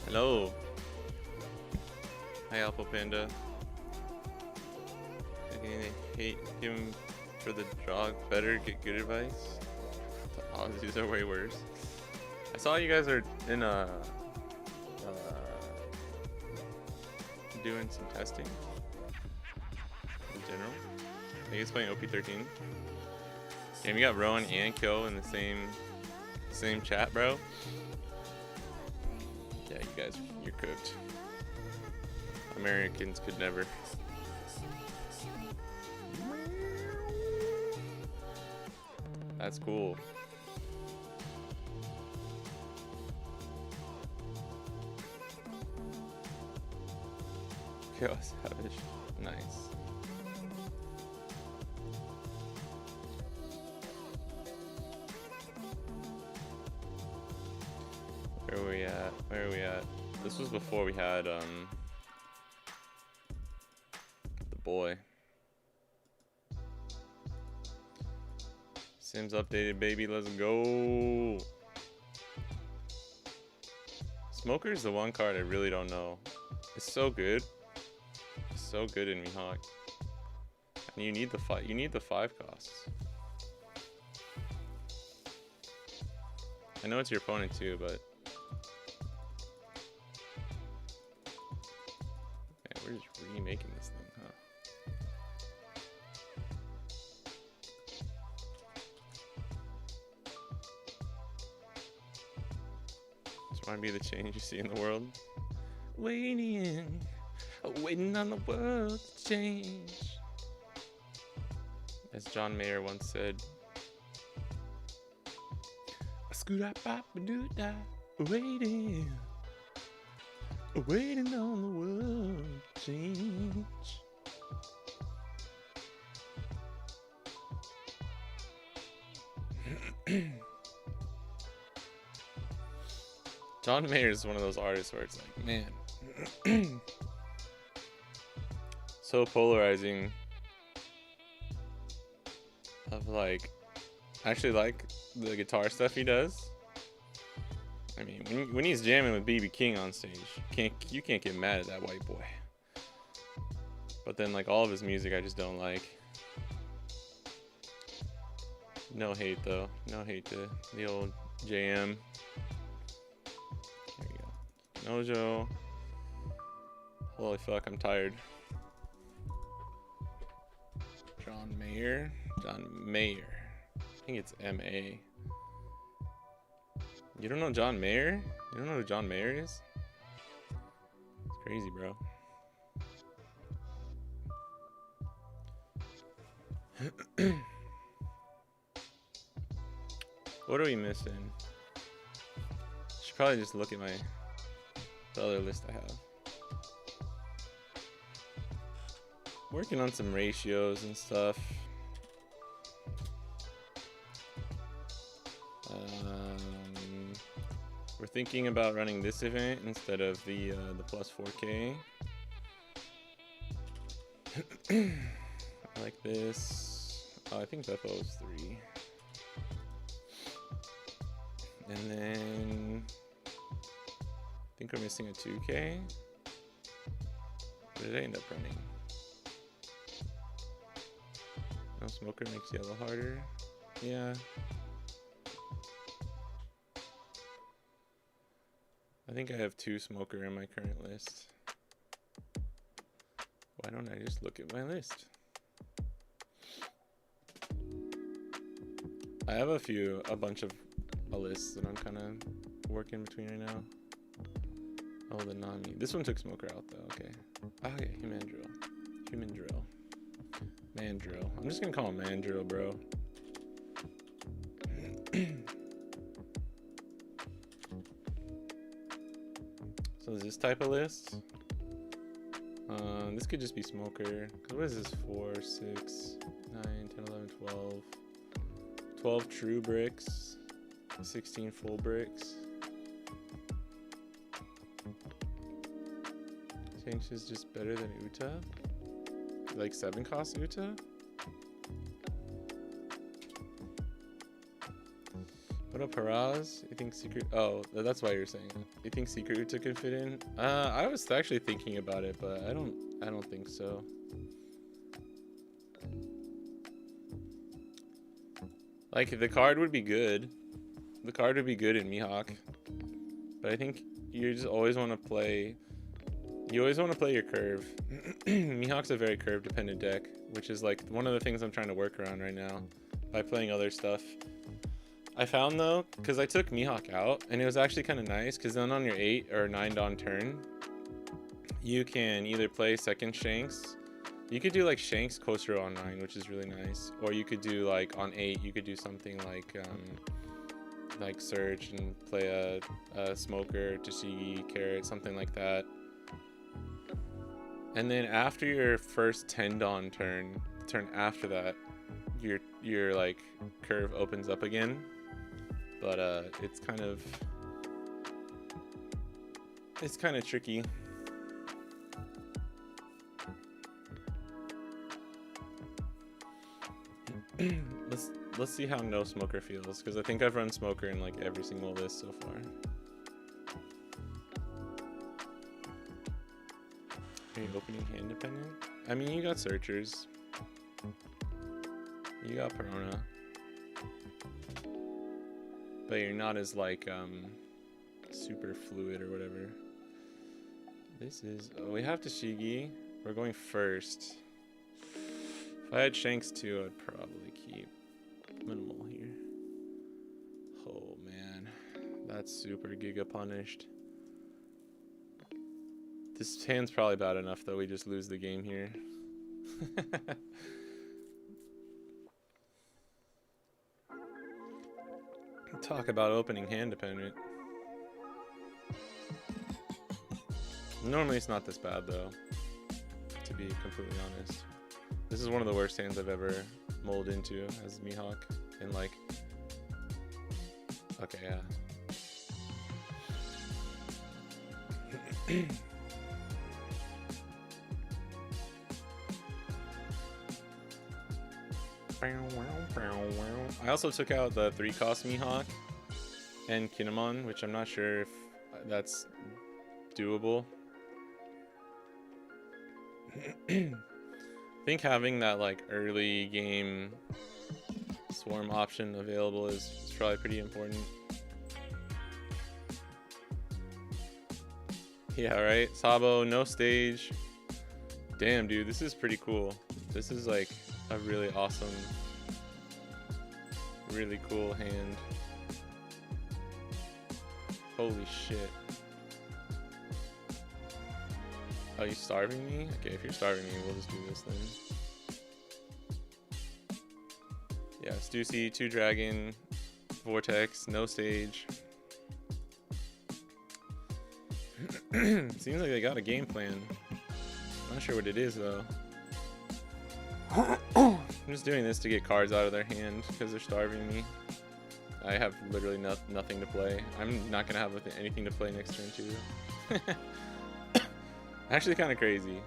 Hello. Hi, Alpha Panda. Again, I hate him for the dog. Better get good advice. The Aussies are way worse. I saw you guys are in doing some testing in general. I think it's playing OP13. Damn, you got Rowan and Kyo in the same chat, bro. Yeah, you guys, you're cooked. Americans could never. That's cool. Kyo Savage. Nice. Where are we at? Where are we at? This was before we had the boy. Sims updated, baby. Let's go. Smoker is the one card I really don't know. It's so good. It's so good in Mihawk. And you need the five. You need the 5 costs. I know it's your opponent too, but. We're just remaking this thing, huh? This might be the change you see in the world. Waiting on the world to change. As John Mayer once said. Waiting on the world to change. John Mayer is one of those artists where it's like, man, so polarizing. Of like, I actually like the guitar stuff he does. I mean, when he's jamming with BB King on stage, you can't get mad at that white boy. But then, like, all of his music, I just don't like. No hate though. No hate to the old JM. There you go. Nojo. Holy fuck, I'm tired. John Mayer. John Mayer. I think it's M-A. You don't know John Mayer? You don't know who John Mayer is? It's crazy, bro. What are we missing? Should probably just look at the other list I have. working on some ratios and stuff. We're thinking about running this event instead of the plus 4K. I like this. Oh, I think Beppo is 3. And then I think we're missing a 2K. What did I end up running? No smoker makes yellow harder. Yeah. I think I have 2 smoker in my current list. Why don't I just look at my list? I have a bunch of lists that I'm kind of working between right now. Oh, the Nami. This one took smoker out though. Okay. Okay, human drill. Human drill. Man drill. I'm just gonna call him man drill, bro. So is this type of list? This could just be smoker. What is this? 4, 6, 9, 10, 11, 12. 12 true bricks. 16 full bricks. Change is just better than Uta. Like 7 cost Uta? What up, Haraz? You think secret? Oh, that's why you're saying it. You think secret Uta could fit in? I was actually thinking about it, but I don't think so. Like the card would be good. The card would be good in Mihawk, but I think you just always want to play. You always want to play your curve. Mihawk's a very curve dependent deck, which is like one of the things I'm trying to work around right now by playing other stuff. I found though, because I took Mihawk out, and it was actually kind of nice, because then on your 8 or 9 Dawn turn, you can either play second Shanks. You could do like Shanks Kosuro on 9, which is really nice, or you could do like on 8, you could do something like Surge and play a Smoker, Tashigi, Carrot, something like that. And then after your first 10 Dawn turn after that, your like curve opens up again. But it's kind of tricky. Let's see how no smoker feels, because I think I've run smoker in like every single list so far. Are you opening hand dependent? I mean, you got searchers. You got Perona. But you're not as like super fluid or whatever. This is, oh, we have Tashigi. We're going first. If I had Shanks too, I'd probably keep minimal here. Oh man, that's super giga punished. This hand's probably bad enough though, we just lose the game here. Talk about opening hand dependent. Normally it's not this bad though, to be completely honest. This is one of the worst hands I've ever molded into as Mihawk, and like, okay, yeah. I also took out the 3-cost Mihawk and Kinemon, which I'm not sure if that's doable. I think having that like early game swarm option available is probably pretty important. Yeah, right? Sabo, no stage. Damn, dude, this is pretty cool. This is like a really awesome, really cool hand. Holy shit. Oh, you starving me? Okay, if you're starving me, we'll just do this then. Yeah, Stussy, 2 Dragon, Vortex, no stage. Seems like they got a game plan. Not sure what it is though. I'm just doing this to get cards out of their hand because they're starving me. I have literally nothing to play. I'm not gonna have anything to play next turn too. Actually, kind of crazy.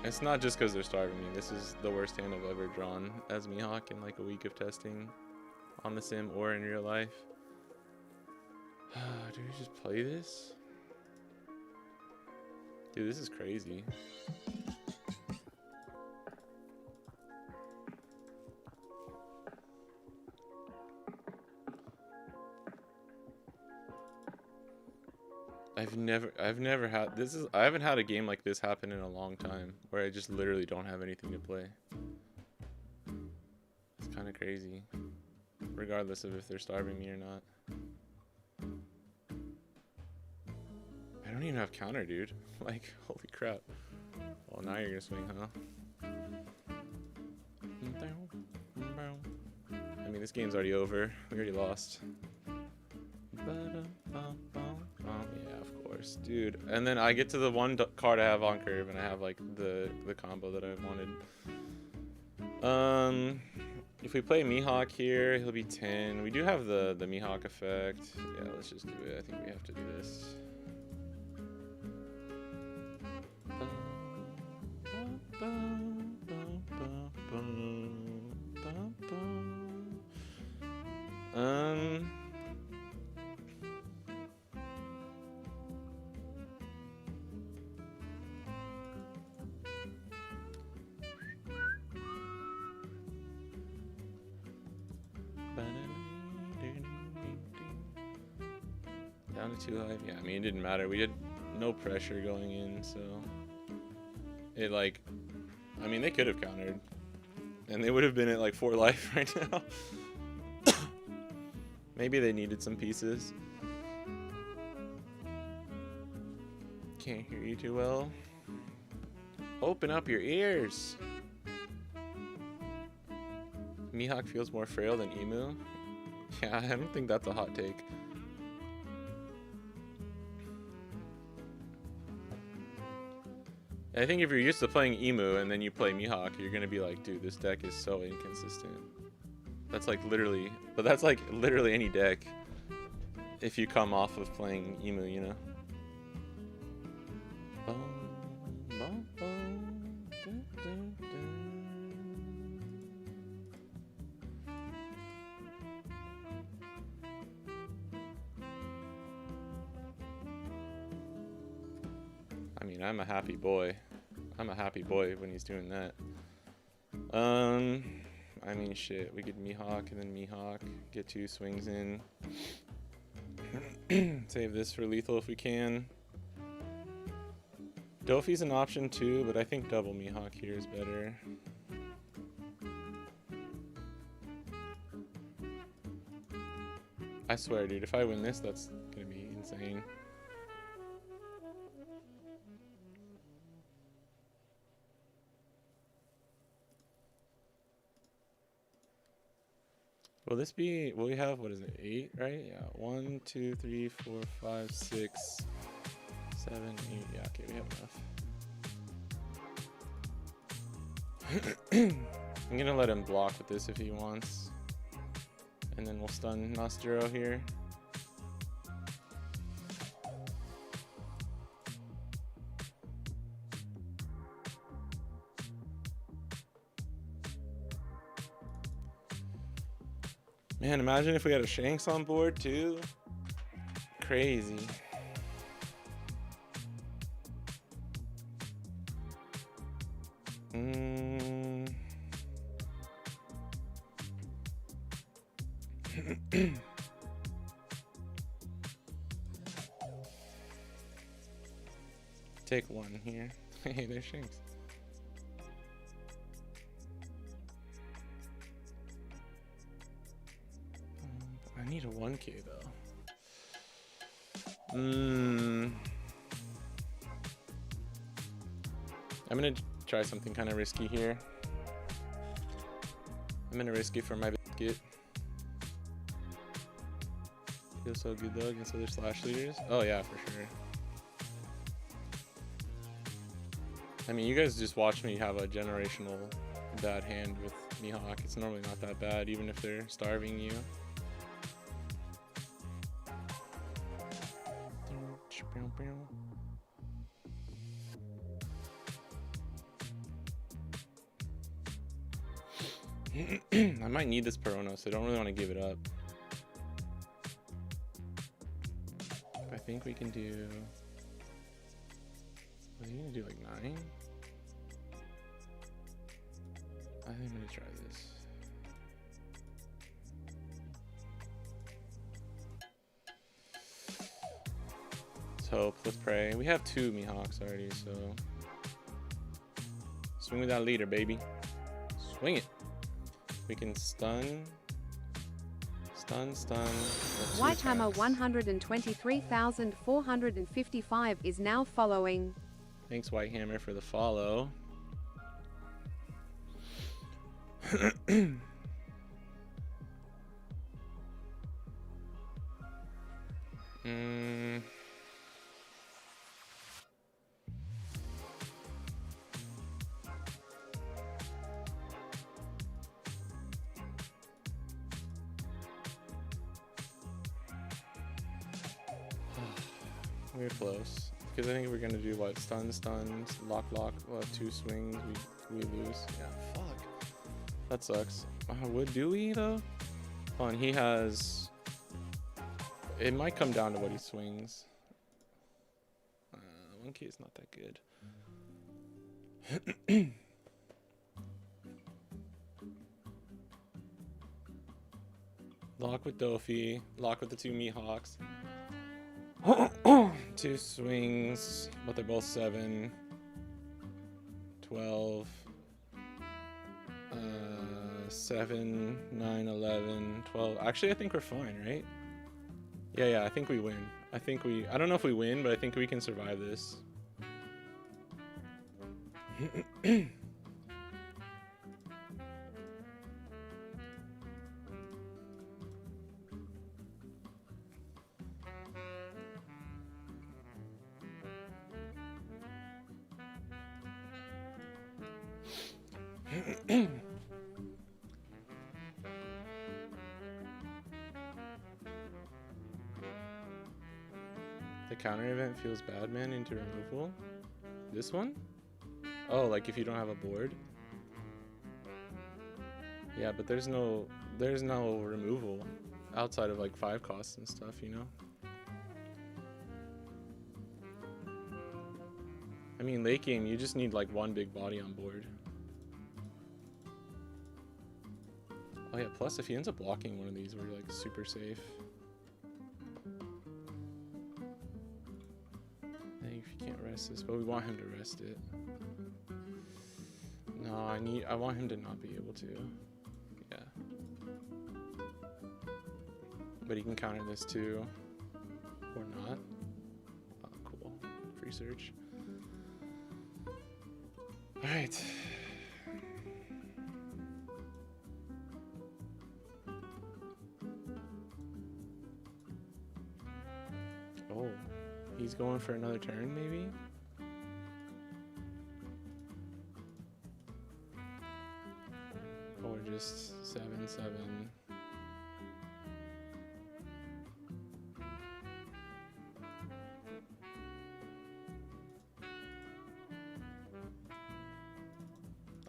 It's not just because they're starving me. This is the worst hand I've ever drawn as Mihawk in like a week of testing on the sim or in real life. Do we just play this? Dude, this is crazy. I've never had I haven't had a game like this happen in a long time where I just literally don't have anything to play. It's kind of crazy, regardless of if they're starving me or not. I don't even have counter, dude. Like, holy crap. Well, now you're gonna swing, huh? I mean, this game's already over. We already lost. Yeah, of course, dude. And then I get to the one card I have on curve, and I have like the combo that I wanted. If we play Mihawk here, he'll be 10. We do have the Mihawk effect. Yeah, let's just do it. I think we have to do this. Down to 2 life. Yeah, I mean, it didn't matter. We had no pressure going in, so it like, I mean, they could have countered, and they would have been at like 4 life right now. Maybe they needed some pieces. Can't hear you too well. Open up your ears. Mihawk feels more frail than Emu. Yeah, I don't think that's a hot take. I think if you're used to playing Emu and then you play Mihawk, you're gonna be like, dude, this deck is so inconsistent. That's like literally, but that's like literally any deck if you come off of playing Emu, you know? I mean, I'm a happy boy. I'm a happy boy when he's doing that. I mean, shit. We get Mihawk and then Mihawk. Get 2 swings in. Save this for lethal if we can. Dofi's an option too, but I think double Mihawk here is better. I swear, dude, if I win this, that's gonna be insane. Will this be, will we have, what is it, 8, right? Yeah, 1, 2, 3, 4, 5, 6, 7, 8. Yeah, okay, we have enough. I'm gonna let him block with this if he wants. And then we'll stun Nostro here. Man, imagine if we had a Shanks on board too. Crazy. Take 1 here. Hey, there's Shanks. I need a 1K though. I'm gonna try something kind of risky here. I'm gonna risk it for my biscuit. Feels so good though against other slash leaders. Oh yeah, for sure. I mean, you guys just watch me have a generational bad hand with Mihawk. It's normally not that bad, even if they're starving you. I might need this Perono, so I don't really want to give it up. I think we can do... What are you gonna do, like 9? I think I'm gonna try this. Let's hope, let's pray. We have 2 Mihawks already, so... Swing with that leader, baby. Swing it. We can stun. Whitehammer 123,455 is now following. Thanks, Whitehammer, for the follow. We're close. Because I think we're gonna do what? Stuns, lock. We'll have 2 swings. We lose. Yeah, fuck. That sucks. Do we though? Oh, and he has. It might come down to what he swings. 1K is not that good. Lock with Dofi. Lock with the 2 Mihawks. 2 swings, but they're both 7, 12, 7, 9, 11, 12. Actually, I think we're fine, right? Yeah, I think we win. I don't know if we win, but I think we can survive this. The counter event feels bad, man, into removal. This one? Oh, like if you don't have a board? Yeah, but there's no removal outside of like 5 costs and stuff, you know? I mean, late game, you just need like 1 big body on board. Oh yeah, plus if he ends up blocking one of these, we're like super safe. I think if you can't rest this, but we want him to rest it. No, I want him to not be able to. Yeah. But he can counter this too. Or not. Oh, cool. Free search. Alright. Oh, he's going for another turn, maybe? Or just 7/7.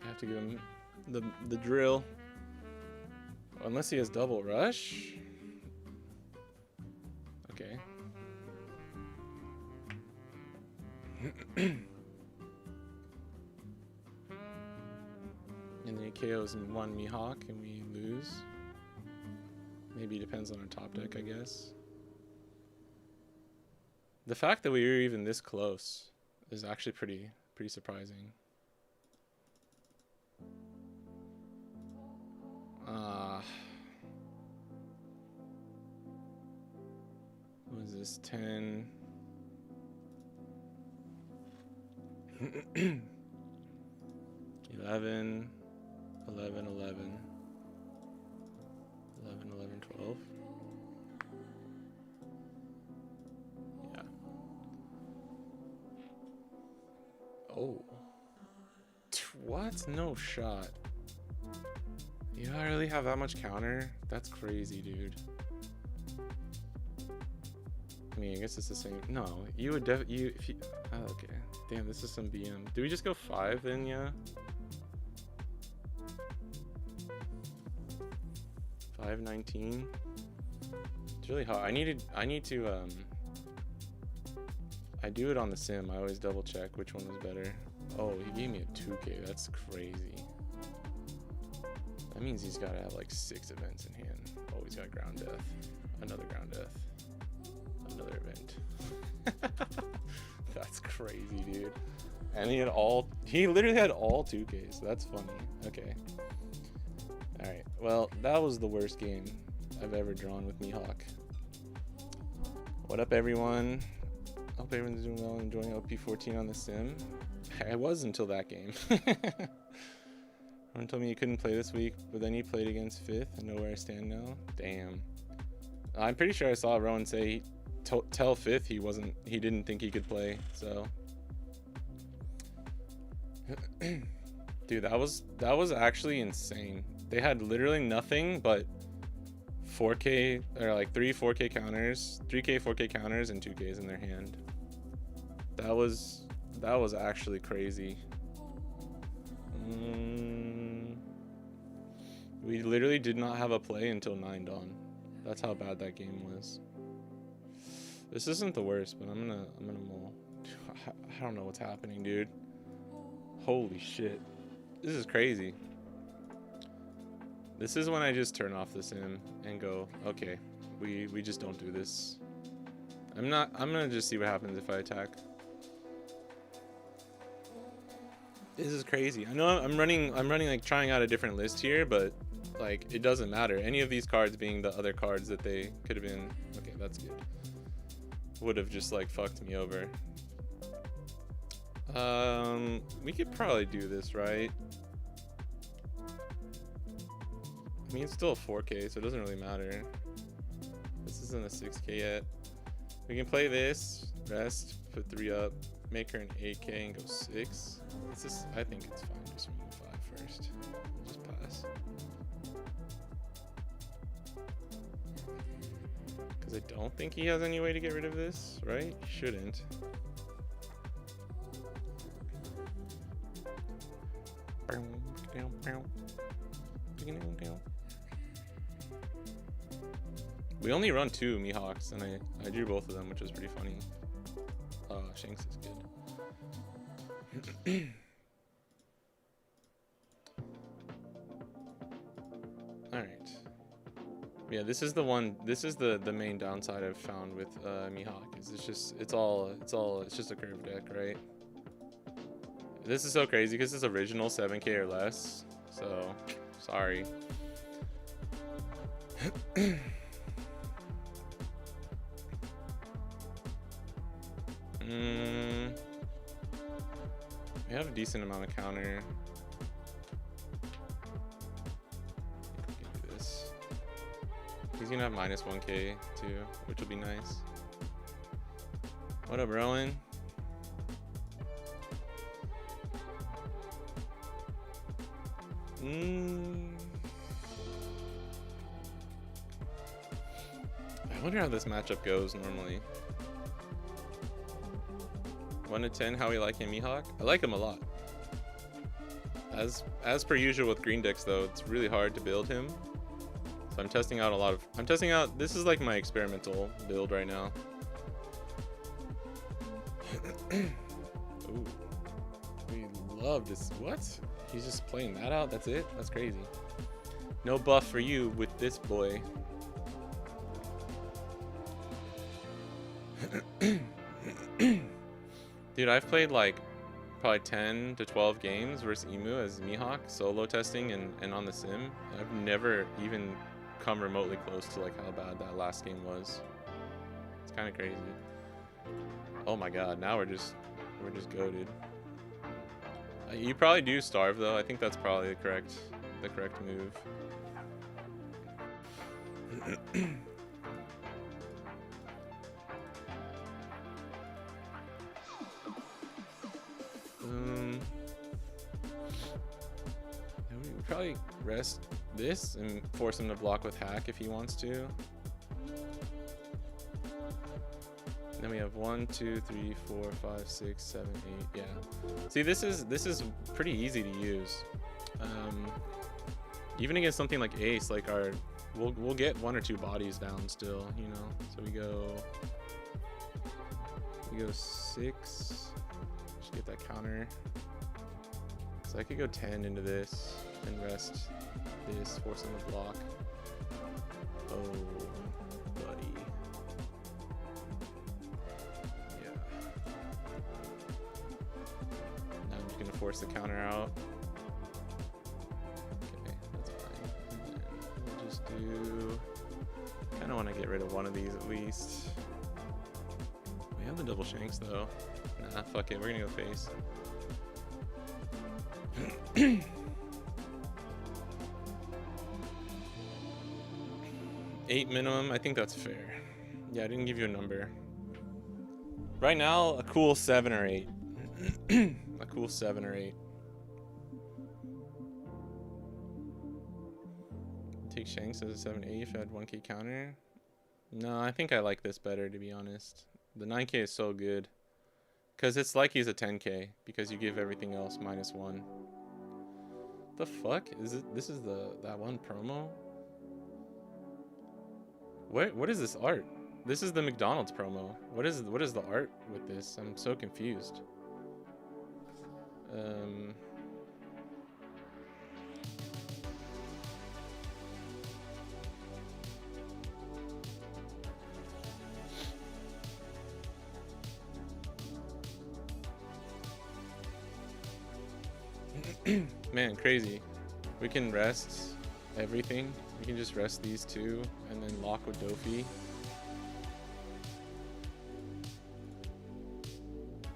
I have to give him the drill. Unless he has double rush. Okay. And then he KOs 1 Mihawk and we lose. Maybe it depends on our top deck, I guess. The fact that we were even this close is actually pretty surprising. What is this? 10. 11, 11, 11, 11, 11, 12. Oh. What? No shot. You don't really have that much counter? That's crazy, dude. I mean, I guess it's the same. No, you would definitely. Oh, okay. Damn, this is some BM. Do we just go 5 then? Yeah. 519. It's really hard. I need to. I do it on the sim. I always double check which one was better. Oh, he gave me a 2K. That's crazy. That means he's got to have like 6 events in hand. Oh, he's got ground death. Another ground death. Another event. That's crazy, dude. And he literally had all 2Ks. That's funny. Okay. Alright. Well, that was the worst game I've ever drawn with Mihawk. What up, everyone? Hope everyone's doing well and enjoying OP14 on the sim. I was until that game. Someone told me you couldn't play this week, but then you played against 5th and know where I stand now. Damn. I'm pretty sure I saw Rowan say tell 5th he didn't think he could play, so. Dude, that was actually insane. They had literally nothing but 4K or like 3 4K counters, 3K 4K counters and 2Ks in their hand. That was actually crazy. We literally did not have a play until 9 dawn. That's how bad that game was. This isn't the worst, but I'm gonna mull. I don't know what's happening, dude. Holy shit. This is crazy. This is when I just turn off the sim and go, okay, we just don't do this. I'm gonna just see what happens if I attack. This is crazy. I know I'm running like trying out a different list here, but like it doesn't matter. Any of these cards being the other cards that they could have been. Okay, that's good. Would have just like fucked me over. We could probably do this, right? I mean, it's still a 4K, so it doesn't really matter. This isn't a 6K yet. We can play this, rest, put 3 up, make her an 8K and go 6. I think it's fine. Just move 5 first. Just pass. Because I don't think he has any way to get rid of this, right? He shouldn't. We only run 2 Mihawks, and I drew both of them, which was pretty funny. Shanks is good. Alright. Yeah, this is the one. This is the main downside I've found with Mihawk. Is it's just a curved deck, right? This is so crazy because it's original 7K or less. So sorry. We have a decent amount of counter. We can do this. He's gonna have minus 1K too, which will be nice. What up, Rowan? I wonder how this matchup goes normally. 1 to 10, how we like him, Mihawk? I like him a lot. As per usual with green decks though, it's really hard to build him. So I'm testing out this is like my experimental build right now. Ooh. We love this. What? He's just playing that out? That's it? That's crazy. No buff for you with this boy. Dude, I've played like probably 10 to 12 games versus Emu as Mihawk, solo testing and on the sim. I've never even come remotely close to like how bad that last game was. It's kind of crazy. Oh my god, now we're just goated. You probably do starve though. I think that's probably the correct move. probably rest this and force him to block with hack if he wants to. Then we have 1, 2, 3, 4, 5, 6, 7, 8. Yeah. See, this is pretty easy to use. Even against something like Ace, like we'll get 1 or 2 bodies down still, you know. So we go 6. Just get that counter. So I could go 10 into this and rest this, force him to block. Oh, buddy. Yeah. Now I'm just gonna force the counter out. Okay, that's fine. And then we'll just do. Kind of want to get rid of one of these at least. We have the double shanks though. Nah, fuck it. We're gonna go face. 8 minimum, I think that's fair. Yeah, I didn't give you a number. Right now, a cool 7 or 8. A cool 7 or 8. Take Shanks as a 7-8 if I had 1k counter. No, I think I like this better, to be honest. The 9k is so good. Because it's like he's a 10k, because you give everything else -1. The fuck is it? This is that one promo. What is this art? This is the McDonald's promo. What is the art with this? I'm so confused. Man, crazy. We can rest everything. We can just rest these two and then lock with Dofi.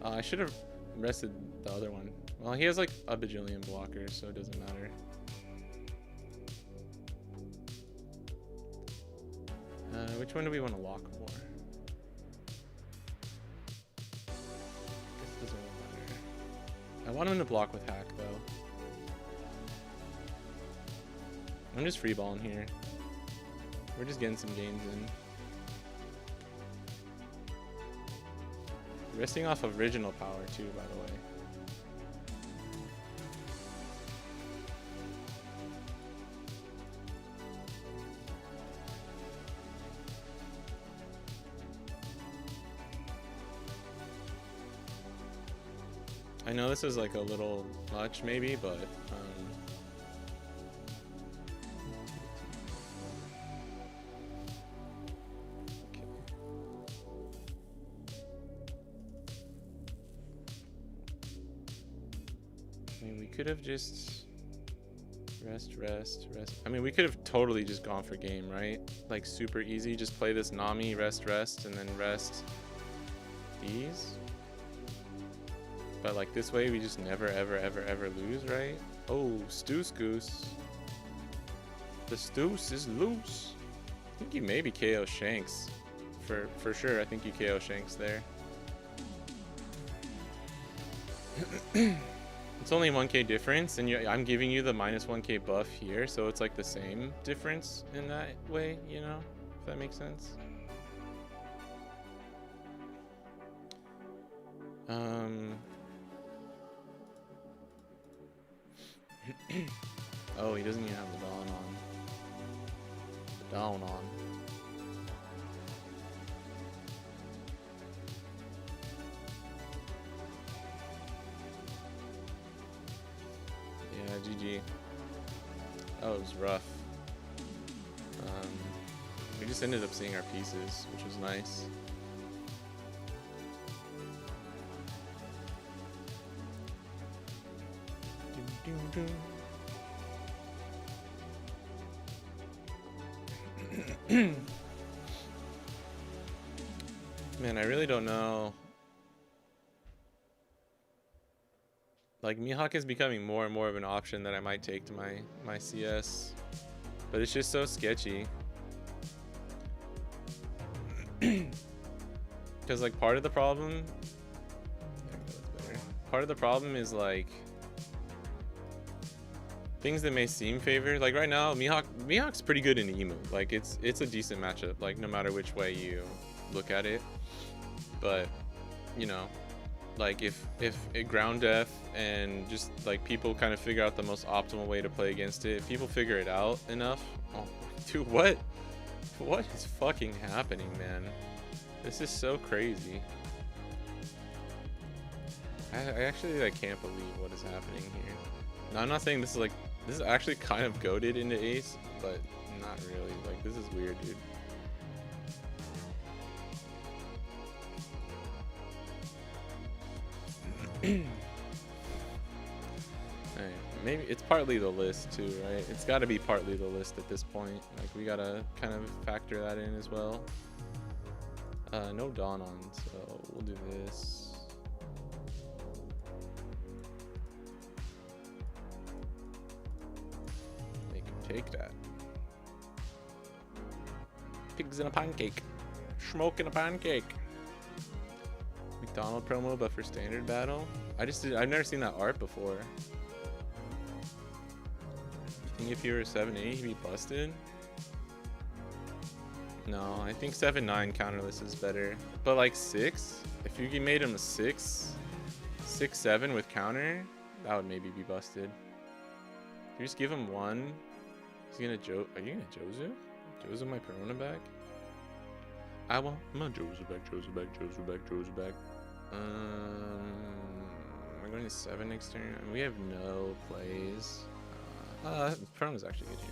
I should have rested the other one. Well, he has like a bajillion blockers, so it doesn't matter. Which one do we want to lock more? This doesn't matter. I want him to block with hack though. I'm just freeballing here. We're just getting some games in. Resting off of original power too, by the way. I know this is like a little much maybe, but could have just rest. I mean, we could have totally just gone for game, right? Like super easy. Just play this Nami, rest, and then rest these. But like this way, we just never, ever lose, right? Oh, Stoos Goose. The Stoos is loose. I think you maybe KO Shanks. For sure, I think you KO Shanks there. It's only 1k difference, and I'm giving you the -1k buff here, so it's like the same difference in that way, you know, if that makes sense. Oh, he doesn't even have the Dawn on. The Dawn on. Yeah, GG. Oh, it was rough. We just ended up seeing our pieces, which was nice. Man, I really don't know. Like, Mihawk is becoming more and more of an option that I might take to my CS, but it's just so sketchy. Because like part of the problem, part of the problem is like things that may seem favored. Like right now, Mihawk's pretty good in emu. Like it's a decent matchup. Like no matter which way you look at it. But you know, like if it ground death and just like people kind of figure out the most optimal way to play against it. If people figure it out enough. Oh, dude, what is fucking happening, man? This is so crazy. I actually like can't believe what is happening here. Now, I'm not saying this is actually kind of goated into ace, but not really. Like this is weird, dude. Alright, maybe it's partly the list too, right? It's got to be partly the list at this point. Like we gotta kind of factor that in as well. No Dawn on, so we'll do this. They can take that. Pigs in a pancake. Smoke in a pancake. McDonald promo, but for standard battle. I've never seen that art before. You think if you were 7-8, he'd be busted? No, I think 7-9 counterless is better. But like 6, if you made him a 6-7 with counter, that would maybe be busted. You just give him 1. He's gonna Are you gonna Jozu? Jozu my Perona back? I'm gonna Jozu back. We're going to 7 next turn. I mean, we have no plays. Perona's actually good here.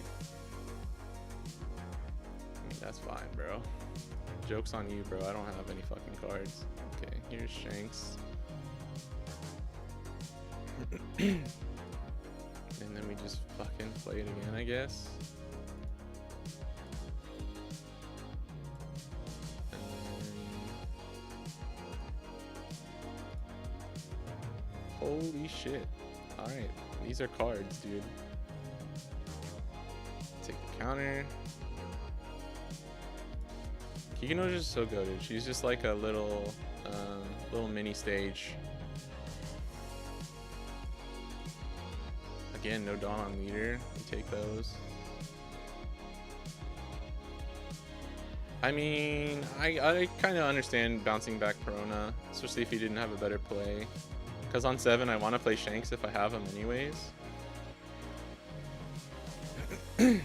I mean, that's fine, bro. Joke's on you, bro. I don't have any fucking cards. Okay, here's Shanks. And then we just fucking play it again, I guess. Holy shit. Alright, these are cards, dude. Take the counter. Kikino's just so goated. She's just like a little mini stage. Again, no Dawn on leader. We take those. I mean, I kind of understand bouncing back Perona, especially if he didn't have a better play. Because on 7, I want to play Shanks if I have him anyways. I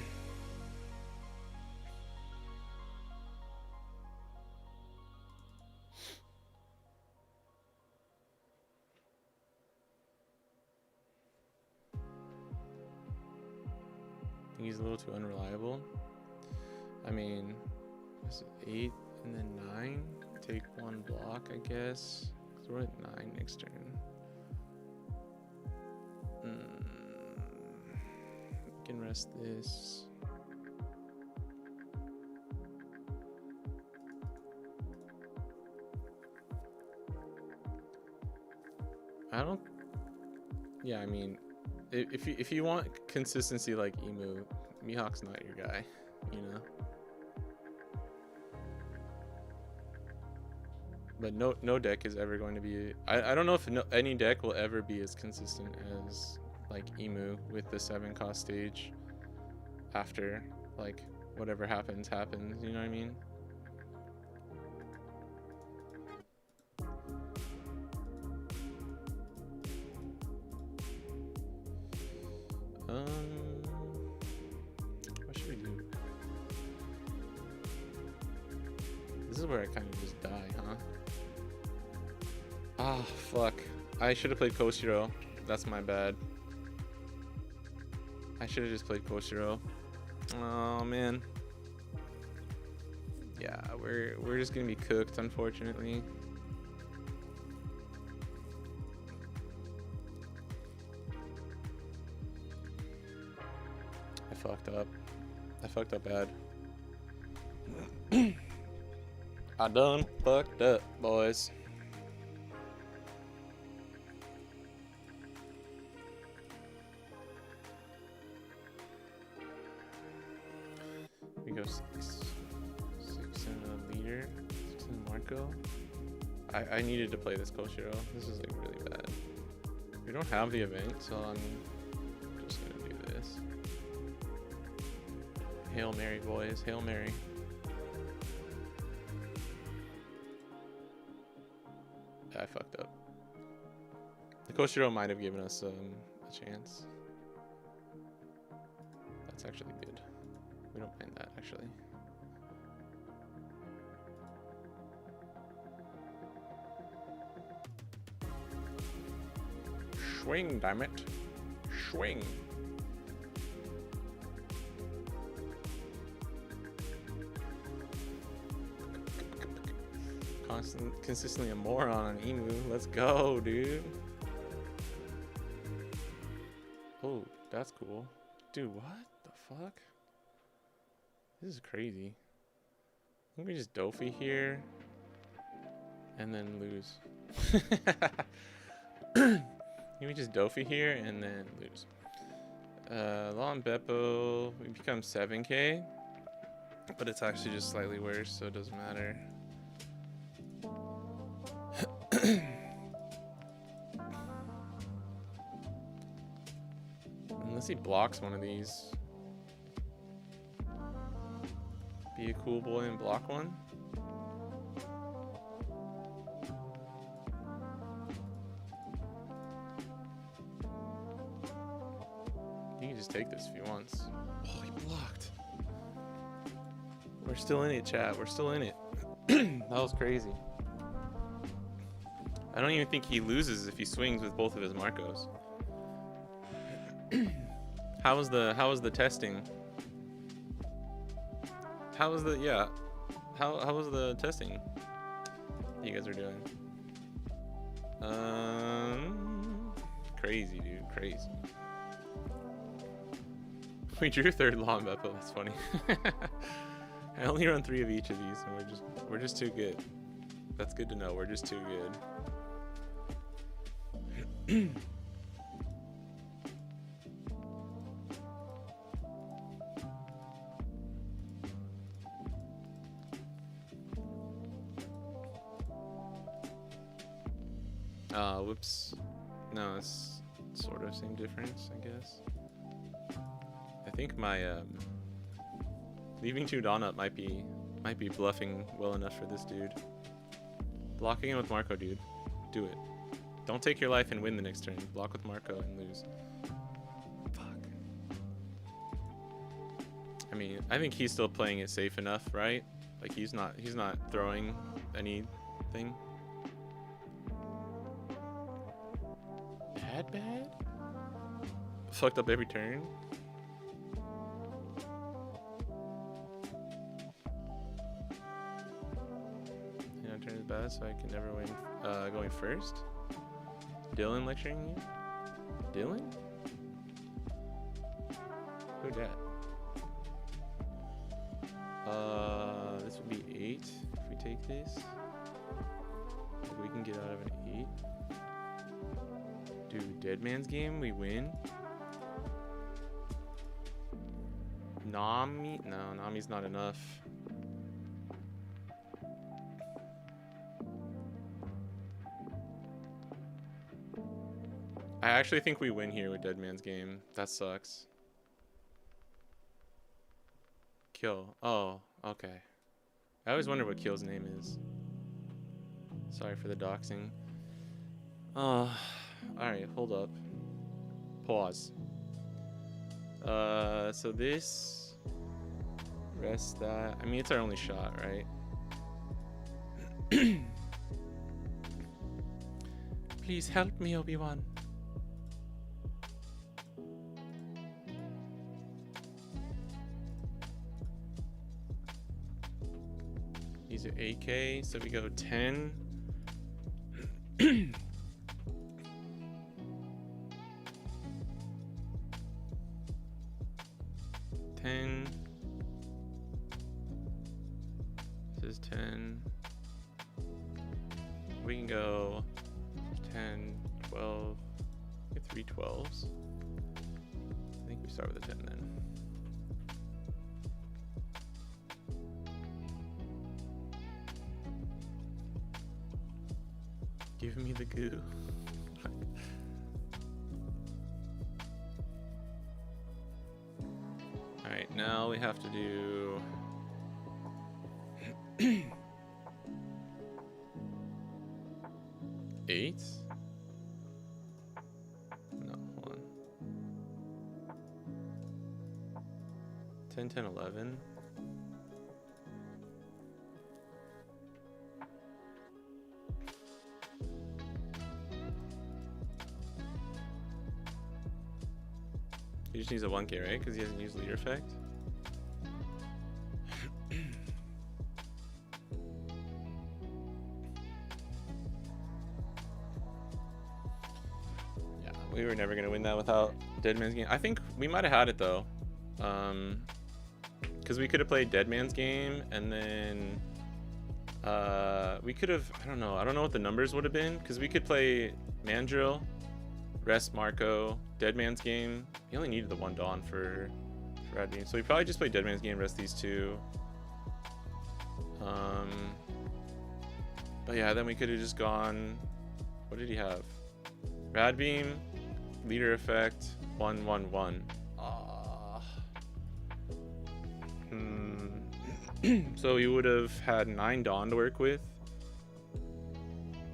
think he's a little too unreliable. I mean, is it 8 and then 9? Take 1 block, I guess. So we're at 9 next turn. We can rest this. Yeah, I mean, if you want consistency like Emu, Mihawk's not your guy, you know. But no deck is ever going to be. I don't know if any deck will ever be as consistent as like Emu with the 7 cost stage. After like whatever happens, you know what I mean? What should we do? This is where I kind of just die, huh? Ah, fuck. I should have played Koshiro. That's my bad. I should have just played Koshiro. Oh, man. Yeah, we're just gonna be cooked, unfortunately. I fucked up. I fucked up bad. I done fucked up, boys. We go 6 and a leader, 6 and Marco. I needed to play this Koshiro. This is like really bad. We don't have the event, so I'm just gonna do this. Hail Mary, boys. Hail Mary. I fucked up. The Koshiro might have given us a chance. That's actually good. We don't mind that, actually. Swing, damn it. Swing. Consistently a moron on Emu. Let's go, dude. Oh, that's cool. Dude, what the fuck? This is crazy. I think we just Dofi here and then lose. We just Dofi here and then lose. Long Beppo, we become 7k, but it's actually just slightly worse, so it doesn't matter. Unless he blocks one of these. Be a cool boy and block one. You can just take this if he wants. Oh, he blocked. We're still in it, chat. We're still in it. That was crazy. I don't even think he loses if he swings with both of his Marcos. How was the testing? How was the How was the testing you guys are doing? Crazy, dude, crazy. We drew third long Beppo. That's funny. I only run 3 of each of these, and we're just too good. That's good to know. We're just too good. Whoops. No, it's sort of same difference, I guess. I think my leaving 2 Dawn up might be bluffing well enough for this dude. Blocking him with Marco, dude. Do it. Don't take your life and win the next turn. Block with Marco and lose. Fuck. I mean, I think he's still playing it safe enough, right? Like he's not throwing anything. Bad? Fucked up every turn. You know, turn is bad, so I can never win. Going first. Dylan lecturing you? Dylan? Who dat? This would be 8 if we take this. Like we can get out of an 8. Dude, Dead Man's Game, we win. Nami? No, Nami's not enough. I actually think we win here with Dead Man's Game. That sucks. Kill. Oh, okay. I always wonder what Kill's name is. Sorry for the doxing. Alright, hold up. Pause. So this... Rest that. I mean, it's our only shot, right? Please help me, Obi-Wan. These are 8k, so we go 10. 10. This is 10. We can go 10, 12. Get 3 12s. I think we start with a 10 then. Give me the goo. Alright, now we have to do... Eight? No, hold on. 10, 10, 11. He just needs a 1k, right? Because he hasn't used leader effect. Yeah, we were never gonna win that without Dead Man's Game. I think we might have had it though, because we could have played Dead Man's Game and then we could have. I don't know what the numbers would have been, because we could play Mandrill, rest Marco, Dead Man's Game. He only needed the 1 Dawn for Rad Beam, so we probably just played Dead Man's Game, rest these 2. But yeah, then we could have just gone. What did he have? Rad Beam, leader effect, 1, 1, 1. So he would have had 9 Dawn to work with.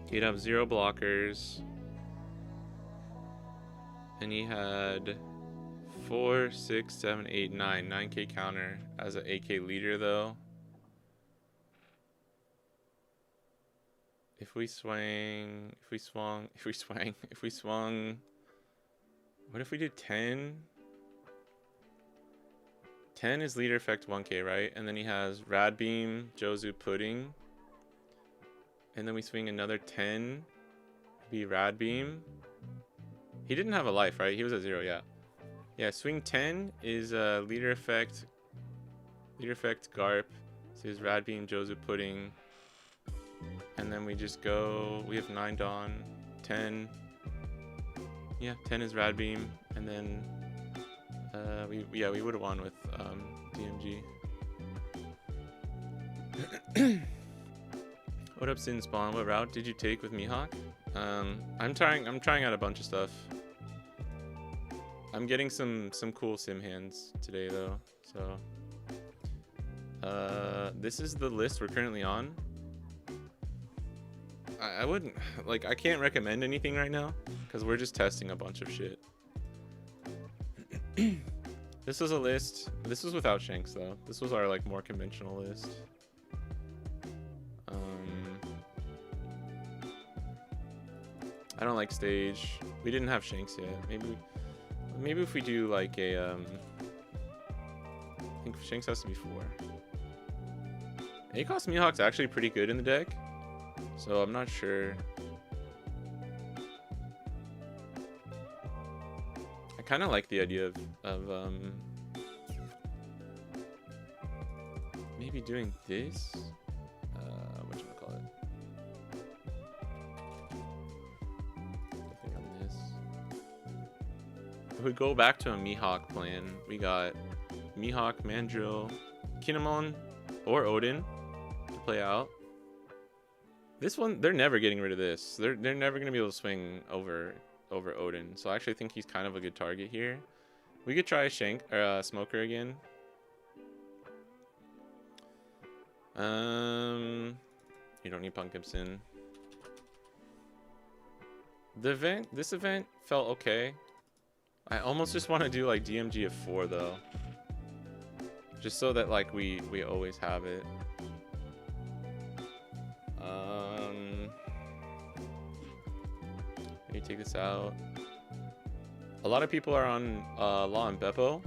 He'd have 0 blockers. And he had 4, 6, 7, 8, 9. 9k counter as an 8k leader though. If we swung, what if we did 10? 10 is leader effect 1k, right? And then he has Rad Beam, Jozu Pudding. And then we swing another 10, be Rad Beam. He didn't have a life, right? He was at 0, yeah. Yeah, swing 10 is leader effect Garp. So his Rad Beam, Jozu Pudding. And then we just go, we have 9 Dawn, 10. Yeah, 10 is Rad Beam. And then we would have won with DMG. What up, Sin Spawn? What route did you take with Mihawk? I'm trying out a bunch of stuff. I'm getting some cool sim hands today though. So this is the list we're currently on. I wouldn't, like, I can't recommend anything right now because we're just testing a bunch of shit. This was a list. This was without Shanks though. This was our like more conventional list. I don't like stage. We didn't have Shanks yet. Maybe if we do like a I think Shanks has to be 4. ACOS Mihawk's actually pretty good in the deck, so I'm not sure. I kind of like the idea of maybe doing this. Whatchamacallit? Nothing on this. If we go back to a Mihawk plan, we got Mihawk, Mandrill, Kinemon, or Odin to play out. This one, they're never getting rid of this. They're never gonna be able to swing over Odin. So I actually think he's kind of a good target here. We could try Smoker again. You don't need Punk Gibson. This event felt okay. I almost just want to do like DMG of 4 though, just so that like we always have it. Maybe take this out. A lot of people are on Law and Beppo,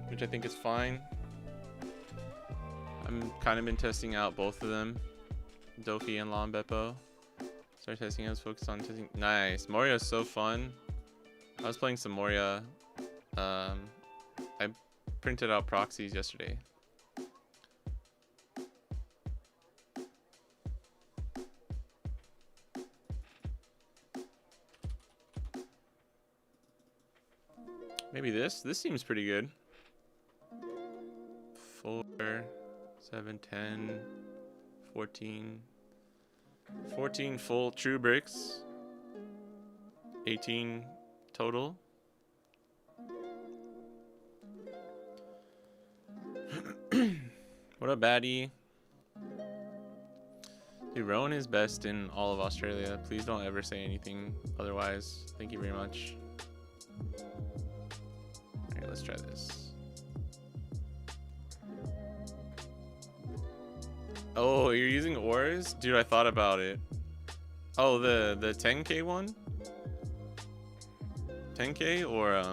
which I think is fine. I'm kind of been testing out both of them, Dofi and Law and Beppo. Start testing. I was focused on testing. Nice. Moria is so fun. I was playing some Moria. I printed out proxies yesterday. Maybe this. This seems pretty good. 4, 7, 10, 14. 14 full true bricks. 18 total. What up, baddie? Dude, Rowan is best in all of Australia. Please don't ever say anything otherwise. Thank you very much. Alright, let's try this. Oh, you're using ores? Dude, I thought about it. Oh, the 10k one? 10k or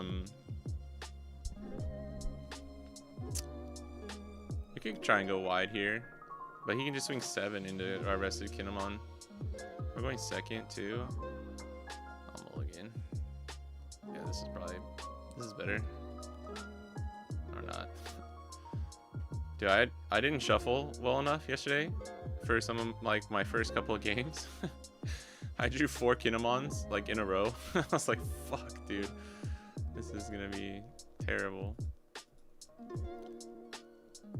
we could try and go wide here, but he can just swing 7 into our rested Kinemon. We're going second too. I'll mulligan. Yeah, this is better. Or not. Dude, I didn't shuffle well enough yesterday for some of like my first couple of games. I drew 4 Kinemons like in a row. I was like, fuck, dude. This is gonna be terrible.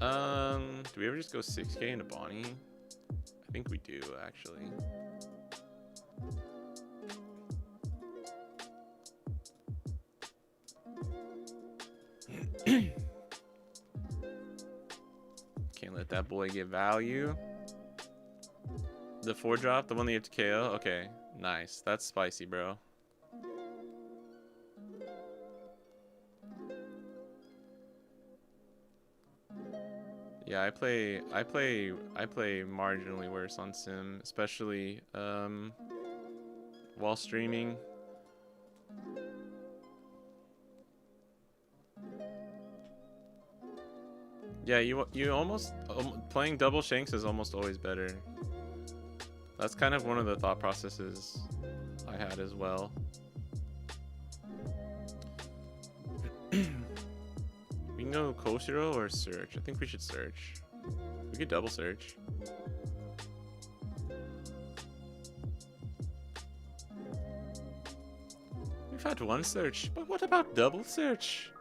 Do we ever just go 6k into Bonnie? I think we do, actually. Can't let that boy get value. The 4-drop, the one that you have to KO? Okay, nice. That's spicy, bro. Yeah, I play marginally worse on Sim, especially while streaming. Yeah, you almost playing double shanks is almost always better. That's kind of one of the thought processes I had as well. We can go Koshiro or search. I think we should search. We could double search. We've had one search, but what about double search?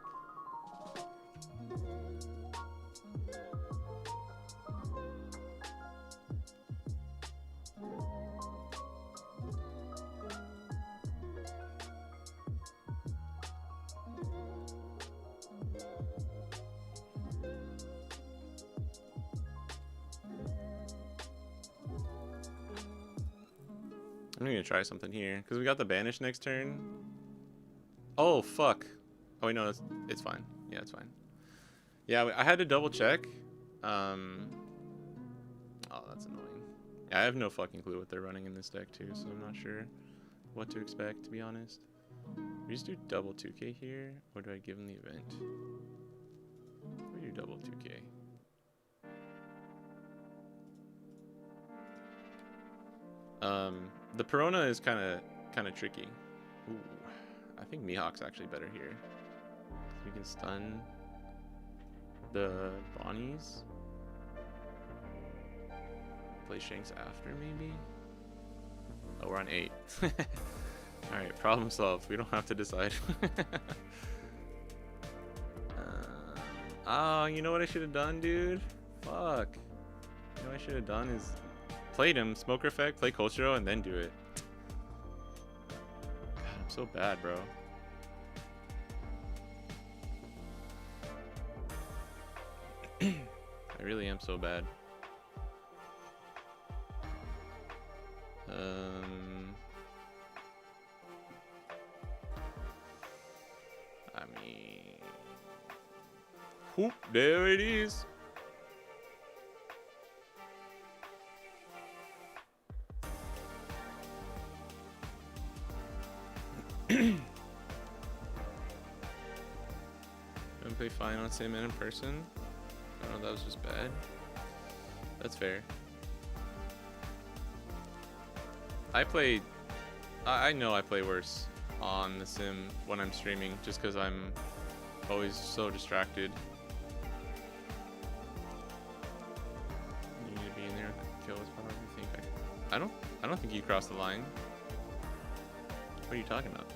I'm gonna try something here because we got the banish next turn. Oh fuck! Oh wait, no, it's fine. Yeah, it's fine. Yeah, I had to double check. Oh, that's annoying. Yeah, I have no fucking clue what they're running in this deck too, so I'm not sure what to expect, to be honest. We just do double 2k here, or do I give them the event? We do double 2k. The Perona is kind of tricky. Ooh, I think Mihawk's actually better here. We can stun the Bonnies. Play Shanks after, maybe? Oh, we're on 8. Alright, problem solved. We don't have to decide. Oh, you know what I should have done, dude? Fuck. You know what I should have done is played him, Smoker Effect, play Koshiro, and then do it. God, I'm so bad, bro. I really am so bad. I mean, whoop, there it is. Don't play fine on Sim and in person. Oh, that was just bad. That's fair. I know I play worse on the Sim when I'm streaming just because I'm always so distracted. You need to be in there and kill us. What do you think? I don't think you crossed the line. What are you talking about?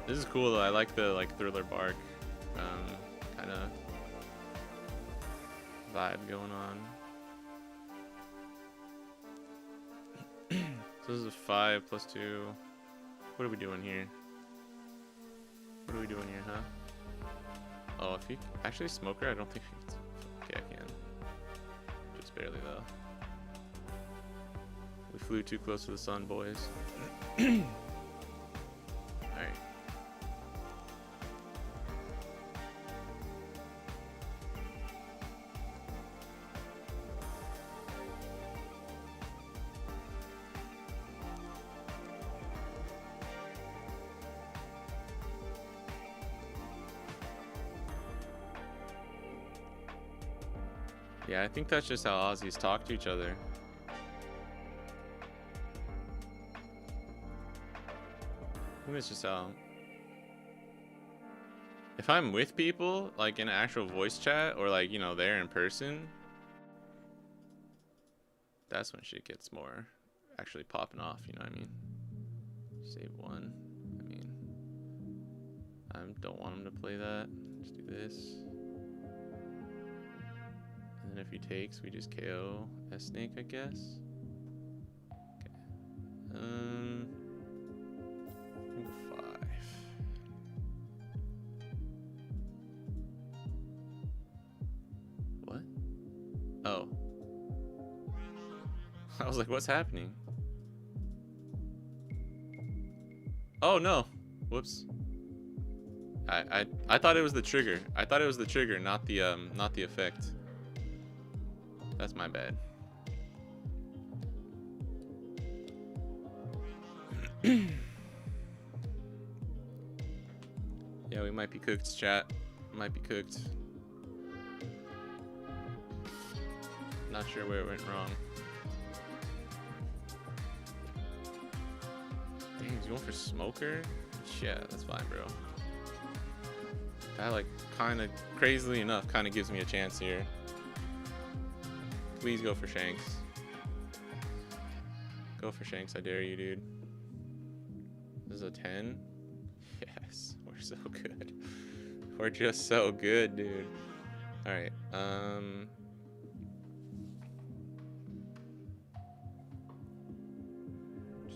This is cool though. I like the Thriller Bark kind of vibe going on. So this is a 5 + 2. What are we doing here? What are we doing here, huh? Oh, if you actually smoker, I don't think we can. Okay, I can. Just barely though. We flew too close to the sun, boys. Alright. Yeah, I think that's just how Aussies talk to each other. I think that's just how. If I'm with people, like in an actual voice chat or like, you know, there in person, that's when shit gets more actually popping off, you know what I mean? Save one. I mean, I don't want him to play that. Just do this. And then if he takes, we just KO S-Snake, I guess. Okay. I think 5. What? Oh. I was like, what's happening? Oh no. Whoops. I thought it was the trigger. I thought it was the trigger, not the effect. That's my bad. Yeah, we might be cooked, chat. Might be cooked. Not sure where it went wrong. Dang, he's going for smoker? Yeah, that's fine, bro. That, like, kind of, crazily enough, kind of gives me a chance here. Please go for Shanks. Go for Shanks, I dare you, dude. This is a 10? Yes, we're so good. We're just so good, dude. Alright, so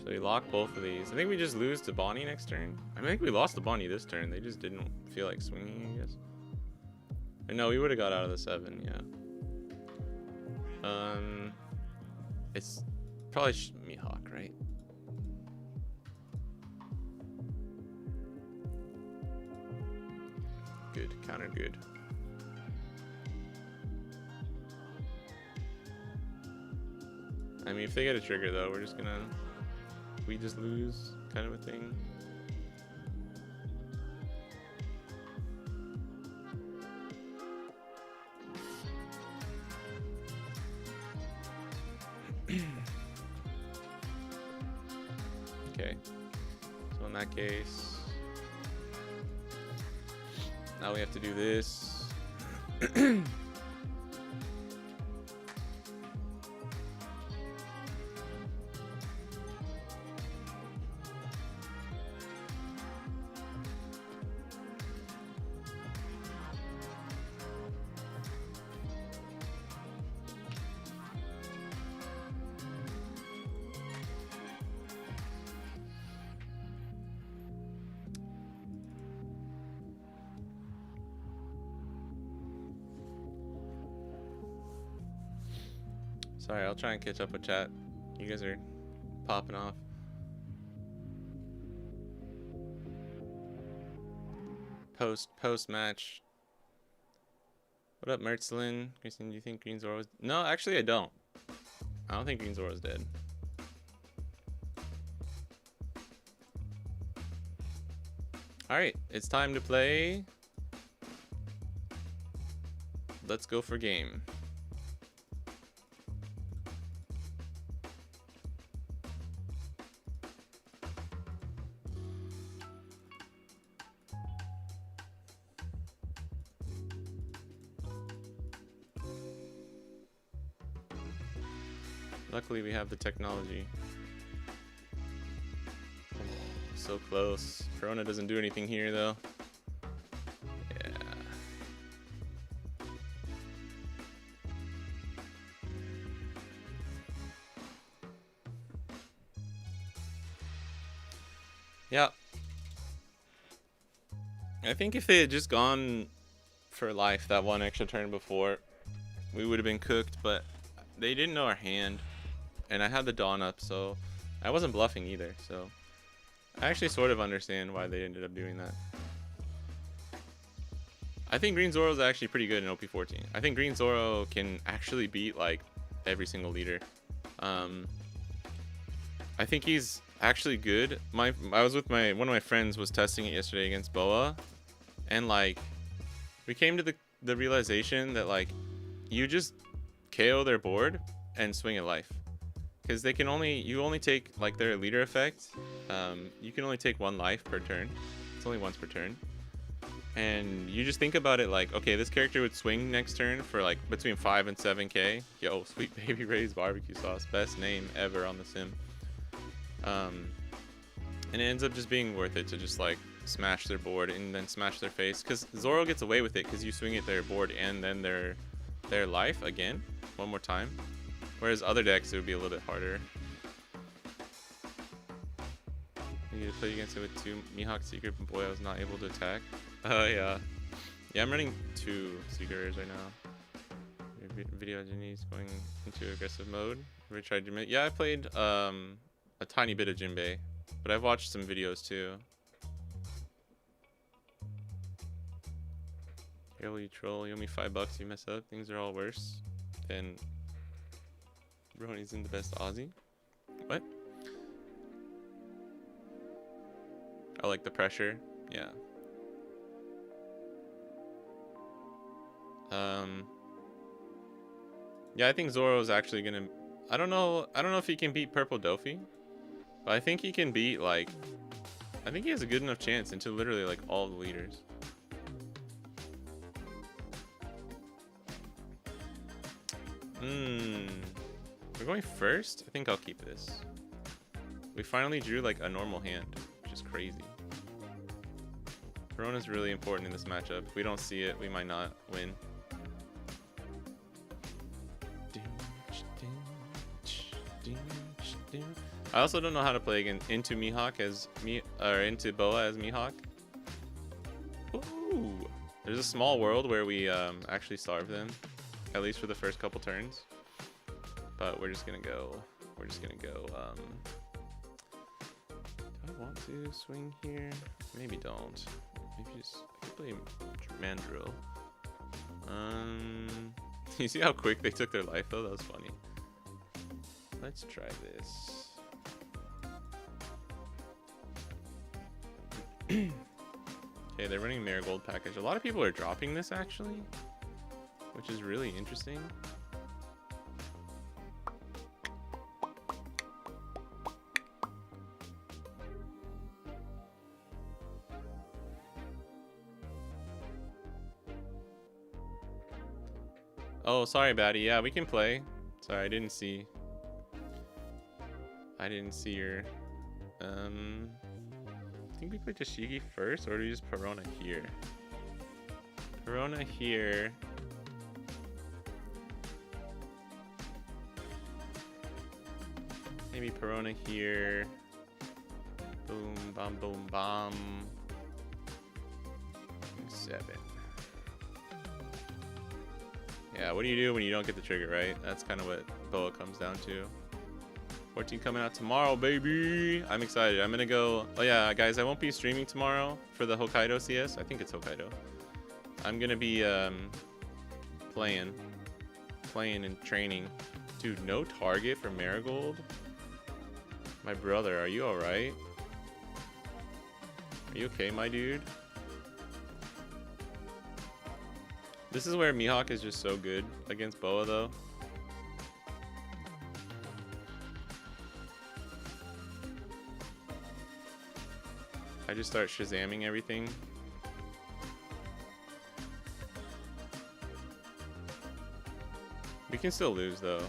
we lock both of these. I think we just lose to Bonnie next turn. I think we lost to Bonnie this turn. They just didn't feel like swinging, I guess. Or no, we would have got out of the 7, yeah. It's probably Mihawk, right? Good, counter good. I mean, if they get a trigger though, we're just gonna, we just lose kind of a thing. Okay, so in that case, now we have to do this. Sorry, I'll try and catch up with chat. You guys are popping off. Post match. What up, Mertzlin? Kristen, do you think Green Zoro was? No, actually, I don't. I don't think Green Zoro is dead. All right, it's time to play. Let's go for game. Luckily, we have the technology. Oh, so close. Corona doesn't do anything here, though. Yeah. Yeah. I think if they had just gone for life that one extra turn before. We would have been cooked, but they didn't know our hand. And I had the Dawn up, so I wasn't bluffing either. So I actually sort of understand why they ended up doing that. I think Green Zoro is actually pretty good in OP14. I think Green Zoro can actually beat like every single leader. I think he's actually good. I was with one of my friends was testing it yesterday against Boa, and like we came to the realization that like you just KO their board and swing at life, because you only take like their leader effect. You can only take 1 life per turn. It's only once per turn. And you just think about it like, okay, this character would swing next turn for like between 5 and 7k. Yo, Sweet Baby Ray's barbecue sauce, best name ever on the sim. And it ends up just being worth it to just like smash their board and then smash their face, because Zoro gets away with it because you swing at their board and then their life again one more time, whereas other decks it would be a little bit harder. You need to play against it with 2 Mihawk Secret, but boy, I was not able to attack. Yeah, I'm running 2 Secret Rares right now. Video Jinbei's going into aggressive mode. Have you tried Jinbei? Yeah, I played a tiny bit of Jinbei, but I've watched some videos too. Here, you troll, you owe me $5, you mess up. Things are all worse. Then Brony's in the best Aussie. What? I like the pressure. Yeah. Yeah, I think Zoro's actually gonna. I don't know if he can beat Purple Dofi, but I think he can beat like. I think he has a good enough chance into literally like all the leaders. We're going first? I think I'll keep this. We finally drew like a normal hand, which is crazy. Corona's really important in this matchup. If we don't see it, we might not win. I also don't know how to play into Mihawk as into Boa as Mihawk. Ooh. There's a small world where we actually starve them, at least for the first couple turns. But we're just gonna go. Do I want to swing here? Maybe don't. Maybe just I could play Mandrill. You see how quick they took their life though? That was funny. Let's try this. Okay, they're running Marigold package. A lot of people are dropping this actually, which is really interesting. Oh, sorry, Batty. Yeah, we can play. Sorry, I didn't see your. I think we play Tashigi first, or do we just Perona here? Perona here. Maybe Perona here. Boom, bam, boom, bam. 7. Yeah, what do you do when you don't get the trigger, right? That's kind of what Boa comes down to. 14 coming out tomorrow, baby. I'm excited. I'm gonna go. Oh yeah, guys, I won't be streaming tomorrow for the Hokkaido CS. I think it's Hokkaido. I'm gonna be playing and training. Dude, no target for Marigold. My brother, are you all right? Are you okay, my dude? This is where Mihawk is just so good against Boa, though. I just start Shazamming everything. We can still lose, though. Ooh,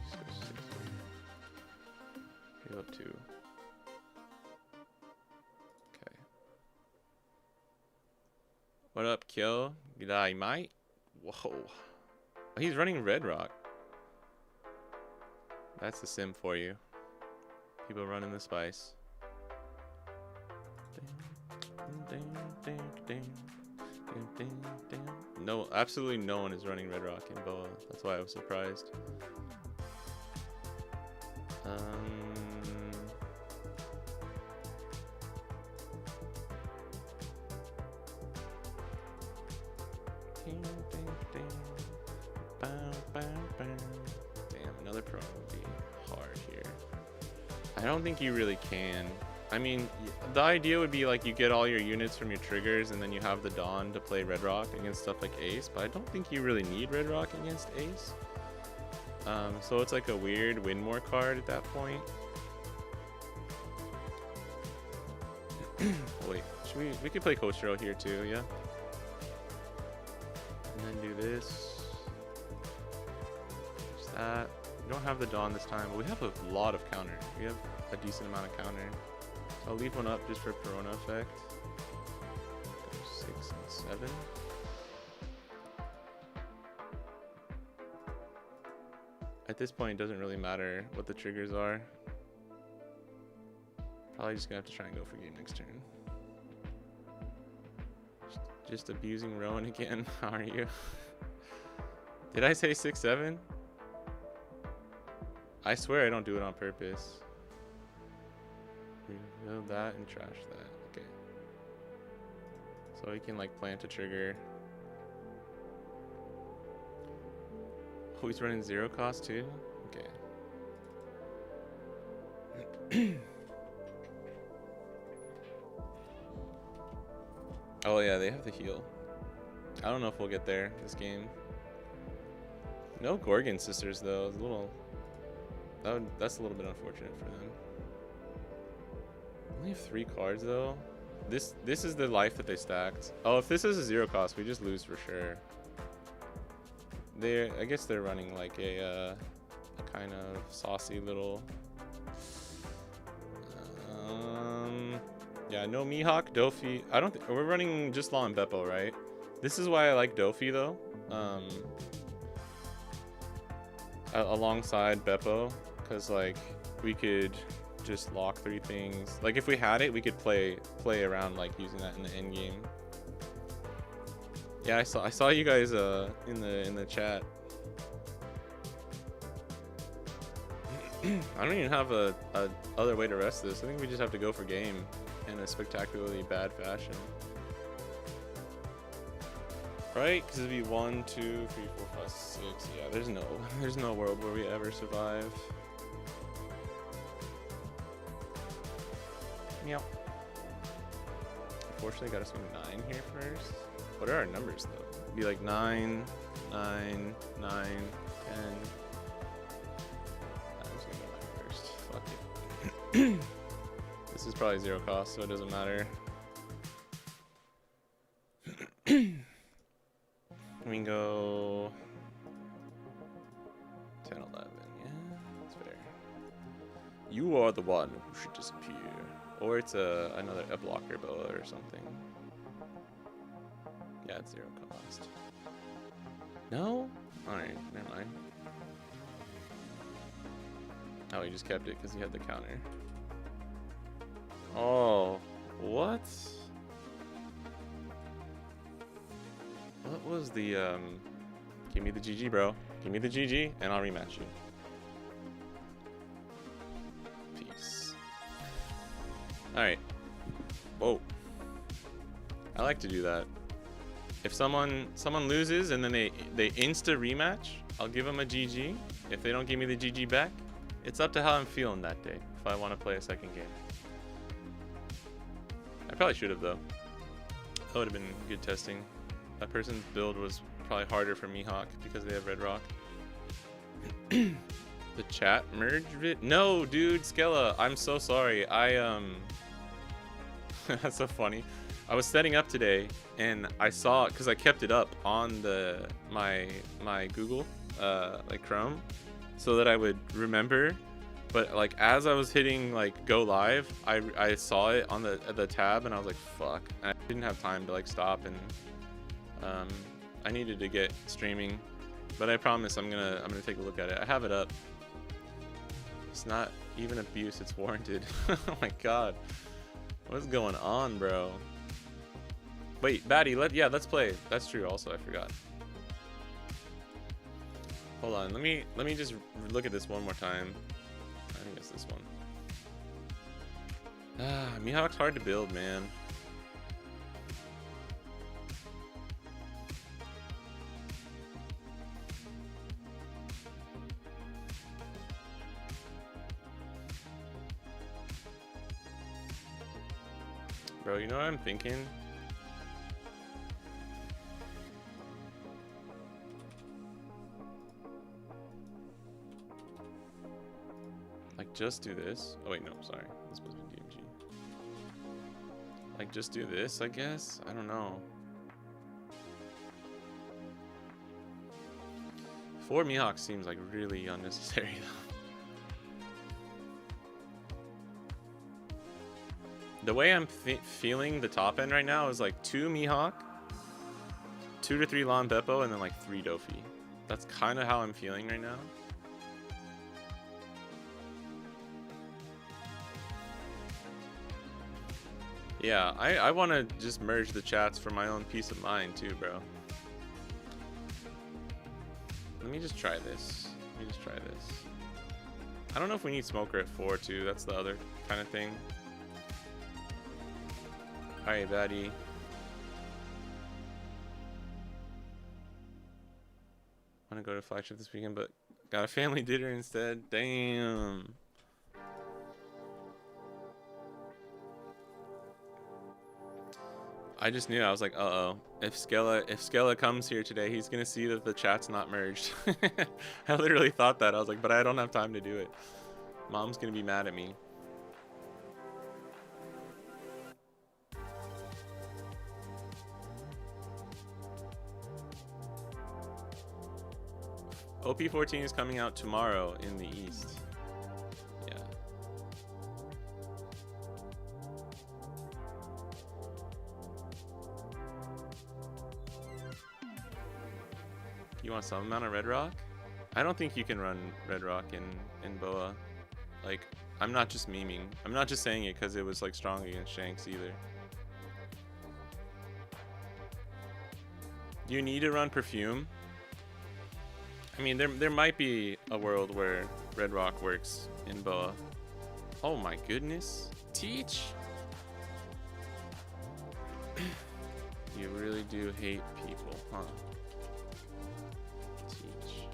just go 6 here. Heal up 2. Okay. What up, Kyo? G'day, mate. Whoa. Oh, he's running Red Rock. That's the sim for you. People running the spice. No, absolutely no one is running Red Rock and Boa. That's why I was surprised. Damn, another pro would be hard here. I don't think you really can. I mean, the idea would be like you get all your units from your triggers and then you have the Dawn to play Red Rock against stuff like Ace, but I don't think you really need Red Rock against Ace. So it's like a weird win more card at that point. Wait, we could play Koshiro here too, yeah? And then do this. Just that. We don't have the Dawn this time, but we have a lot of counter. We have a decent amount of counter. So I'll leave one up just for Corona effect. 6 and 7. At this point, it doesn't really matter what the triggers are. Probably just gonna have to try and go for game next turn. Just abusing Rowan again. How are you? Did I say 6-7? I swear I don't do it on purpose. Reveal that and trash that. Okay. So we can like plant a trigger. Oh, he's running 0 cost too? Okay. Oh yeah, they have the heal. I don't know if we'll get there this game. No Gorgon sisters though. It's a little. That's a little bit unfortunate for them. Only have 3 cards though. This is the life that they stacked. Oh, if this is a 0 cost, we just lose for sure. I guess they're running like a kind of saucy little. Yeah, no Mihawk, Dofi. I don't think we're running just Law and Beppo, right? This is why I like Dofi though. Alongside Beppo, because like we could just lock 3 things. Like if we had it, we could play around like using that in the end game. Yeah, I saw you guys in the chat. I don't even have a other way to rest this. I think we just have to go for game in a spectacularly bad fashion. Right? Because it'd be 1, 2, 3, 4, 5, 6. Yeah, there's no world where we ever survive. Meow. Unfortunately, gotta swing 9 here first. What are our numbers though? It'd be like 9, 9, 9, 10. I'm just gonna go 9 first. Fuck it. This is probably 0 cost, so it doesn't matter. We can go 10, 11. Yeah, that's fair. You are the one who should disappear. Or it's a blocker boa or something. Yeah, it's 0 cost. No? Alright, never mind. Oh, he just kept it because he had the counter. Oh, what? What was the, give me the GG, bro. Give me the GG, and I'll rematch you. Peace. Alright. Whoa. I like to do that. If someone loses and then they insta rematch, I'll give them a GG. If they don't give me the GG back, it's up to how I'm feeling that day. If I want to play a second game. I probably should have though. That would have been good testing. That person's build was probably harder for Mihawk because they have Red Rock. The chat merged it? No, dude, Skella, I'm so sorry. That's so funny. I was setting up today and I saw, because I kept it up on my Google, like Chrome, so that I would remember. But like as I was hitting like go live, I saw it on the tab and I was like, fuck. And I didn't have time to like stop, and I needed to get streaming. But I promise I'm gonna take a look at it. I have it up. It's not even abuse, it's warranted. Oh my god. What's going on, bro? Wait, Batty, let's play. That's true also, I forgot. Hold on, let me just look at this one more time. I think it's this one. Ah, Mihawk's hard to build, man. Bro, you know what I'm thinking? Like, just do this. Oh, wait, no, sorry. This was DMG. Like, just do this, I guess? I don't know. 4 Mihawk seems like really unnecessary, though. The way I'm feeling the top end right now is like 2 Mihawk, 2 to 3 Lon Beppo, and then like 3 Dofi. That's kind of how I'm feeling right now. Yeah, I want to just merge the chats for my own peace of mind too, bro. Let me just try this. I don't know if we need Smoker at 4 too. That's the other kind of thing. Alright, Batty. I want to go to flagship this weekend, but got a family dinner instead. Damn. I just knew. I was like, uh-oh. If Skella comes here today, he's gonna see that the chat's not merged. I literally thought that. I was like, but I don't have time to do it. Mom's gonna be mad at me. OP14 is coming out tomorrow in the East. Yeah. You want some amount of Red Rock? I don't think you can run Red Rock in Boa. Like, I'm not just memeing. I'm not just saying it because it was like strong against Shanks either. You need to run Perfume. I mean, there might be a world where Red Rock works in Boa. Oh my goodness. Teach? You really do hate people, huh? Teach.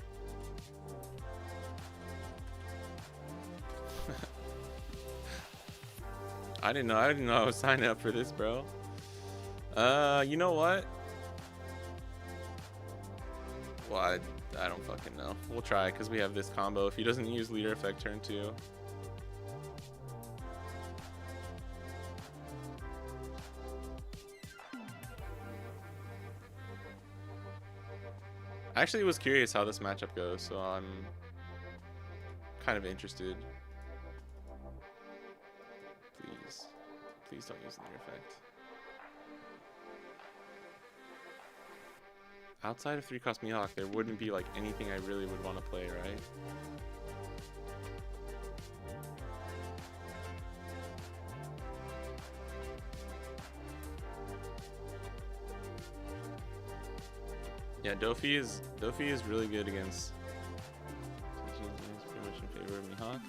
I didn't know I was signing up for this, bro. You know what? Well, I don't fucking know. We'll try because we have this combo. If he doesn't use leader effect turn 2. I actually was curious how this matchup goes, so I'm kind of interested. Please don't use leader effect. Outside of 3-cost Mihawk, there wouldn't be like anything I really would want to play, right? Yeah, Dofi is really good against. It's pretty much in favor of Mihawk.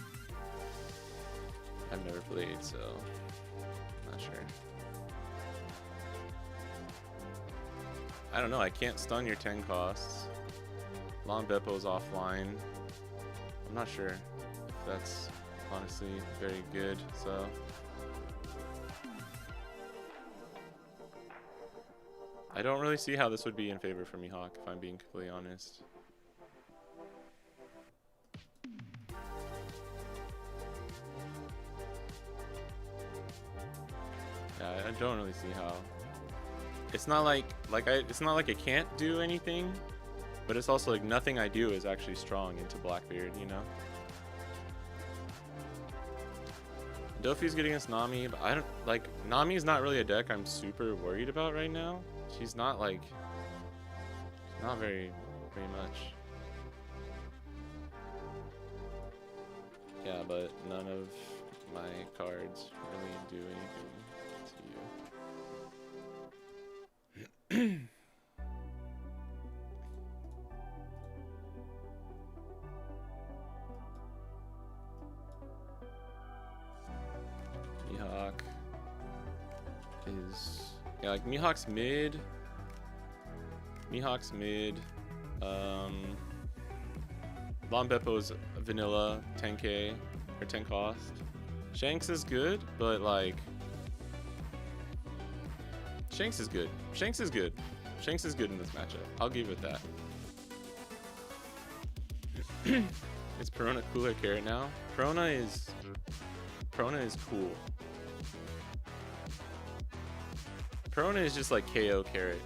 I've never played, so I'm not sure. I don't know, I can't stun your 10 costs. Lon Beppo's offline. I'm not sure if that's honestly very good, so. I don't really see how this would be in favor for Mihawk, if I'm being completely honest. Yeah, I don't really see how. It's not like it's not like I can't do anything, but it's also like nothing I do is actually strong into Blackbeard, you know? Dofi's good against Nami, but I don't like Nami's not really a deck I'm super worried about right now. She's not like not very much. Yeah, but none of my cards really do anything to you. is, yeah, like Mihawk's mid. Mihawk's mid. Lon Beppo's vanilla 10k or 10 cost. Shanks is good, but like Shanks is good. Shanks is good. Shanks is good in this matchup. I'll give it that. Is Perona cooler carrot now? Perona is cool. Perona is just like KO carrot.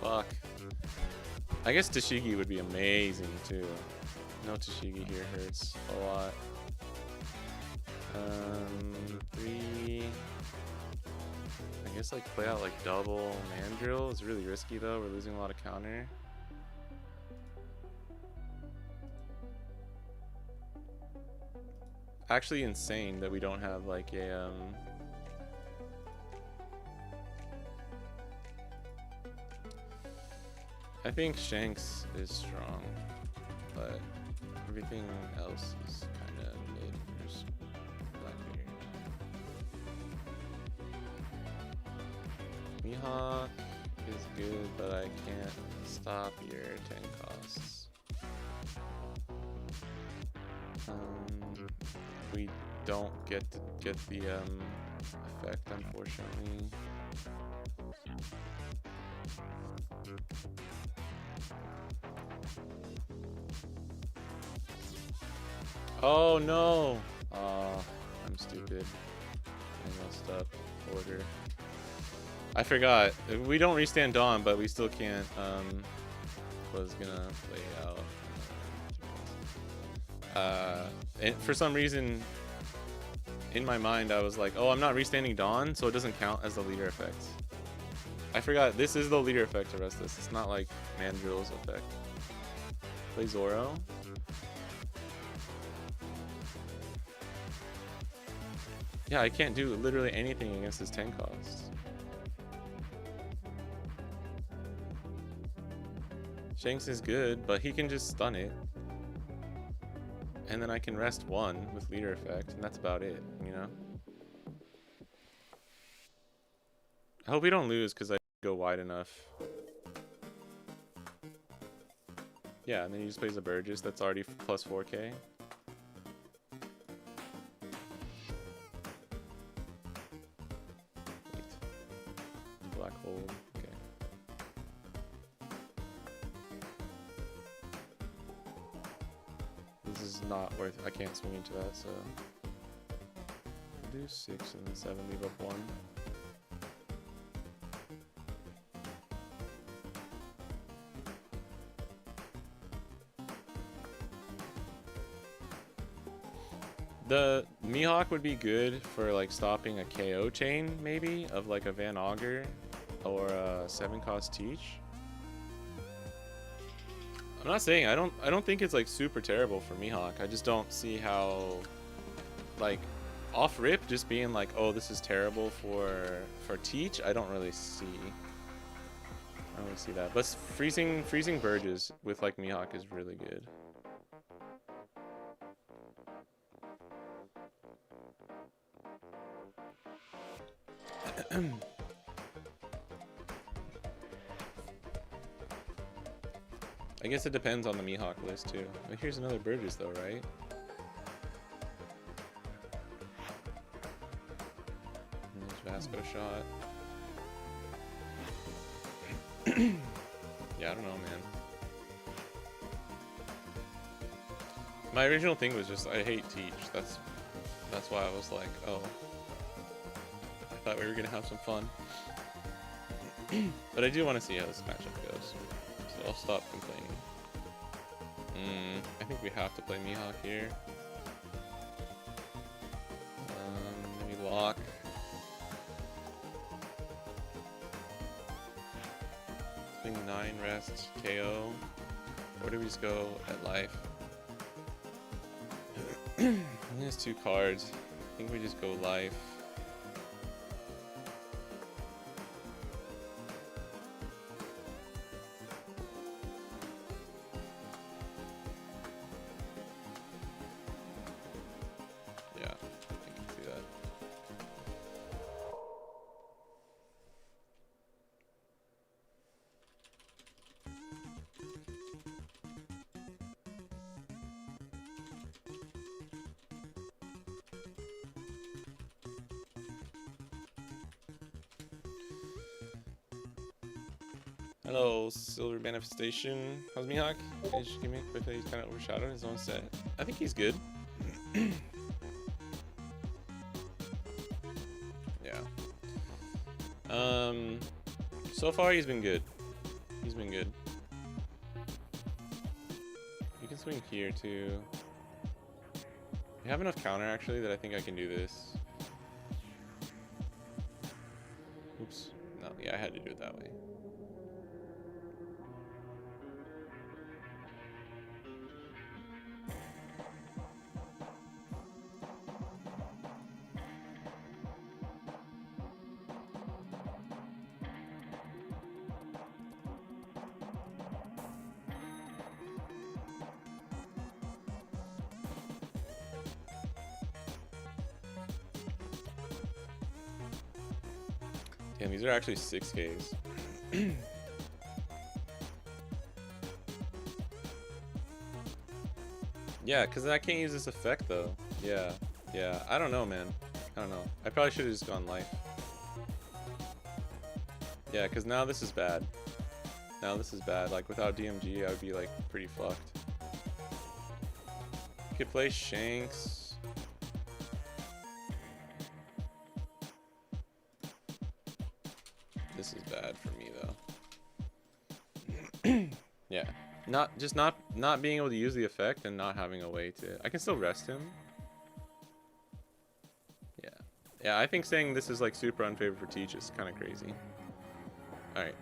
Fuck. I guess Tashigi would be amazing too. No Tashigi here hurts a lot. 3. I guess like play out like double mandrill is really risky though. We're losing a lot of counter. Actually insane that we don't have like a I think Shanks is strong, but everything else is kind of mid. There's Blackbeard. Mihawk is good, but I can't stop your 10 costs. We don't get to get the effect, unfortunately. Oh no! I'm stupid. I messed up order. I forgot. We don't restand Dawn, but we still can't. Was gonna play out. And for some reason, in my mind, I was like, "Oh, I'm not restanding Dawn, so it doesn't count as the leader effect." I forgot. This is the leader effect to rest this. It's not like Mandrill's effect. Play Zoro. Yeah, I can't do literally anything against his 10 cost. Shanks is good, but he can just stun it. And then I can rest 1 with leader effect, and that's about it, you know? I hope we don't lose because I go wide enough. Yeah, and then he just plays a Burgess that's already plus 4k. Black hole, okay. This is not worth, I can't swing into that, so. I'll do 6 and then 7, leave up 1. The Mihawk would be good for like stopping a KO chain, maybe, of like a Van Augur or a 7 cost Teach. I'm not saying I don't think it's like super terrible for Mihawk. I just don't see how, like, off rip just being like, oh, this is terrible for Teach. I don't really see. I don't really see that. But freezing Burgess with like Mihawk is really good. I guess it depends on the Mihawk list too. But here's another Burgess though, right? And there's Vasco shot. Yeah, I don't know, man. My original thing was just I hate Teach. That's why I was like, oh. I thought we were gonna have some fun. But I do want to see how this matchup goes. So I'll stop complaining. I think we have to play Mihawk here. Maybe lock. Swing 9, rest, KO. Or do we just go at life? There's 2 cards. I think we just go life. Hello, Silver Manifestation. How's Mihawk? Can you just give me a quick, he's kind of overshadowed his own set. I think he's good. Yeah. So far he's been good. He's been good. You can swing here too. I have enough counter actually that I think I can do this. Oops. No, yeah, I had to do it that way. Damn, these are actually 6Ks. Yeah, because I can't use this effect though. Yeah, yeah. I don't know, man. I don't know. I probably should have just gone life. Yeah, because now this is bad. Now this is bad. Like without DMG, I would be like pretty fucked. You could play Shanks. This is bad for me though. Yeah. Not being able to use the effect and not having a way to. I can still rest him. Yeah. Yeah, I think saying this is like super unfavorable for Teach is kind of crazy. Alright,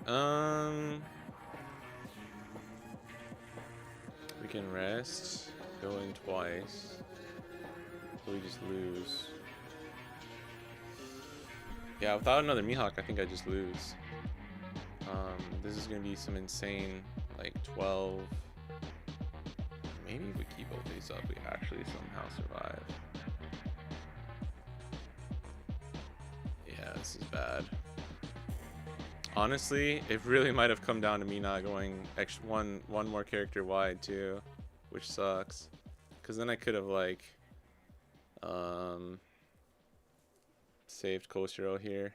we can rest, go in twice, so we just lose. Yeah, without another Mihawk, I think I just lose. This is gonna be some insane, like 12. Maybe if we keep both these up, we actually somehow survive. Yeah, this is bad. Honestly, it really might have come down to me not going one more character wide too, which sucks. Cause then I could have like saved Koshiro here.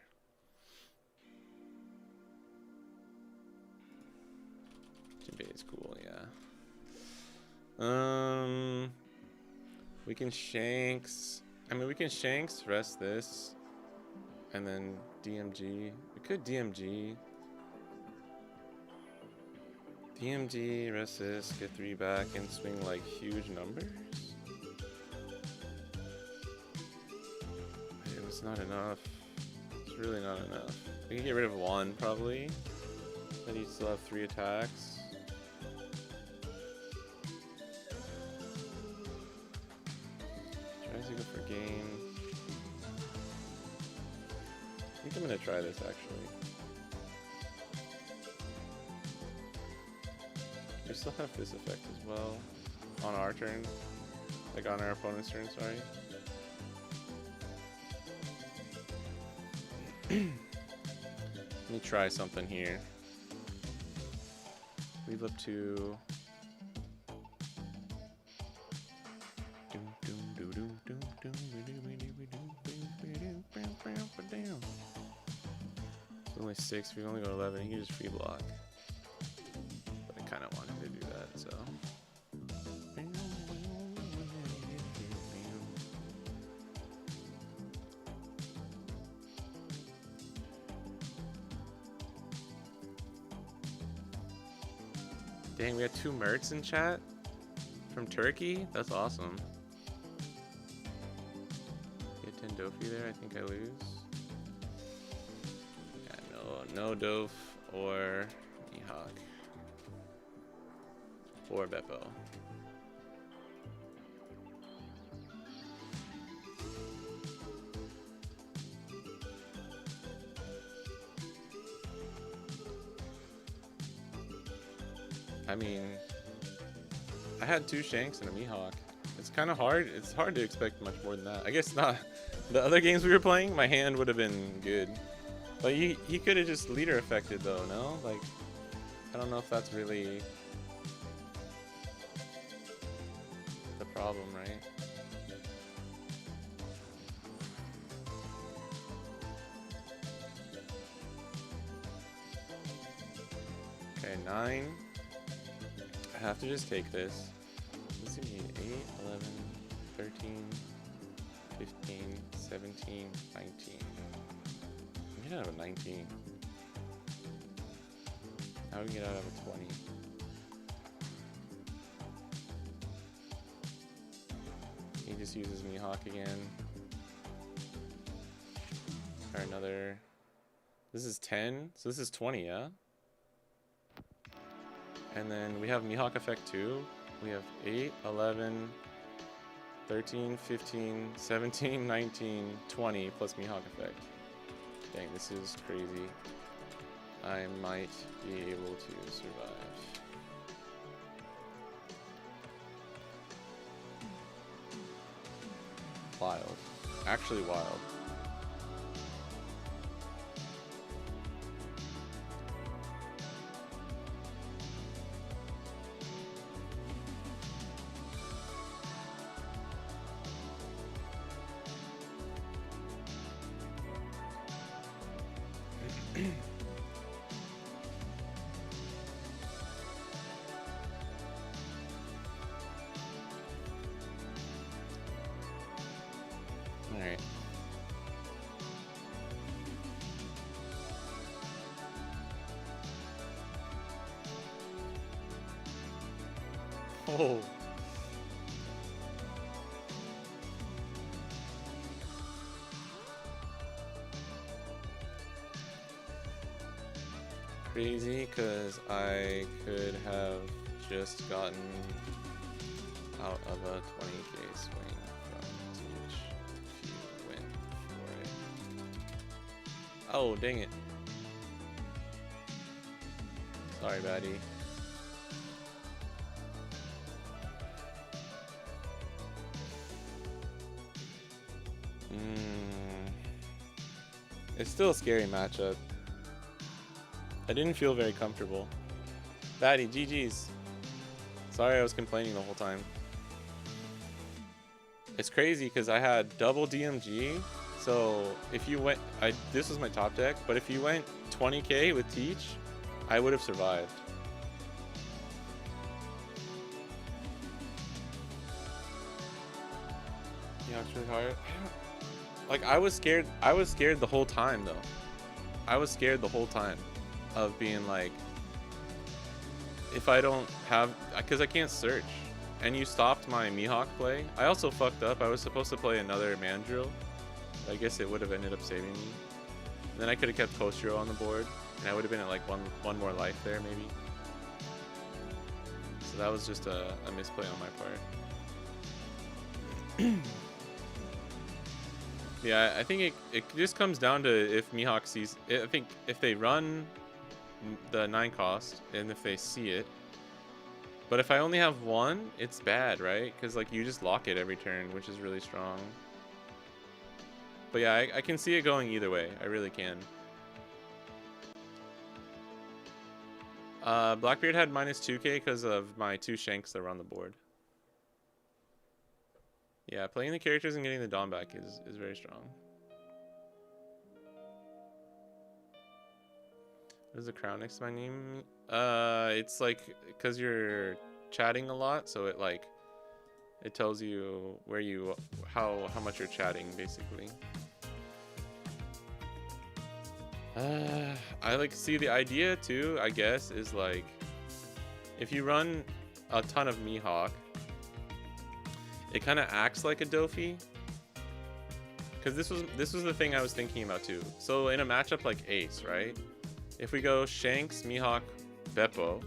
Jinbei is cool, yeah. We can Shanks. I mean, we can Shanks, rest this, and then DMG. We could DMG. DMG, rest this, get 3 back, and swing like huge numbers. It's not enough. It's really not enough. We can get rid of 1 probably. Then you still have 3 attacks. Tries to go for game. I think I'm gonna try this actually. We still have this effect as well on our turn, like on our opponent's turn. Sorry. Let me try something here. Leave up to. It's only 6. We only go 11. He can just free block. But I kind of wanted to do that, so. Dang, we had 2 Mercs in chat from Turkey. That's awesome. Get 10 Dofi there. I think I lose. Yeah, no Dof or Mihawk or Beppo. I mean, I had 2 Shanks and a Mihawk. It's kind of hard. It's hard to expect much more than that. I guess not. The other games we were playing, my hand would have been good. But he could have just leader affected though, no? Like, I don't know if that's really the problem, right? 9. I have to just take this. This is gonna be 8, 11, 13, 15, 17, 19. I'm get out of a 19. How do we get out of a 20? He just uses Mihawk again. Or another. This is 10, so this is 20, yeah? And then we have Mihawk effect too. We have 8, 11, 13, 15, 17, 19, 20 plus Mihawk effect. Dang, this is crazy. I might be able to survive. Wild. Actually wild. Alright. Oh. Crazy, because I could have just gotten out of a 20k swing from Teach if you went for it. Oh, dang it. Sorry, baddie. It's still a scary matchup. I didn't feel very comfortable. Baddie, GG's. Sorry I was complaining the whole time. It's crazy because I had double DMG. So if you went, this was my top deck, but if you went 20k with Teach, I would have survived. Yeah, it's really hard. Like I was scared the whole time though. I was scared the whole time of being like, if I don't have, because I can't search, and you stopped my Mihawk play. I also fucked up. I was supposed to play another Mandrill. I guess it would have ended up saving me. And then I could have kept Postro on the board, and I would have been at like one more life there maybe. So that was just a misplay on my part. Yeah, I think it just comes down to if Mihawk sees. I think if they run the 9 cost and if they see it. But if I only have one, it's bad, right? Because like you just lock it every turn, which is really strong. But yeah, I can see it going either way. I really can. Blackbeard had -2k because of my 2 Shanks that were on the board. Yeah, playing the characters and getting the Dom back is very strong. What is the crown next to my name? It's like because you're chatting a lot, so it tells you where you how much you're chatting basically. I like see the idea too, I guess, is like if you run a ton of Mihawk, it kind of acts like a Dofi. Because this was the thing I was thinking about too. So in a matchup like Ace, right? If we go Shanks, Mihawk, Beppo,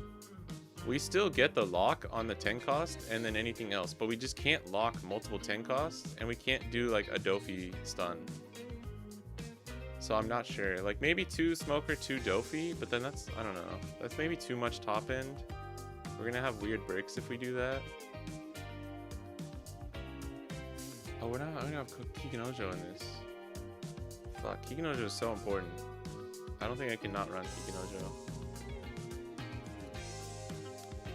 we still get the lock on the 10 cost and then anything else, but we just can't lock multiple 10 costs and we can't do like a Dofi stun. So I'm not sure. Like maybe 2 Smoker, 2 Dofi, but then that's, I don't know. That's maybe too much top end. We're gonna have weird bricks if we do that. Oh, we're gonna have Kikinojo in this. Fuck, Kikinojo is so important. I don't think I can not run Kikinojo.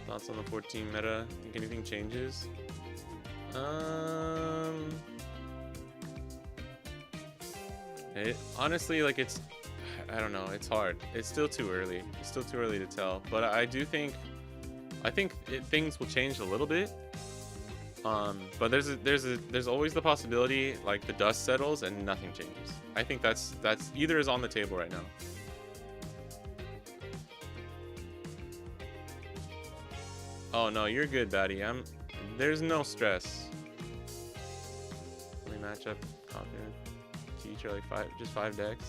Thoughts on the 14 meta? Think anything changes? Honestly, like I don't know. It's hard. It's still too early. It's still too early to tell. But I do think, things will change a little bit. But there's always the possibility like the dust settles and nothing changes. I think that's either is on the table right now. Oh no, you're good, Batty. There's no stress. Matchup, confident. Teacher like just five decks.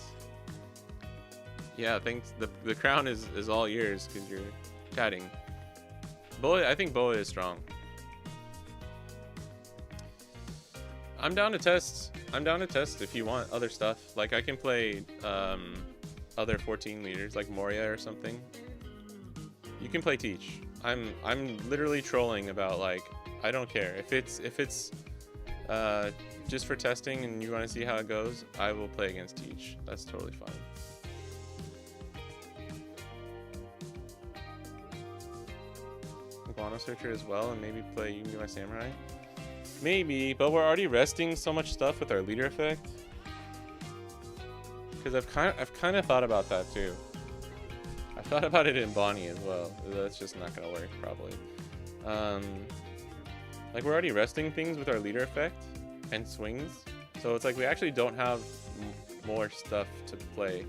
Yeah, thanks. The crown is all yours because you're chatting. Boa, I think Boa is strong. I'm down to test. I'm down to test if you want other stuff. Like I can play other 14 leaders like Moria or something. You can play Teach. I'm literally trolling about like I don't care if it's just for testing and you want to see how it goes. I will play against Teach. That's totally fine. Guano Searcher as well, and maybe play You Can Be My Samurai. Maybe, but we're already resting so much stuff with our leader effect. Because I've kind of thought about that too. I thought about it in Bonnie as well. That's just not gonna work probably. Like we're already resting things with our leader effect and swings, so it's like we actually don't have more stuff to play.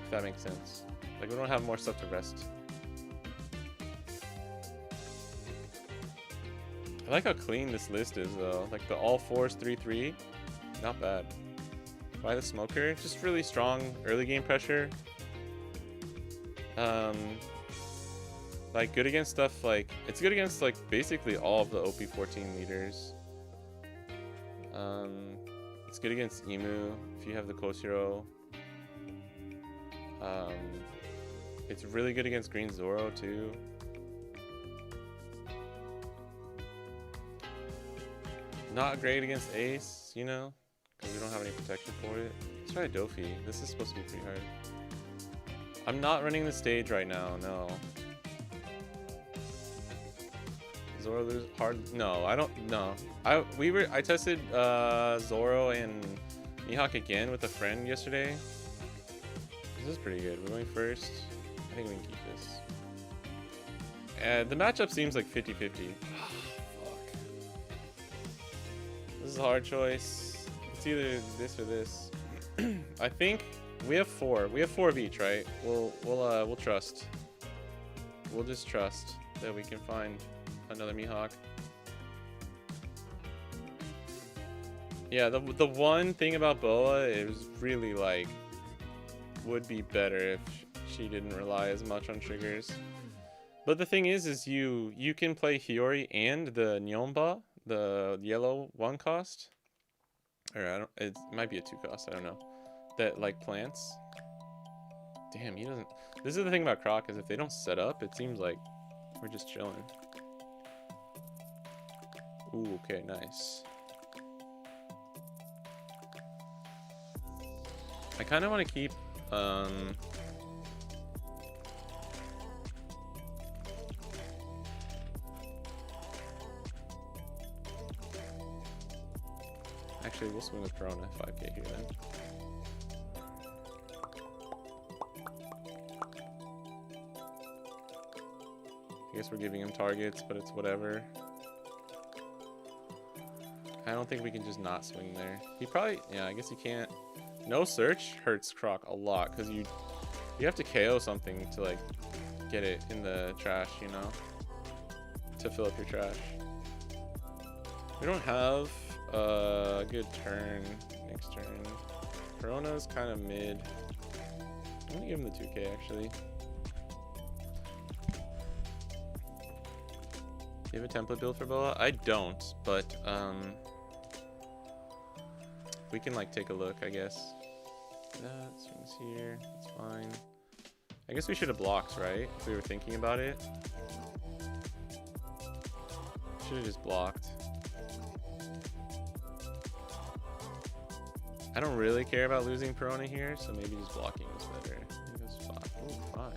If that makes sense. Like we don't have more stuff to rest. I like how clean this list is though. Like the all fours 3/3, not bad. Why the smoker? Just really strong early game pressure. Like good against stuff like it's good against like basically all of the OP14 leaders. It's good against Emu if you have the Koshiro. It's really good against Green Zoro too. Not great against Ace, you know, because we don't have any protection for it. Let's try Dofi. This is supposed to be pretty hard. I'm not running the stage right now, no. Zoro lose hard? No, I don't. No, I tested Zoro and Mihawk again with a friend yesterday. This is pretty good. We're going first. I think we can keep this. The matchup seems like 50-50. This is a hard choice. It's either this or this. I think we have four. We have four of each, right? We'll trust. We'll just trust that we can find another Mihawk. Yeah, the one thing about Boa is really like would be better if she didn't rely as much on triggers. But the thing is you can play Hiyori and the Nyomba, the yellow 1 cost, or it might be a 2 cost. I don't know. That like plants. Damn, he doesn't. This is the thing about Croc is if they don't set up, it seems like we're just chilling. Ooh, okay, nice. I kind of want to keep actually we'll swing with Corona 5k here then. I guess we're giving him targets, but it's whatever. I don't think we can just not swing there. He probably, yeah, I guess you can't. No search hurts Croc a lot because you have to KO something to like get it in the trash, you know, to fill up your trash. We don't have a good turn next turn. Corona's kind of mid. I'm gonna give him the 2k actually. Do you have a template build for Boa? I don't, but we can like take a look, I guess. That swings here, that's fine. I guess we should have blocked, right? If we were thinking about it. Should have just blocked. I don't really care about losing Perona here, so maybe just blocking was better. I think that's 5. Oh, 5.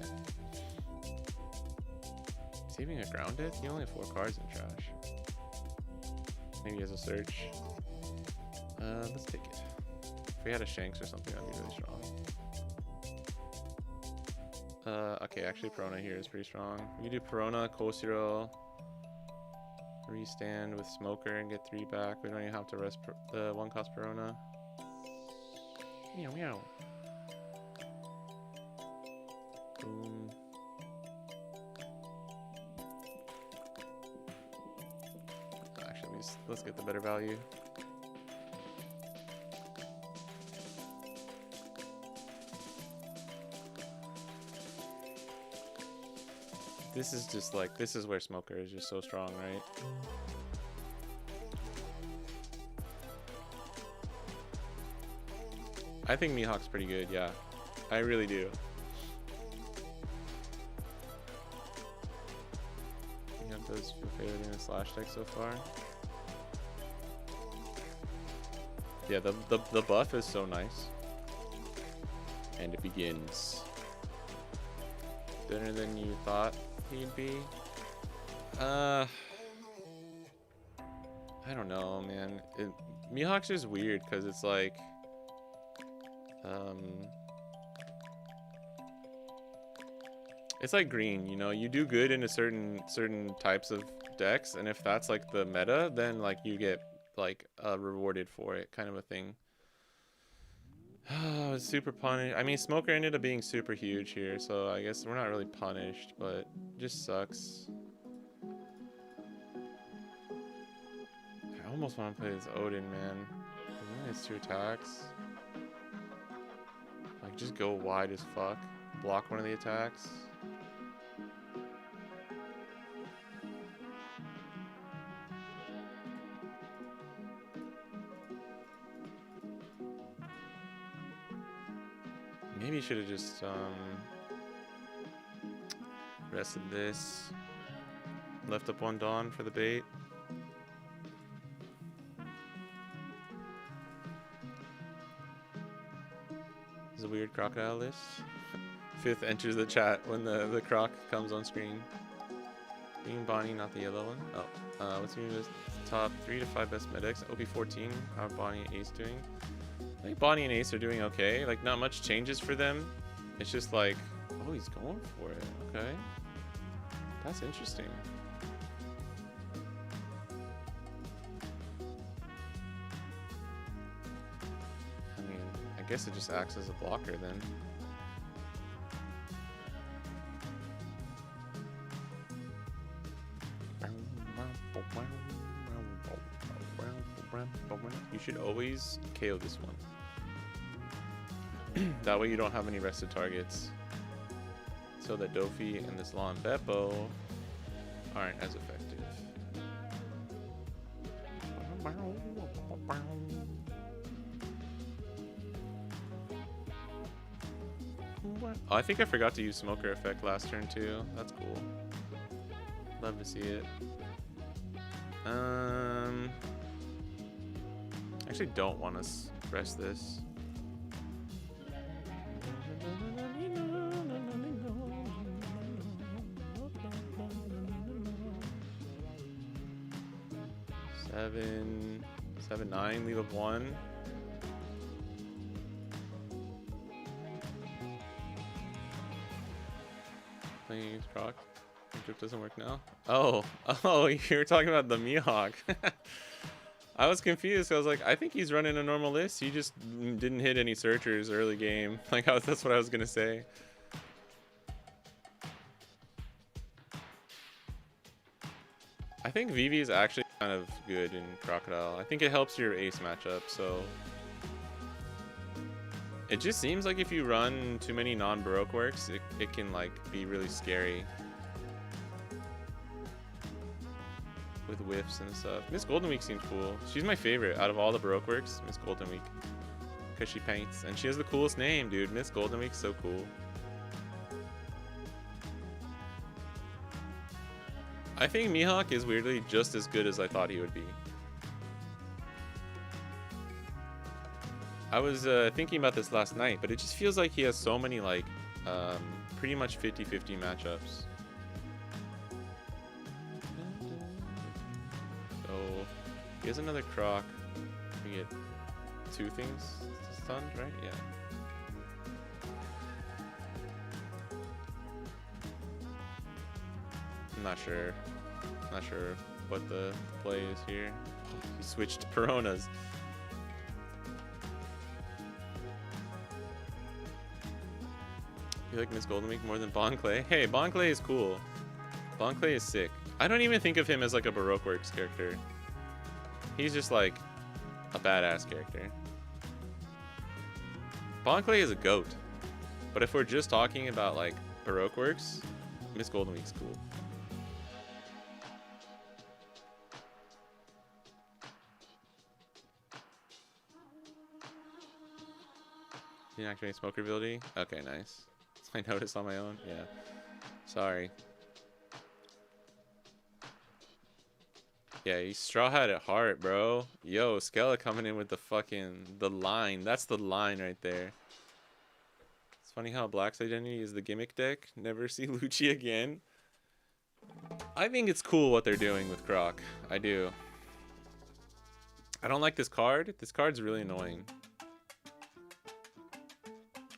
Saving a grounded? He only has 4 cards in trash. Maybe he has a search. Let's take it. If we had a Shanks or something, that'd be really strong. Okay, actually Perona here is pretty strong. We can do Perona, Koshiro, restand with Smoker and get 3 back. We don't even have to rest the 1 cost Perona. Meow meow. Boom. Actually, let's get the better value. This is just like, this is where Smoker is just so strong, right? I think Mihawk's pretty good, yeah. I really do. Mihawk does feel favored in the slash deck so far. Yeah, the buff is so nice. And it begins. Better than you thought he'd be. I don't know, man. Mihawk's just weird because it's like, it's like green, you know. You do good in a certain types of decks, and if that's like the meta, then like you get like rewarded for it, kind of a thing. Oh, it's super punished. I mean, Smoker ended up being super huge here, so I guess we're not really punished, but it just sucks. I almost want to play this Odin, man. He only has 2 attacks. Like, just go wide as fuck. Block one of the attacks. Maybe you should have just rested this. Left up 1 Dawn for the bait. This is a weird crocodile list. 5th enters the chat when the croc comes on screen. Being Bonnie, not the yellow one. Oh, what's your top 3 to 5 best medics? OP14. How are Bonnie and Ace doing? I think Bonnie and Ace are doing okay. Like, not much changes for them. It's just like, oh, he's going for it. Okay. That's interesting. I mean, I guess it just acts as a blocker then. You should always KO this one. That way you don't have any rested targets. So that Dofi and this Law and Beppo aren't as effective. Oh, I think I forgot to use Smoker effect last turn too. That's cool. Love to see it. Actually don't want to rest this. Seven, 9, leave up 1. Playing Croc. Drip doesn't work now. Oh, you were talking about the Mihawk. I was confused. I was like, I think he's running a normal list. He just didn't hit any searchers early game. Like, that's what I was gonna say. I think Vivi is actually kind of good in Crocodile. I think it helps your Ace matchup, so... It just seems like if you run too many non-Baroque works, it can, like, be really scary. With whiffs and stuff. Miss Golden Week seems cool. She's my favorite out of all the Baroque works, Miss Golden Week. Because she paints. And she has the coolest name, dude. Miss Golden Week's so cool. I think Mihawk is weirdly just as good as I thought he would be. I was thinking about this last night, but it just feels like he has so many, like, pretty much 50-50 matchups. So, he has another Croc. We get 2 things stunned, right? Yeah. I'm not sure. Not sure what the play is here. He switched to Peronas. You like Miss Golden Week more than Bon Clay? Hey, Bon Clay is cool. Bon Clay is sick. I don't even think of him as like a Baroque Works character. He's just like a badass character. Bon Clay is a goat. But if we're just talking about like Baroque Works, Miss Golden Week's cool. Deactivate smoker ability? Okay, nice. I noticed on my own? Yeah. Sorry. Yeah, he's Straw Hat at heart, bro. Yo, Skella coming in with the line. That's the line right there. It's funny how Black's identity is the gimmick deck. Never see Lucci again. I think it's cool what they're doing with Croc. I do. I don't like this card. This card's really annoying.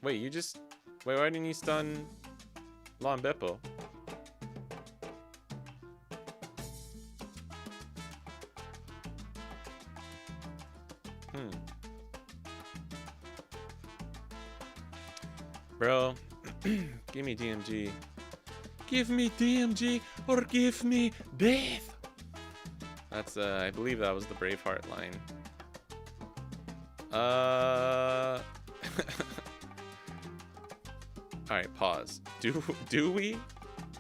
Wait, wait, why didn't you stun Lon Beppo? Bro, give me DMG. Give me DMG or give me death. That's, I believe that was the Braveheart line. Alright, pause. Do we?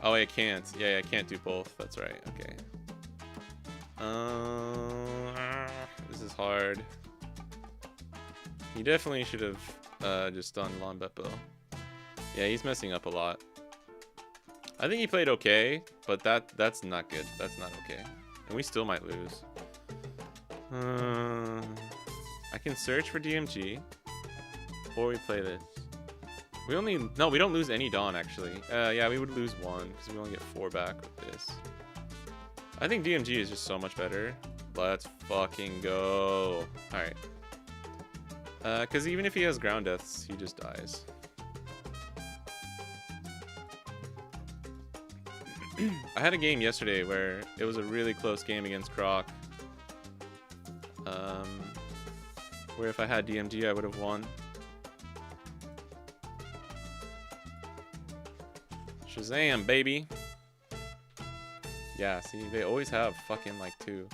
Oh, I can't. Yeah, I can't do both. That's right. Okay. This is hard. He definitely should have just done Lon Beppo. Yeah, he's messing up a lot. I think he played okay, but that's not good. That's not okay. And we still might lose. I can search for DMG. Or we play this. We don't lose any Dawn, actually. Yeah, we would lose one, because we only get 4 back with this. I think DMG is just so much better. Let's fucking go. Alright. Because even if he has ground deaths, he just dies. I had a game yesterday where it was a really close game against Croc. Where if I had DMG, I would have won. Shazam, baby. Yeah, see, they always have fucking like 2.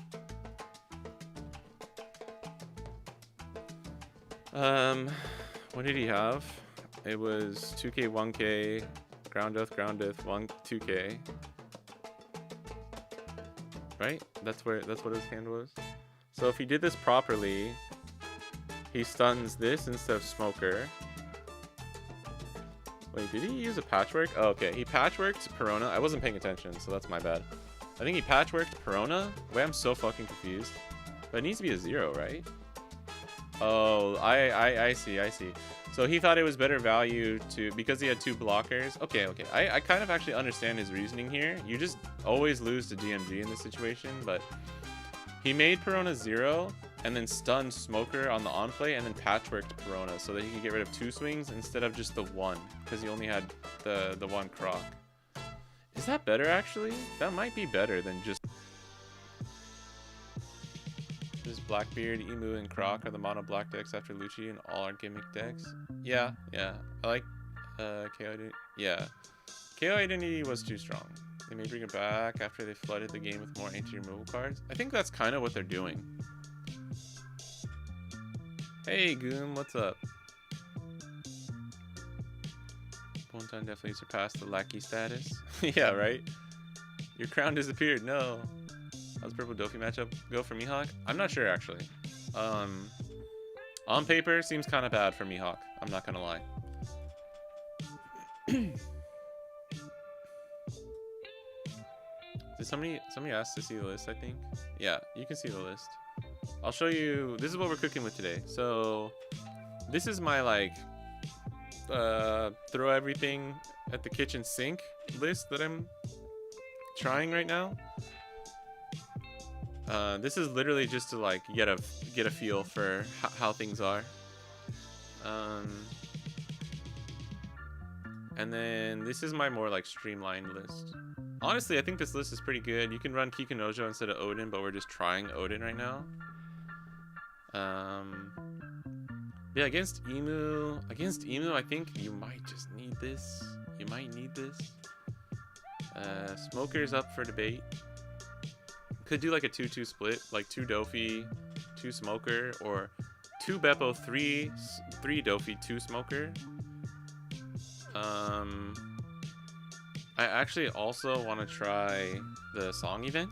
What did he have? It was 2k, 1k, ground death, 2k. Right? That's what his hand was. So if he did this properly, he stuns this instead of Smoker. Wait, did he use a patchwork? Oh, okay. He patchworked Perona. I wasn't paying attention, so that's my bad. I think he patchworked Perona. Wait, I'm so fucking confused. But it needs to be a 0, right? Oh, I see. So he thought it was better value to, because he had 2 blockers. Okay. I kind of actually understand his reasoning here. You just always lose to DMG in this situation, but he made Perona 0 and then stunned Smoker on the on play and then patchworked Perona so that he could get rid of 2 swings instead of just the 1, because he only had the 1 Croc. Is that better, actually? That might be better than just Blackbeard, Emu, and Croc are the mono black decks after Lucci and all our gimmick decks. Yeah. I like KO Identity. Yeah. KO Identity was too strong. They may bring it back after they flooded the game with more anti-removal cards. I think that's kind of what they're doing. Hey, Goom, what's up? One time definitely surpassed the lackey status. Yeah, right? Your crown disappeared. No. How's Purple Dofi matchup go for Mihawk? I'm not sure, actually. On paper, seems kind of bad for Mihawk. I'm not gonna lie. Did somebody asked to see the list, I think? Yeah, you can see the list. I'll show you. This is what we're cooking with today. So this is my like throw everything at the kitchen sink list that I'm trying right now. This is literally just to like get a feel for how things are. And then this is my more like streamlined list. Honestly, I think this list is pretty good. You can run Kikunojo instead of Odin, but we're just trying Odin right now. Yeah, against Emu, I think you might just need this. You might need this. Smoker's up for debate. Could do like a 2-2 split, like 2 Dofi, 2 Smoker, or 2 Beppo, 3 Dofi, 2 Smoker. I actually also want to try the song event.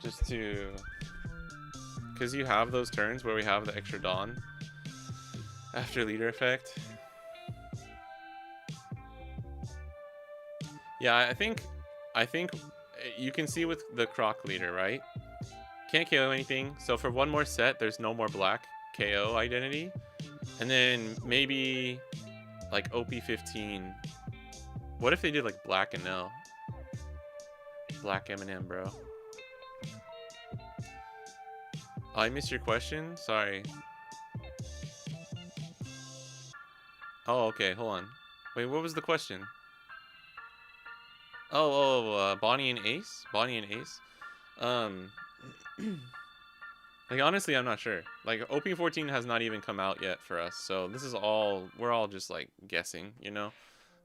Just to, because you have those turns where we have the extra Dawn after leader effect. Yeah, I think you can see with the Croc leader, right? Can't KO anything. So for one more set, there's no more black KO identity. And then maybe like OP15. What if they did like black and L? Black Eminem, bro. Oh, I missed your question? Sorry. Oh, okay, hold on. Wait, what was the question? Bonnie and Ace? Bonnie and Ace? Like, honestly, I'm not sure. Like, OP14 has not even come out yet for us, so this is all, we're all just, like, guessing, you know?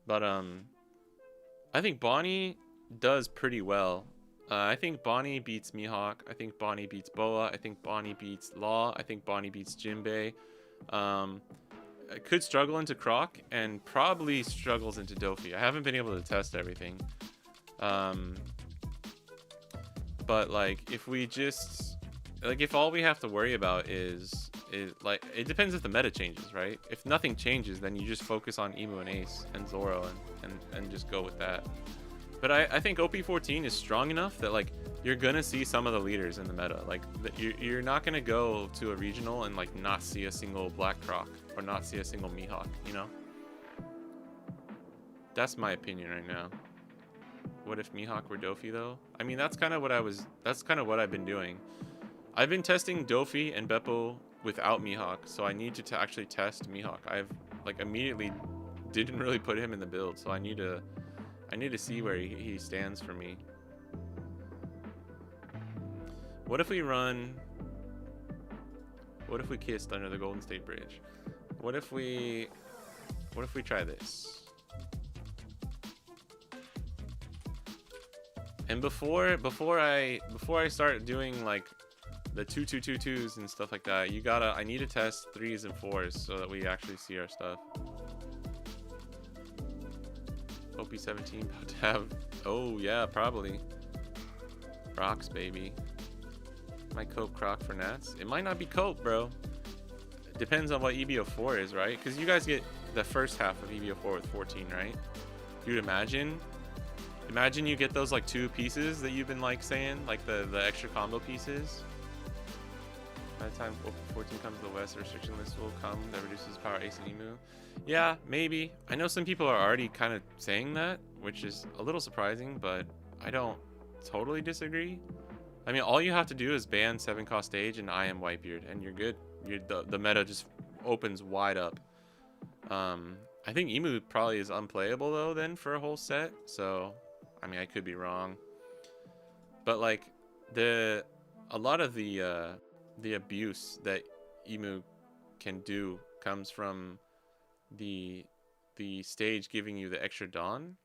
But, I think Bonnie does pretty well. I think Bonnie beats Mihawk. I think Bonnie beats Boa. I think Bonnie beats Law. I think Bonnie beats Jinbei. Could struggle into Croc, and probably struggles into Dofi. I haven't been able to test everything. But, like, if we just... Like, if all we have to worry about is like, it depends if the meta changes, right? If nothing changes, then you just focus on Emu and Ace and Zoro and just go with that. But I think OP14 is strong enough that, like, you're gonna see some of the leaders in the meta. Like, you're not gonna go to a regional and, like, not see a single Black Croc or not see a single Mihawk, you know? That's my opinion right now. What if Mihawk were Dofi, though? I mean, that's kind of what I've been doing. I've been testing Dofi and Beppo without Mihawk, so I need to actually test Mihawk. I've, like, immediately didn't really put him in the build, so I need to see where he stands for me. What if we kissed under the Golden State Bridge? What if we try this? And before I start doing, like, the 2-2-2-2s and stuff like that, I need to test 3s and 4s so that we actually see our stuff. OP17 about to have, oh yeah, probably. Crocs, baby. Might cope Croc for Nats. It might not be cope, bro. It depends on what EBO4 is, right? Because you guys get the first half of EBO4 with 14, right? Dude, imagine you get those, like, 2 pieces that you've been, like, saying, like the extra combo pieces. By the time OP14 comes to the west, the restriction list will come that reduces power Ace and Emu. Yeah, maybe. I know some people are already kind of saying that, which is a little surprising, but I don't totally disagree. I mean, all you have to do is ban 7-cost stage and I am Whitebeard, and you're good. The meta just opens wide up. I think Emu probably is unplayable, though, then, for a whole set. So, I mean, I could be wrong. But, like, a lot of the abuse that Emu can do comes from the stage giving you the extra Dawn.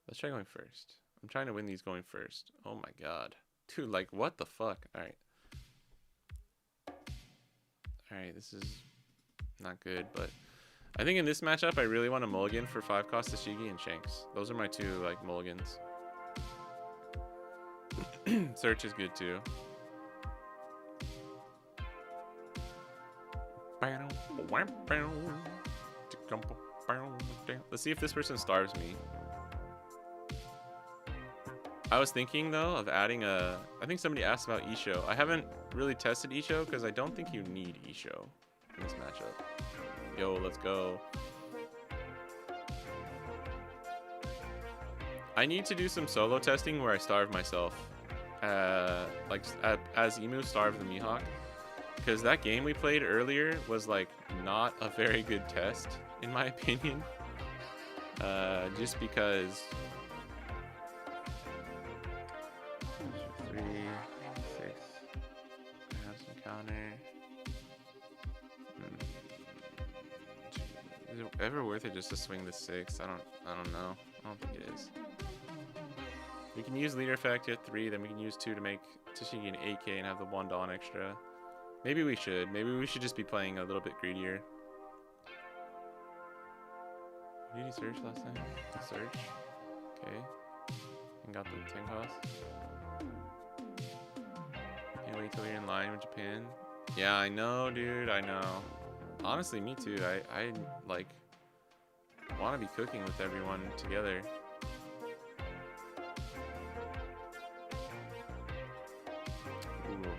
Let's try going first. I'm trying to win these going first. Oh my god. Dude, like, what the fuck? Alright. Alright, this is not good, but I think in this matchup, I really want to mulligan for 5-cost Tashigi and Shanks. Those are my 2, like, mulligans. Search is good, too. Let's see if this person starves me. I was thinking, though, of adding I think somebody asked about Isho. I haven't really tested Isho because I don't think you need Isho in this matchup. Yo, let's go. I need to do some solo testing where I starve myself. Like, as Emu starved the Mihawk. Because that game we played earlier was, like, not a very good test, in my opinion. Just because 3, 6, I have some counter. Is it ever worth it just to swing the 6? I don't know. I don't think it is. We can use leader effect at 3, then we can use 2 to make Tashigi an 8k and have the 1 Dawn extra. Maybe we should. Maybe we should just be playing a little bit greedier. Did he search last time? Search. Okay. And got the 10 cost. Can't wait till you're in line with Japan. Yeah, I know, dude. I know. Honestly, me too. I like want to be cooking with everyone together. Ooh.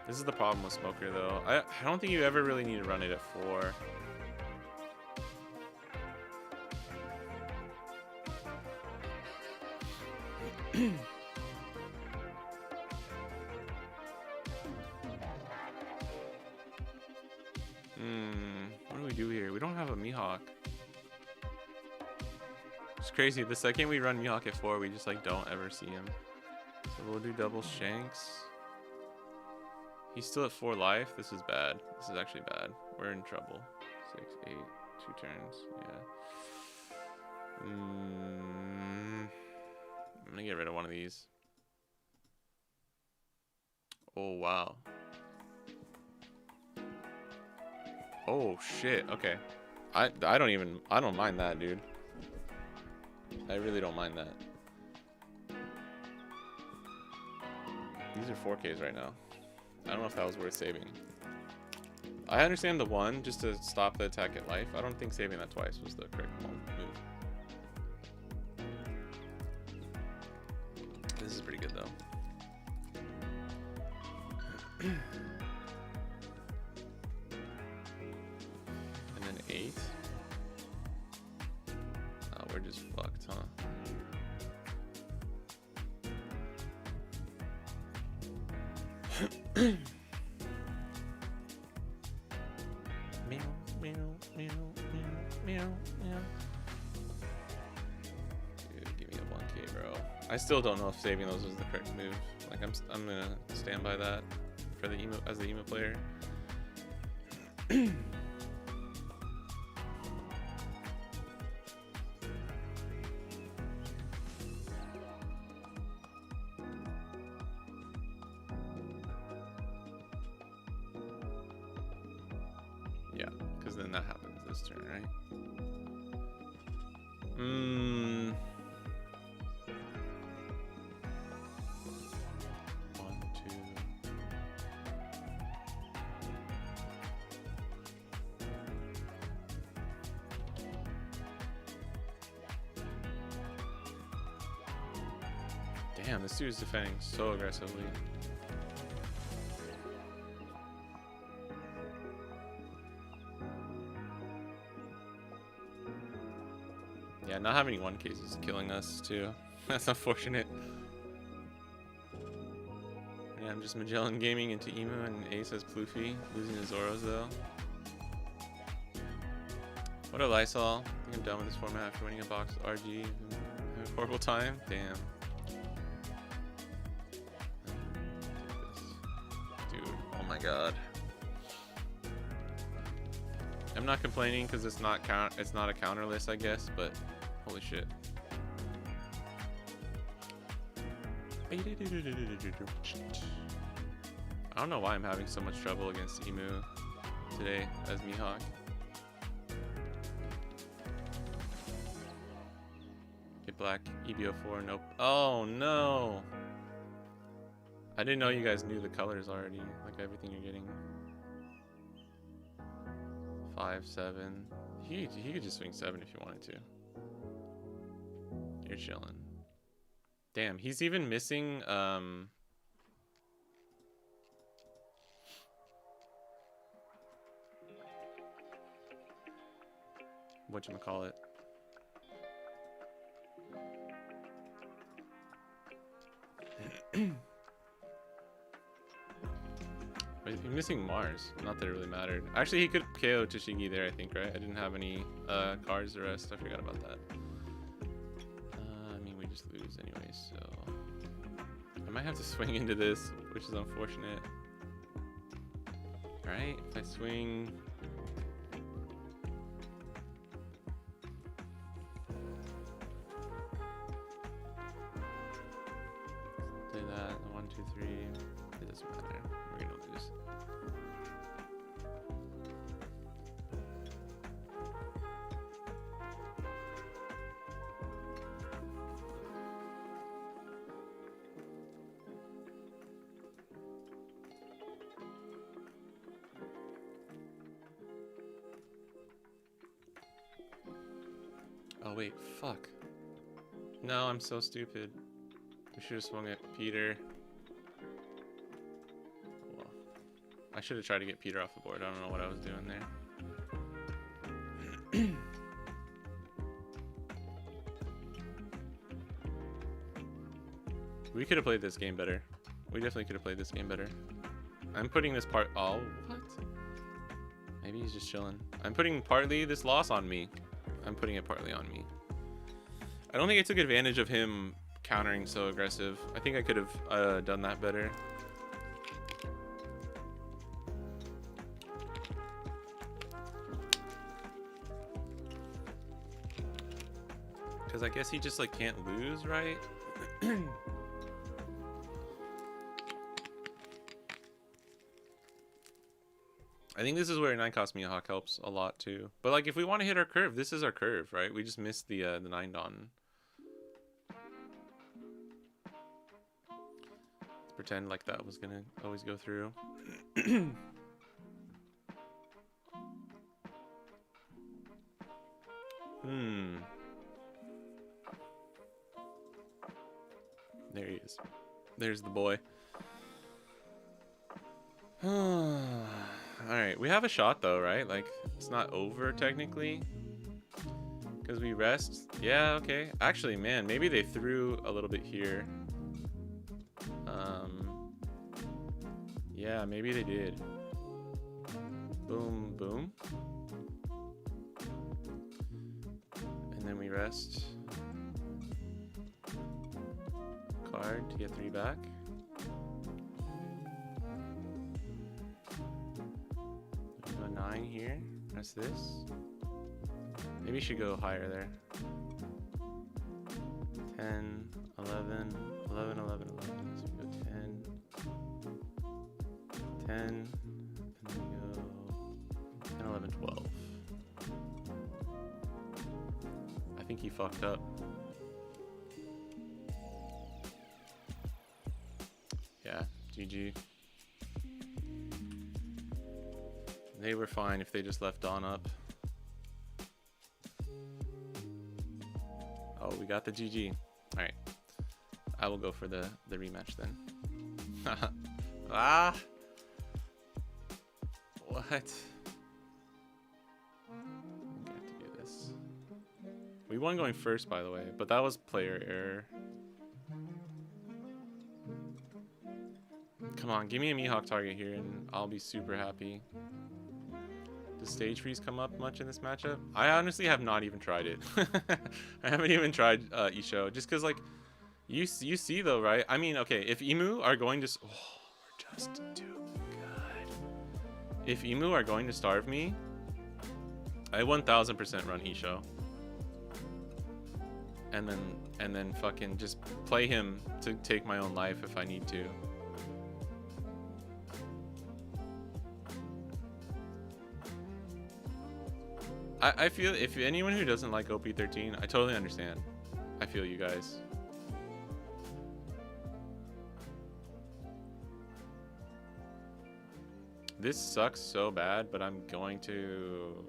This is the problem with Smoker, though. I don't think you ever really need to run it at 4. What do we do here? We don't have a Mihawk. It's crazy. The second we run Mihawk at 4, we just like don't ever see him. So we'll do double Shanks. He's still at 4 life. This is bad. This is actually bad. We're in trouble. 6, 8, 2 turns. Yeah. I'm gonna get rid of one of these. Oh wow. Oh shit. Okay. I don't mind that, dude. I really don't mind that. These are 4Ks right now. I don't know if that was worth saving. I understand the 1 just to stop the attack at life. I don't think saving that twice was the correct move. This is pretty good though. And then 8. Oh, we're just fucked, huh? Meow, meow, meow, meow, meow, meow. Dude, give me a 1k, bro. I still don't know if saving those was the correct move. Like I'm gonna stand by that for the emo as the emo player. Yeah, because then that happens this turn, right? 1, 2. Damn, this dude's defending so aggressively. Yeah, not having 1Ks is killing us too. That's unfortunate. Yeah, I'm just Magellan gaming into Emu and Ace has Ploofy, losing his Zoros though. What a Lysol. I think I'm done with this format after winning a box of RG. Have a horrible time. Damn. Dude, oh my god. I'm not complaining because it's not a counter list, I guess, but holy shit. I don't know why I'm having so much trouble against Emu today as Mihawk. Get black, EBO4, nope. Oh no! I didn't know you guys knew the colors already, like everything you're getting. 5, 7. He could just swing 7 if you wanted to. You're chilling. Damn, he's even missing whatchamacallit. But He's missing Mars. Not that it really mattered. Actually, he could KO Tashigi there, I think, right? I didn't have any cards to rest. I forgot about that. I mean, we just lose anyway, so... I might have to swing into this, which is unfortunate. Alright, if I swing... Play that, 1, 2, 3. It doesn't matter. We're gonna lose. Oh wait, fuck. No, I'm so stupid. We should have swung at Peter. Well, I should have tried to get Peter off the board. I don't know what I was doing there. We could have played this game better. We definitely could have played this game better. I'm putting this part... Oh, what? Maybe he's just chilling. I'm putting partly this loss on me. I'm putting it partly on me. I don't think I took advantage of him countering so aggressive. I think I could have done that better. Because I guess he just like can't lose, right? I think this is where 9 cost Mihawk helps a lot too. But like if we want to hit our curve, this is our curve, right? We just missed the 9 Don. Let's pretend like that was gonna always go through. There he is. There's the boy. Alright, we have a shot though, right? Like, it's not over technically. Because we rest. Yeah, okay. Actually, man, maybe they threw a little bit here. Yeah, maybe they did. Boom, boom. And then we rest. Card to get 3 back. Go 9 here. That's this. Maybe you should go higher there. 10, 11, 11, 11, 11. So we go 10, 10, and then we go 10, 11, 12. I think he fucked up. Yeah, GG. They were fine if they just left Dawn up. Oh, we got the GG. Alright. I will go for the rematch then. Ah! What? We have to do this. We won going first, by the way, but that was player error. Come on, give me a Mihawk target here and I'll be super happy. Does stage freeze come up much in this matchup? I honestly have not even tried it. I haven't even tried Isho, just because like you see though, right? I mean, okay, if Emu are going to we're just too good. If Emu are going to starve me, I 1000% run Isho. And then fucking just play him to take my own life if I need to. I feel if anyone who doesn't like OP13, I totally understand. I feel you guys. This sucks so bad, but I'm going to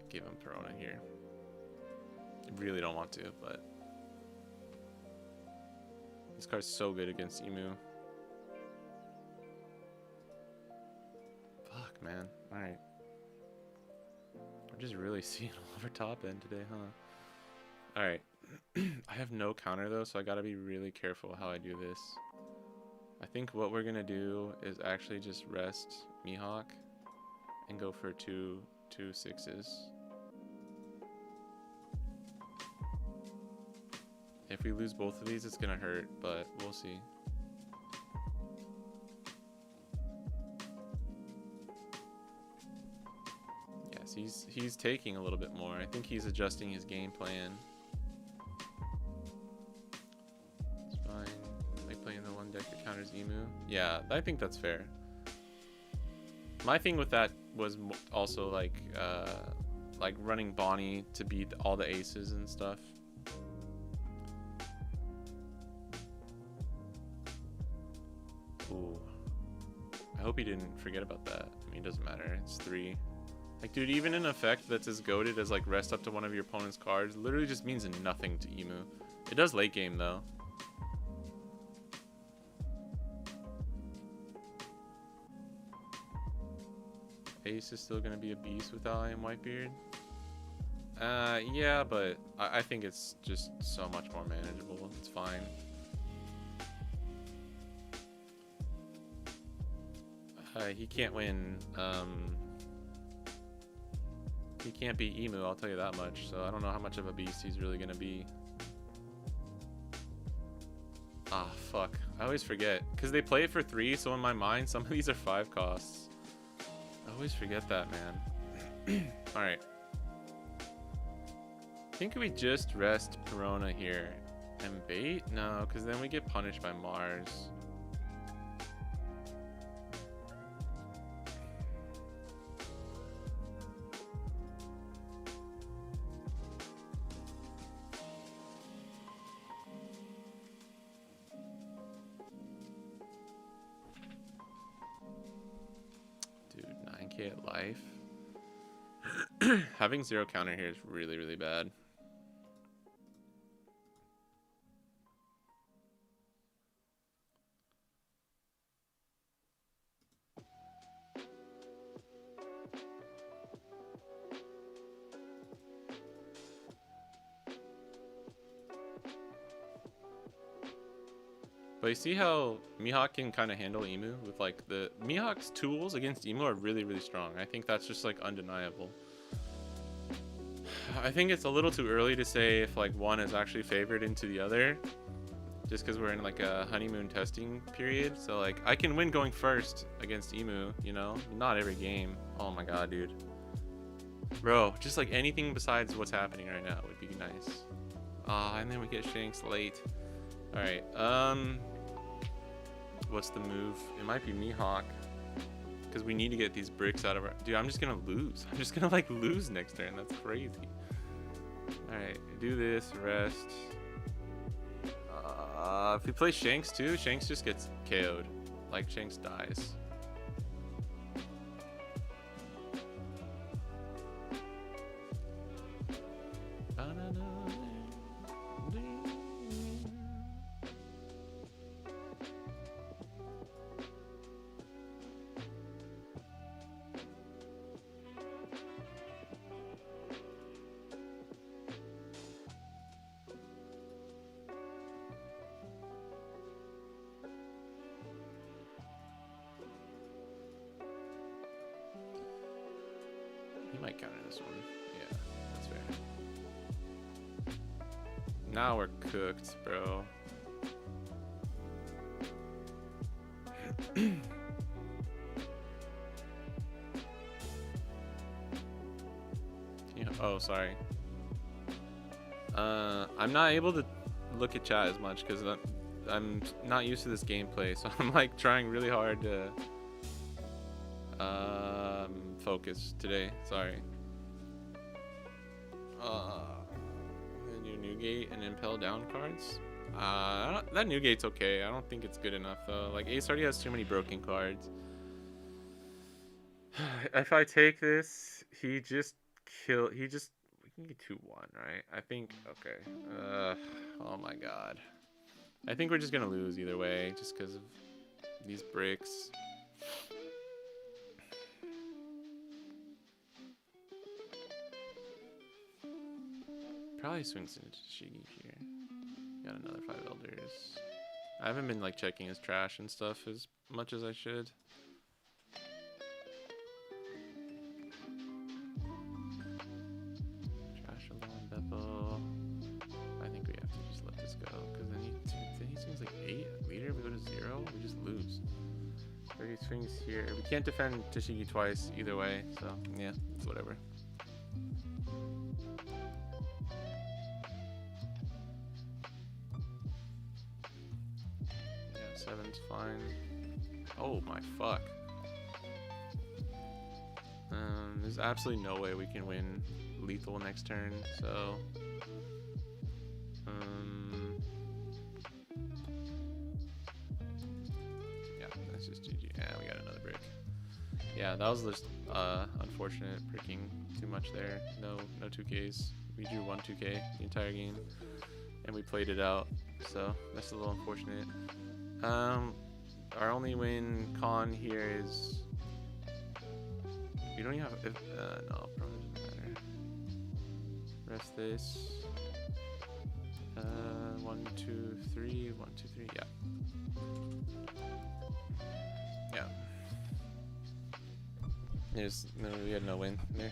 give him Perona here. I really don't want to, but this card's so good against Emu. Fuck, man. All right. We're just really seeing all of our top end today, huh? Alright. I have no counter though, so I gotta be really careful how I do this. I think what we're gonna do is actually just rest Mihawk and go for two 6s. If we lose both of these, it's gonna hurt, but we'll see. Yes, he's taking a little bit more. I think he's adjusting his game plan. It's fine. Like playing the one deck that counters Emu. Yeah, I think that's fair. My thing with that was also like running Bonnie to beat all the aces and stuff. Ooh. I hope he didn't forget about that. I mean, it doesn't matter. It's 3. Like, dude, even an effect that's as goated as, like, rest up to one of your opponent's cards literally just means nothing to Emu. It does late game, though. Ace is still going to be a beast without I Am Whitebeard. Yeah, but I think it's just so much more manageable. It's fine. He can't win. He can't beat Emu, I'll tell you that much. So I don't know how much of a beast he's really gonna be. Ah, fuck. I always forget. Because they play it for 3, so in my mind, some of these are 5 costs. I always forget that, man. Alright. I think we just rest Perona here. And bait? No, because then we get punished by Mars. At life. Having 0 counter here is really, really bad. But you see how Mihawk can kind of handle Emu with like the Mihawk's tools against Emu are really, really strong. I think that's just like undeniable. I think it's a little too early to say if like one is actually favored into the other, just because we're in like a honeymoon testing period. So like I can win going first against Emu, you know, not every game. Oh my god, dude, bro, just like anything besides what's happening right now would be nice. And then we get Shanks late. All right, what's the move? It might be Mihawk, because we need to get these bricks out of our... Dude, I'm just gonna lose. I'm just gonna like lose next turn. That's crazy. All right, do this, rest. If we play Shanks too, Shanks just gets KO'd. Like, Shanks dies. He might counter this one. Yeah, that's fair. Now we're cooked, bro. Oh, sorry. I'm not able to look at chat as much because I'm not used to this gameplay, so I'm like trying really hard to focus today. Sorry. New Newgate and Impel down cards. That Newgate's okay. I don't think it's good enough though. Like Ace already has too many broken cards. If I take this, we can get 2-1, right? I think, okay. Oh my god. I think we're just gonna lose either way, just because of these bricks. Probably swings into Shigi here. Got another 5 elders. I haven't been like checking his trash and stuff as much as I should. Trash alone, Beppo. I think we have to just let this go because then he swings like 8 leader. We go to 0, we just lose. 30 swings here. We can't defend Tashigi twice either way, so yeah, it's whatever. Yeah, 7's fine. Oh my fuck. There's absolutely no way we can win lethal next turn, so yeah, that's just GG. Yeah, we got another brick. Yeah, that was just unfortunate, bricking too much there. No 2Ks. We drew 1 2K the entire game, and we played it out, so that's a little unfortunate. Our only win con here is we don't even have no, probably doesn't matter. Rest this. 1 2 3 1 2 3. Yeah. Yeah. We had no win there.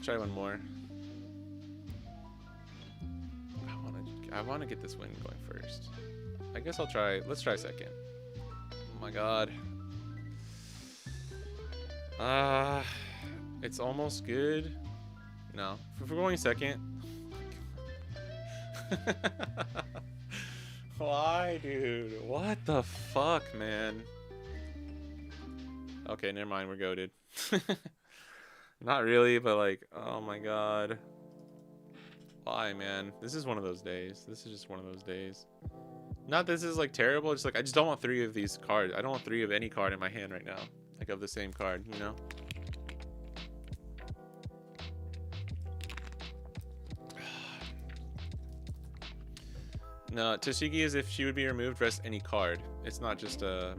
Try one more. I want to get this win going first. I guess I'll try. Let's try second. Oh my god. It's almost good. No, if we're going second. Why, dude? What the fuck, man? Okay, never mind. We're goated. Not really, but like, oh my god. Why, man? This is one of those days. This is just one of those days. Not this is like terrible. Just like I just don't want 3 of these cards. I don't want 3 of any card in my hand right now. Like of the same card, you know? No, Tashigi is if she would be removed, rest any card. It's not just a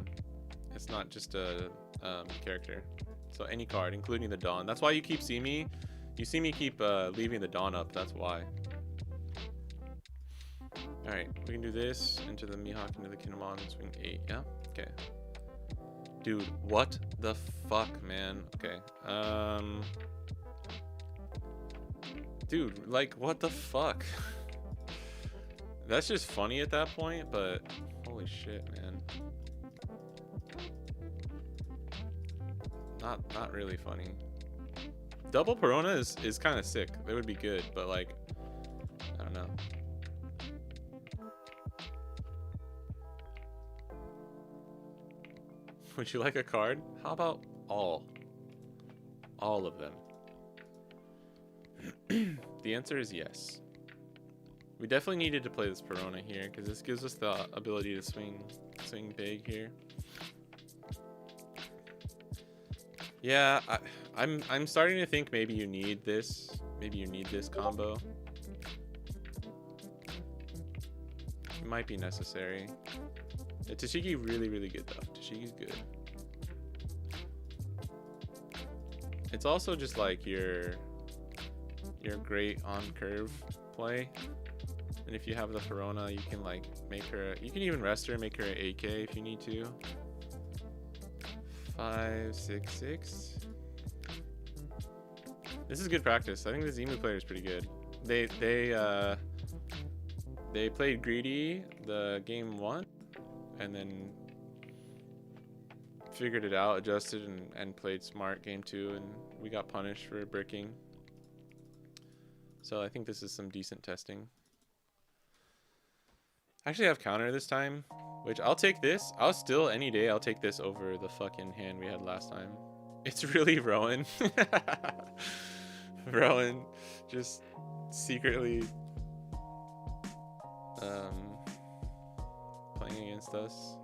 character. So any card, including the Dawn. That's why you see me keep leaving the Dawn up. That's why. All right, we can do this into the Mihawk, into the Kinemon, swing 8. Yeah. Okay. Dude, what the fuck, man? Okay. Dude, like, what the fuck? That's just funny at that point, but holy shit, man. Not really funny. Double Perona is kind of sick. That would be good, but like, I don't know. Would you like a card? How about all of them? The answer is yes. We definitely needed to play this Perona here because this gives us the ability to swing big here. Yeah, I'm starting to think maybe you need this. Maybe you need this combo. It might be necessary. Yeah, Tashigi really good though. Tashigi's good. It's also just like your great on curve play. And if you have the Perona, you can like make her. You can even rest her, make her an AK if you need to. 5 6 6. This is good practice. I think the Zemu player is pretty good. They played greedy the game 1, and then figured it out, adjusted, and played smart game 2, and we got punished for bricking. So I think this is some decent testing. I actually have counter this time, which I'll take this. I'll still, any day, I'll take this over the fucking hand we had last time. It's really Rowan. Rowan just secretly playing against us.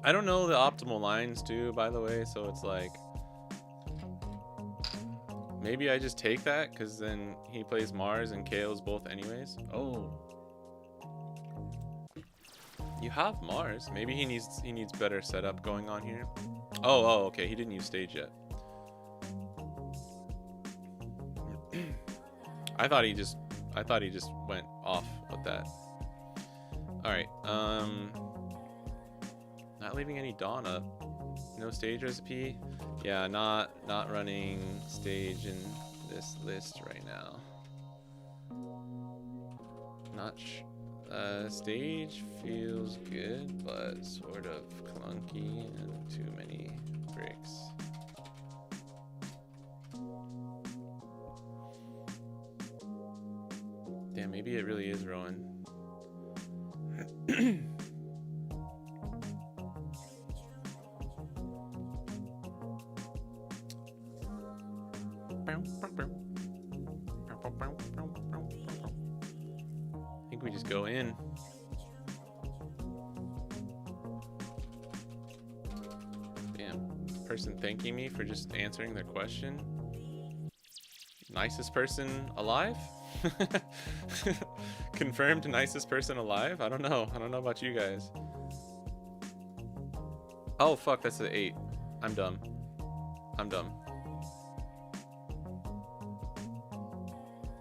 I don't know the optimal lines too, by the way, so it's like maybe I just take that because then he plays Mars and KOs both anyways. Oh, you have Mars. Maybe he needs better setup going on here. Oh, okay. He didn't use stage yet. I thought he just went off with that. All right. Not leaving any Dawn up. No stage recipe. Yeah, not running stage in this list right now. Not stage feels good, but sort of clunky and too many bricks. Damn, maybe it really is Rowan. I think we just go in. Damn. Person thanking me for just answering their question. Nicest person alive? Confirmed nicest person alive? I don't know. I don't know about you guys. Oh, fuck. That's the 8. I'm dumb. I'm dumb.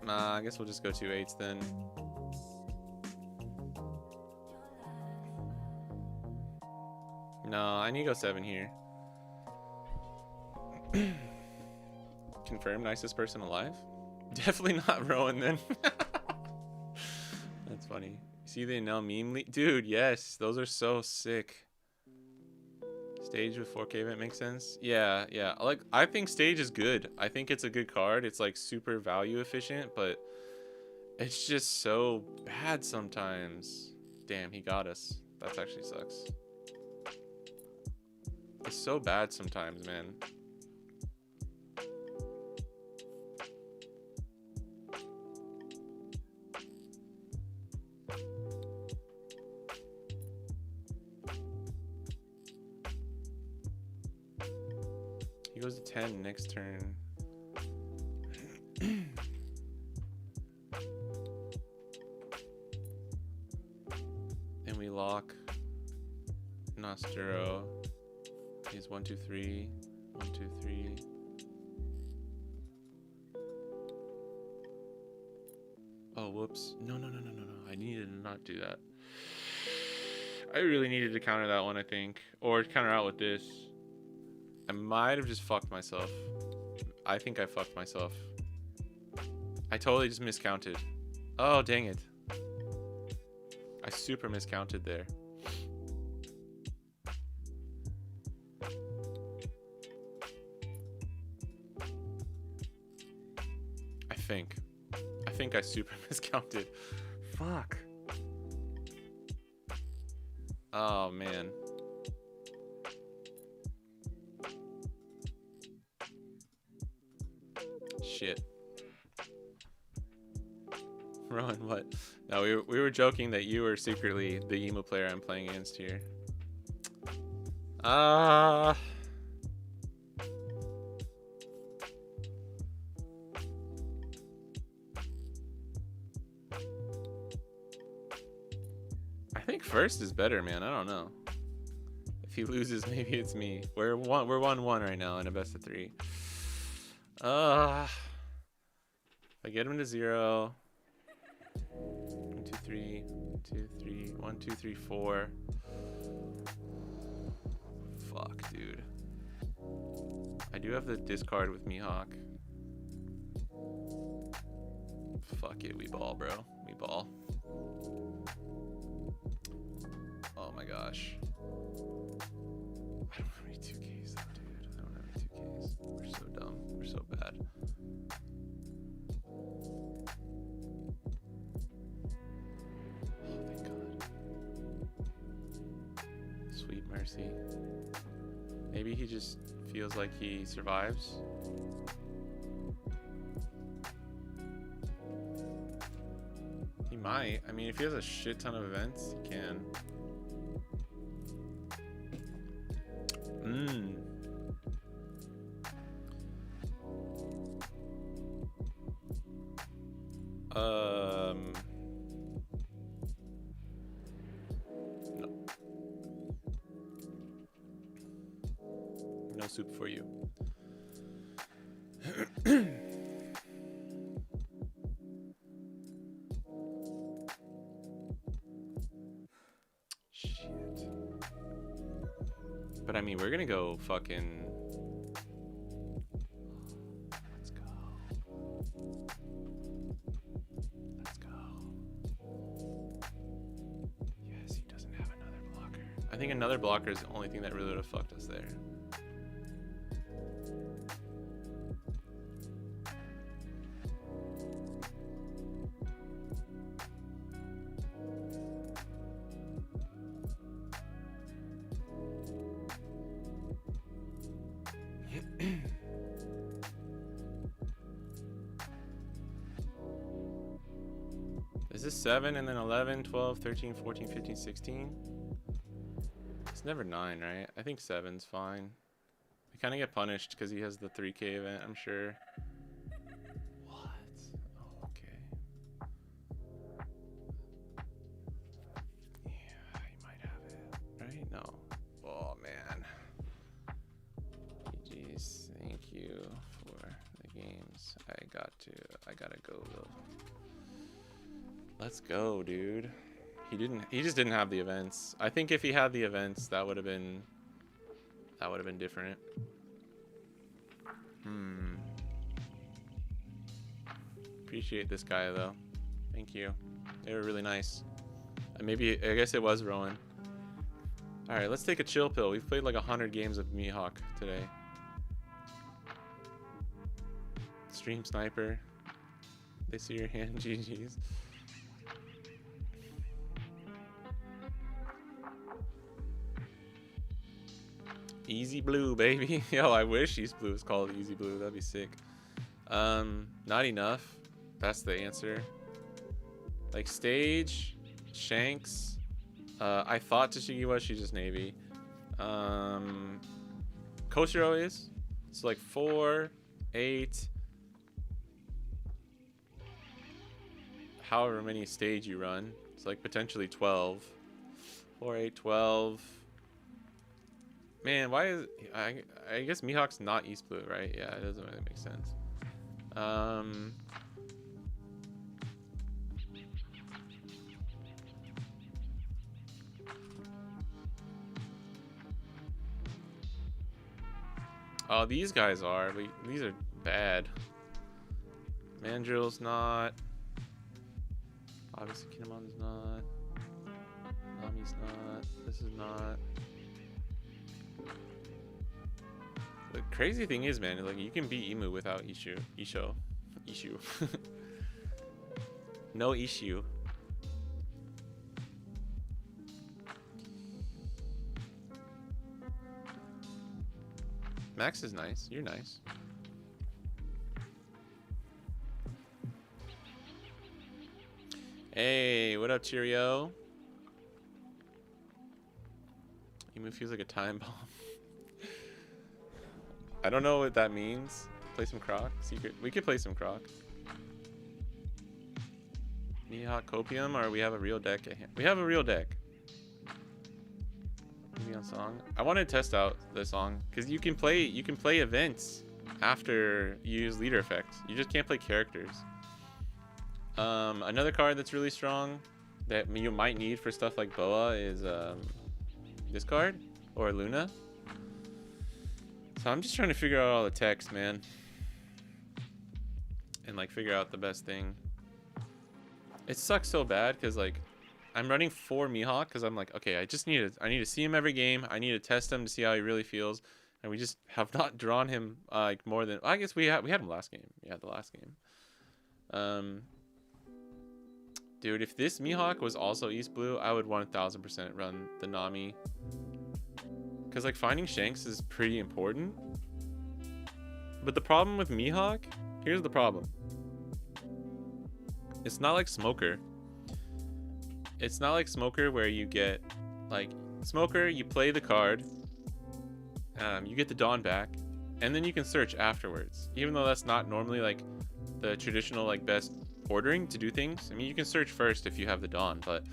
Nah, I guess we'll just go 2 8s then. No, I need to go 7 here. Confirmed nicest person alive? Definitely not Rowan then. That's funny. See the now meme dude, yes, those are so sick. Stage with 4K event makes sense. Yeah, yeah. I think stage is good. I think it's a good card. It's like super value efficient, but it's just so bad sometimes. Damn, he got us. That actually sucks. It's so bad sometimes, man. He goes to 10 next turn. And we lock Nostero. He's 1 2 3 1 2 3. Oh, whoops. No. I needed to not do that. I really needed to counter that one, I think. Or counter out with this. I might have just fucked myself. I think I fucked myself. I totally just miscounted. Oh, dang it. I super miscounted there. I think I super miscounted. Fuck. Oh, man. Shit. Rowan, what? No, we were joking that you were secretly the emo player I'm playing against here. I think first is better, man. I don't know. If he loses, maybe it's me. We're 1-1 right now in a best of 3. If I get him to 0. 1 2 3 1 2 3 1 2 3 4. Fuck, dude. I do have the discard with Mihawk. Fuck it, we ball, bro. We ball. Oh my gosh. I don't have any 2Ks though, dude. I don't have any 2Ks. We're so dumb. We're so bad. Oh, thank God. Sweet mercy. Maybe he just feels like he survives. He might. I mean, if he has a shit ton of events, he can. No soup for you. go fucking... Let's go. Let's go. Yes, he doesn't have another blocker. I think another blocker is the only thing that really would have fucked us there. Is this 7 and then 11, 12, 13, 14, 15, 16? It's never 9, right? I think 7's fine. I kind of get punished because he has the 3K event, I'm sure. What? Oh, okay. Yeah, he might have it, right? No. Oh, man. GG's. Thank you for the games. I gotta go, though. Let's go, dude. He just didn't have the events. I think if he had the events, that would have been different. Appreciate this guy though. Thank you. They were really nice. Maybe I guess it was Rowan. All right, let's take a chill pill. We've played like 100 games of Mihawk today. Stream sniper. They see your hand. GG's. Easy Blue, baby. Yo, I wish East Blue was called Easy Blue. That'd be sick. Not enough. That's the answer. Like Stage, Shanks. I thought Tashigi was. She's just Navy. Koshiro is. So like 4, 8. However many stage you run. It's like potentially 12. 4, 8, 12. Man, why is I guess Mihawk's not East Blue, right? Yeah, it doesn't really make sense. Oh, these guys are. These are bad. Mandrill's not. Obviously, Kinemon's not. Nami's not. This is not. The crazy thing is, man, like you can beat Emu without Isho. No issue. Max is nice. You're nice. Hey, what up, Cheerio? Emu feels like a time bomb. I don't know what that means. Play some Croc. Secret. We could play some Croc. Mihawk Copium, or we have a real deck at hand. We have a real deck. Maybe on song. I want to test out the song because you can play events after you use leader effect. You just can't play characters. Another card that's really strong that you might need for stuff like Boa is this card or Luna. So I'm just trying to figure out all the text, man. And like figure out the best thing. It sucks so bad because like I'm running 4 Mihawk because I'm like, okay, I need to see him every game. I need to test him to see how he really feels. And we just have not drawn him like more than I guess we had him last game. Yeah, the last game. Dude, if this Mihawk was also East Blue, I would 1000% run the Nami. Because like finding Shanks is pretty important. But the problem with Mihawk, here's the problem. It's not like Smoker. It's not like Smoker where you get like Smoker, you play the card, you get the Dawn back, and then you can search afterwards. Even though that's not normally like the traditional like best ordering to do things. I mean, you can search first if you have the Dawn, but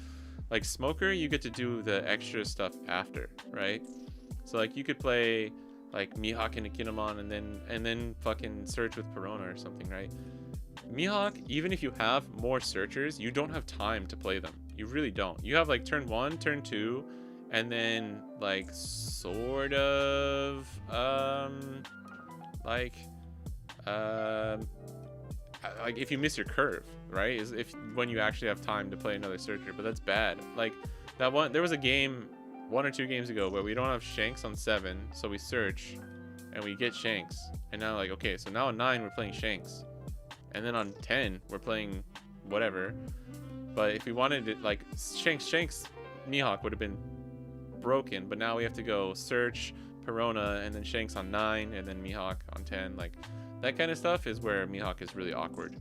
like Smoker, you get to do the extra stuff after, right? So like you could play like Mihawk and Kinemon and then fucking search with Perona or something, right? Mihawk, even if you have more searchers, you don't have time to play them. You really don't. You have like turn 1, turn 2, and then like sort of like like if you miss your curve, right, is if when you actually have time to play another searcher. But that's bad. Like that one, there was a game 1 or 2 games ago where we don't have Shanks on 7, so we search and we get Shanks, and now like, okay, so now on 9 we're playing Shanks, and then on 10 we're playing whatever. But if we wanted it, like Shanks Mihawk would have been broken, but now we have to go search Perona and then Shanks on 9 and then Mihawk on 10. Like that kind of stuff is where Mihawk is really awkward.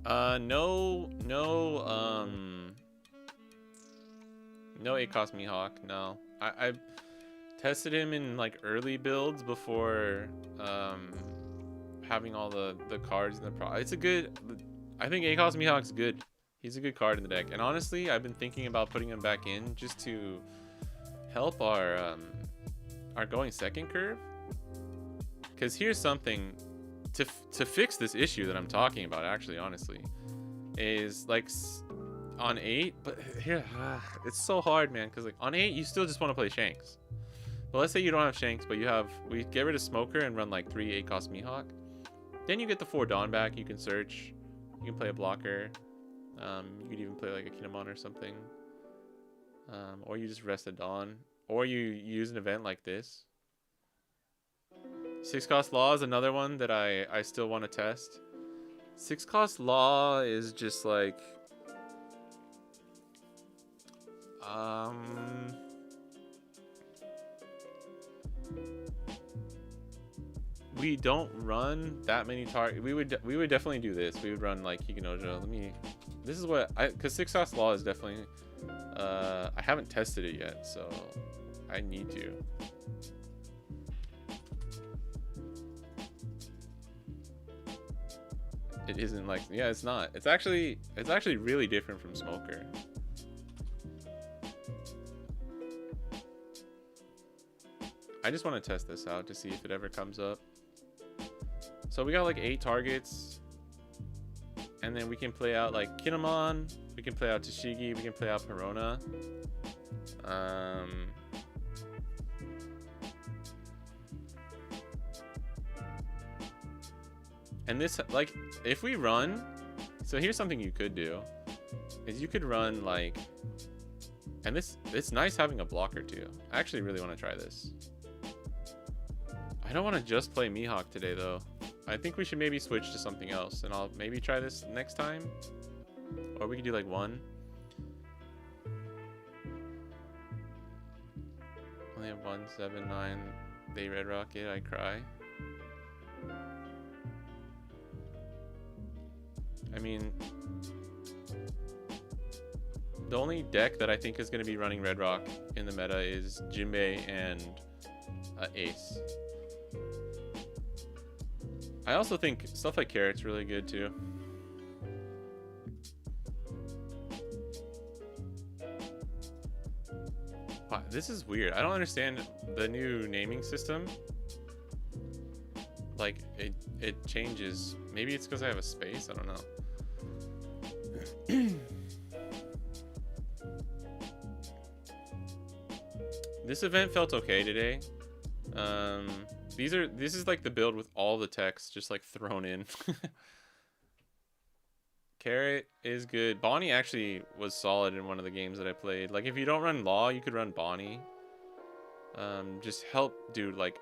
No ACOS Mihawk. No, I tested him in like early builds before having all the cards in the pro. It's a good. I think ACOS Mihawk's good. He's a good card in the deck, and honestly, I've been thinking about putting him back in just to help our going second curve. Because here's something to fix this issue that I'm talking about. Actually, honestly, is like on 8, but here it's so hard, man. Because like on 8, you still just want to play Shanks. But let's say you don't have Shanks, but we get rid of Smoker and run like 3 ACOS Mihawk. Then you get the 4 Dawn back. You can search. You can play a blocker. You could even play like a Kinemon or something. Or you just rest a Dawn. Or you use an event like this. 6-cost Law is another one that I still want to test. 6-cost Law is just like... we don't run that many targets. We would definitely do this. We would run like Hikinojo. This is what because 6-cost Law is definitely I haven't tested it yet, so I need to. It isn't like, yeah, it's not. It's actually really different from Smoker. I just want to test this out to see if it ever comes up. So we got like 8 targets, and then we can play out like Kinemon, we can play out Tashigi, we can play out Perona. And this, like, if we run, so here's something you could do, is you could run like, and it's nice having a blocker too. I actually really want to try this. I don't want to just play Mihawk today though. I think we should maybe switch to something else, and I'll maybe try this next time. Or we could do like 1. Only have 1, 7, 9. They Red Rocket, I cry. I mean, the only deck that I think is going to be running Red Rock in the meta is Jinbei and Ace. I also think stuff like Carrot's really good too. Wow, this is weird. I don't understand the new naming system. Like it changes. Maybe it's because I have a space. I don't know. This event felt okay today. This is like the build with all the text just like thrown in. Carrot is good. Bonnie actually was solid in one of the games that I played. Like if you don't run Law, you could run Bonnie. Just help, dude. Like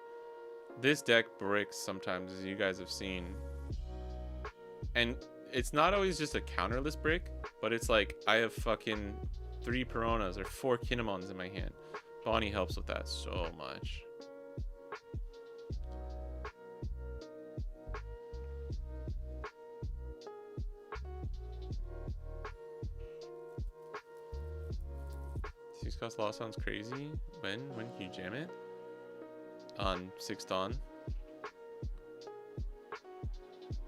this deck bricks sometimes, as you guys have seen. And it's not always just a counterless brick, but it's like I have fucking 3 Peronas or 4 Kinemons in my hand. Bonnie helps with that so much. Six-cost Law sounds crazy. When can you jam it? On 6 Dawn.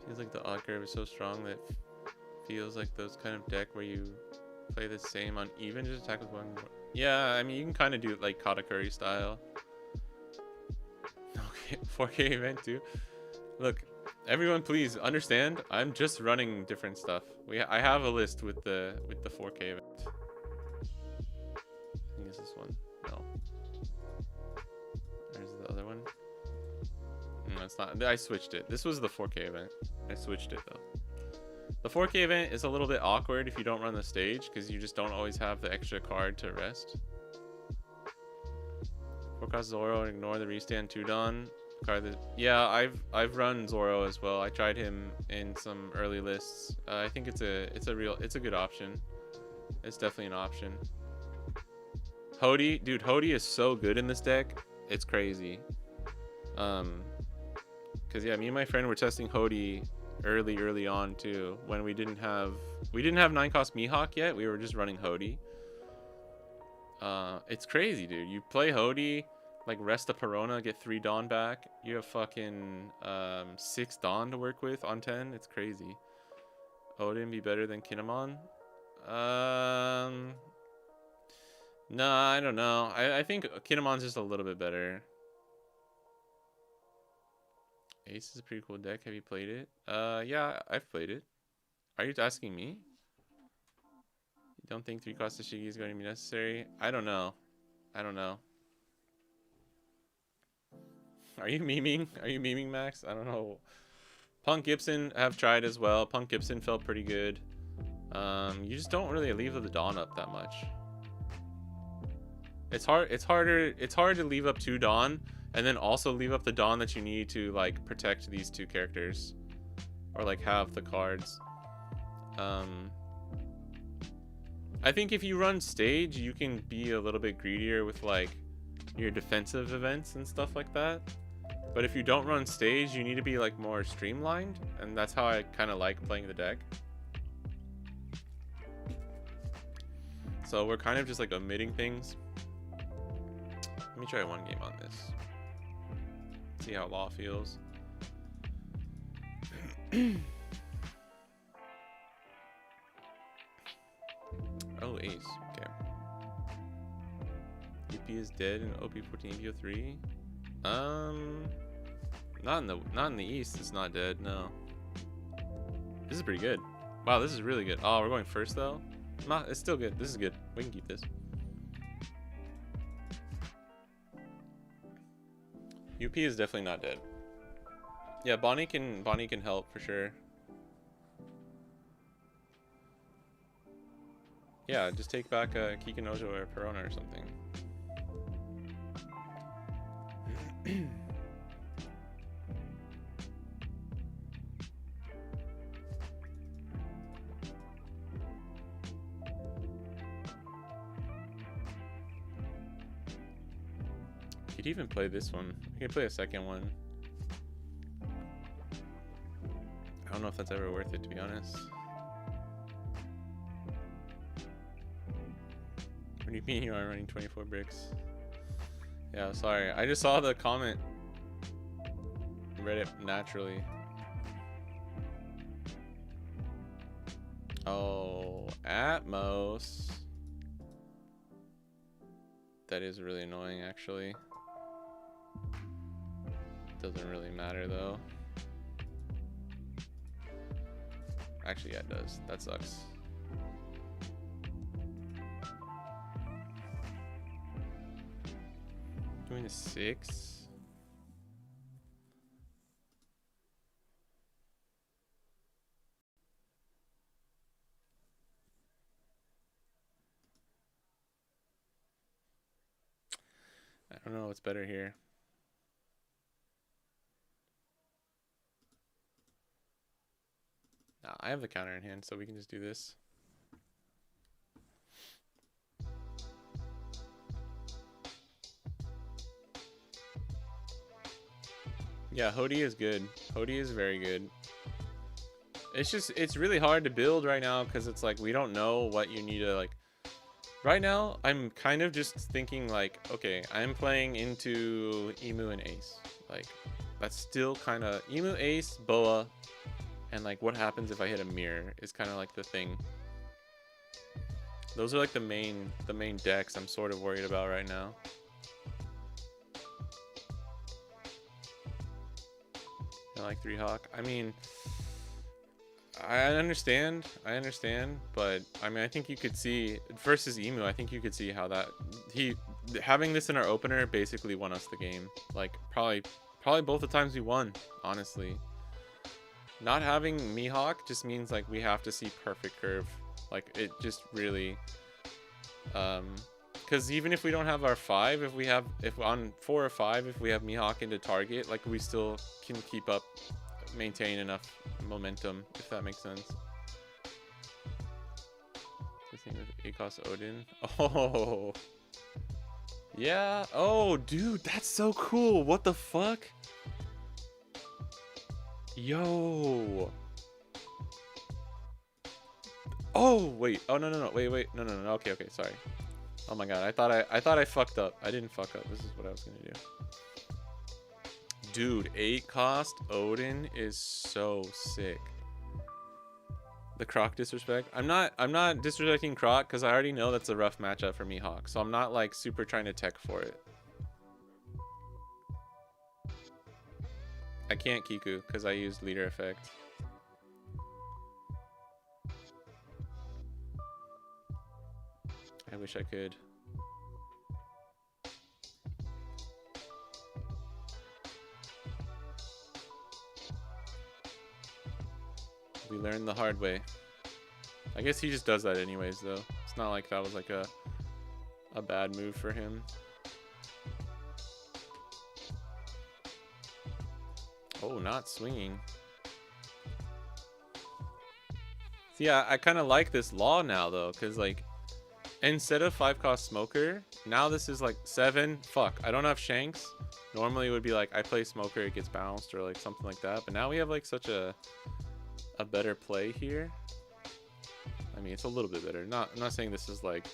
Feels like the odd curve is so strong that feels like those kind of deck where you play the same on even, just attack with 1 more. Yeah, I mean you can kind of do it like Katakuri style. Okay, 4K event too. Look, everyone, please understand. I'm just running different stuff. I have a list with the 4K event. it's not. I switched it. This was the 4K event. I switched it though. The 4K event is a little bit awkward if you don't run the stage because you just don't always have the extra card to rest. Forecast Zoro and ignore the restand 2 Dawn. Yeah, I've run Zoro as well. I tried him in some early lists. I think it's a good option. It's definitely an option. Hody, dude, Hody is so good in this deck. It's crazy. Cause yeah, me and my friend were testing Hody early on too when we didn't have 9-cost Mihawk yet. We were just running Hody. It's crazy, dude. You play Hody, like rest a Perona, get 3 Dawn back. You have fucking 6 Dawn to work with on 10. It's crazy. Odin be better than Kinemon? No, I don't know. I think Kinemon's just a little bit better. Ace is a pretty cool deck. Have you played it? Yeah, I've played it. Are you asking me? You don't think 3-cost Shigi is going to be necessary? I don't know. I don't know. Are you memeing? Are you memeing, Max? I don't know. Punk Gibson have tried as well. Punk Gibson felt pretty good. You just don't really leave the Dawn up that much. It's hard to leave up 2 Dawn and then also leave up the Dawn that you need to like protect these 2 characters or like have the cards. I think if you run stage, you can be a little bit greedier with like your defensive events and stuff like that. But if you don't run stage, you need to be like more streamlined, and that's how I kind of like playing the deck. So we're kind of just like omitting things. Let me try one game on this. See how Law feels. Oh, Ace. Okay. UP is dead in OP14 OP03. Not in the East. It's not dead. No. This is pretty good. Wow, this is really good. Oh, we're going first though. Nah, it's still good. This is good. We can keep this. UP is definitely not dead. Yeah, Bonnie can help for sure. Yeah, just take back Kikinojo or Perona or something. You could even play this one. You can play a second one. I don't know if that's ever worth it, to be honest. What do you mean you are running 24 bricks? Yeah, sorry. I just saw the comment. Read it naturally. Oh, Atmos. That is really annoying, actually. Doesn't really matter, though. Actually, yeah, it does. That sucks. Doing a 6. I don't know what's better here. Nah, I have the counter in hand, so we can just do this. Yeah, Hody is good. Hody is very good. It's really hard to build right now because it's like we don't know what you need to like. Right now, I'm kind of just thinking like, okay, I'm playing into Emu and Ace. Like, that's still kind of Emu, Ace, Boa, and like what happens if I hit a mirror is kind of like the thing. Those are like the main decks I'm sort of worried about right now. I like 3-Hawk. I mean, I understand, but I mean, I think you could see versus Emu. I think you could see how that having this in our opener basically won us the game. Like probably probably both the times we won, honestly. Not having Mihawk just means like we have to see perfect curve. Like it just really because even if we don't have our 5, if on 4 or 5, if we have Mihawk into target, like we still can keep up, maintain enough momentum, if that makes sense. The thing with Akos Odin. Oh yeah. Oh dude, that's so cool. What the fuck? Yo. Oh wait. Oh no. Wait. No. Okay. Sorry. Oh my god. I thought I fucked up. I didn't fuck up. This is what I was gonna do. Dude, 8 cost Odin is so sick. The Croc disrespect. I'm not disrespecting Croc because I already know that's a rough matchup for Mihawk. So I'm not like super trying to tech for it. I can't Kiku because I used leader effect. I wish I could. We learned the hard way. I guess he just does that anyways, though. It's not like that was like a bad move for him. Oh, not swinging. So yeah, I kind of like this law now, though, because like instead of 5 cost Smoker, now this is like 7. Fuck, I don't have Shanks. Normally it would be like I play Smoker, it gets bounced or like something like that. But now we have like such a better play here. I mean, it's a little bit better. I'm not saying this is like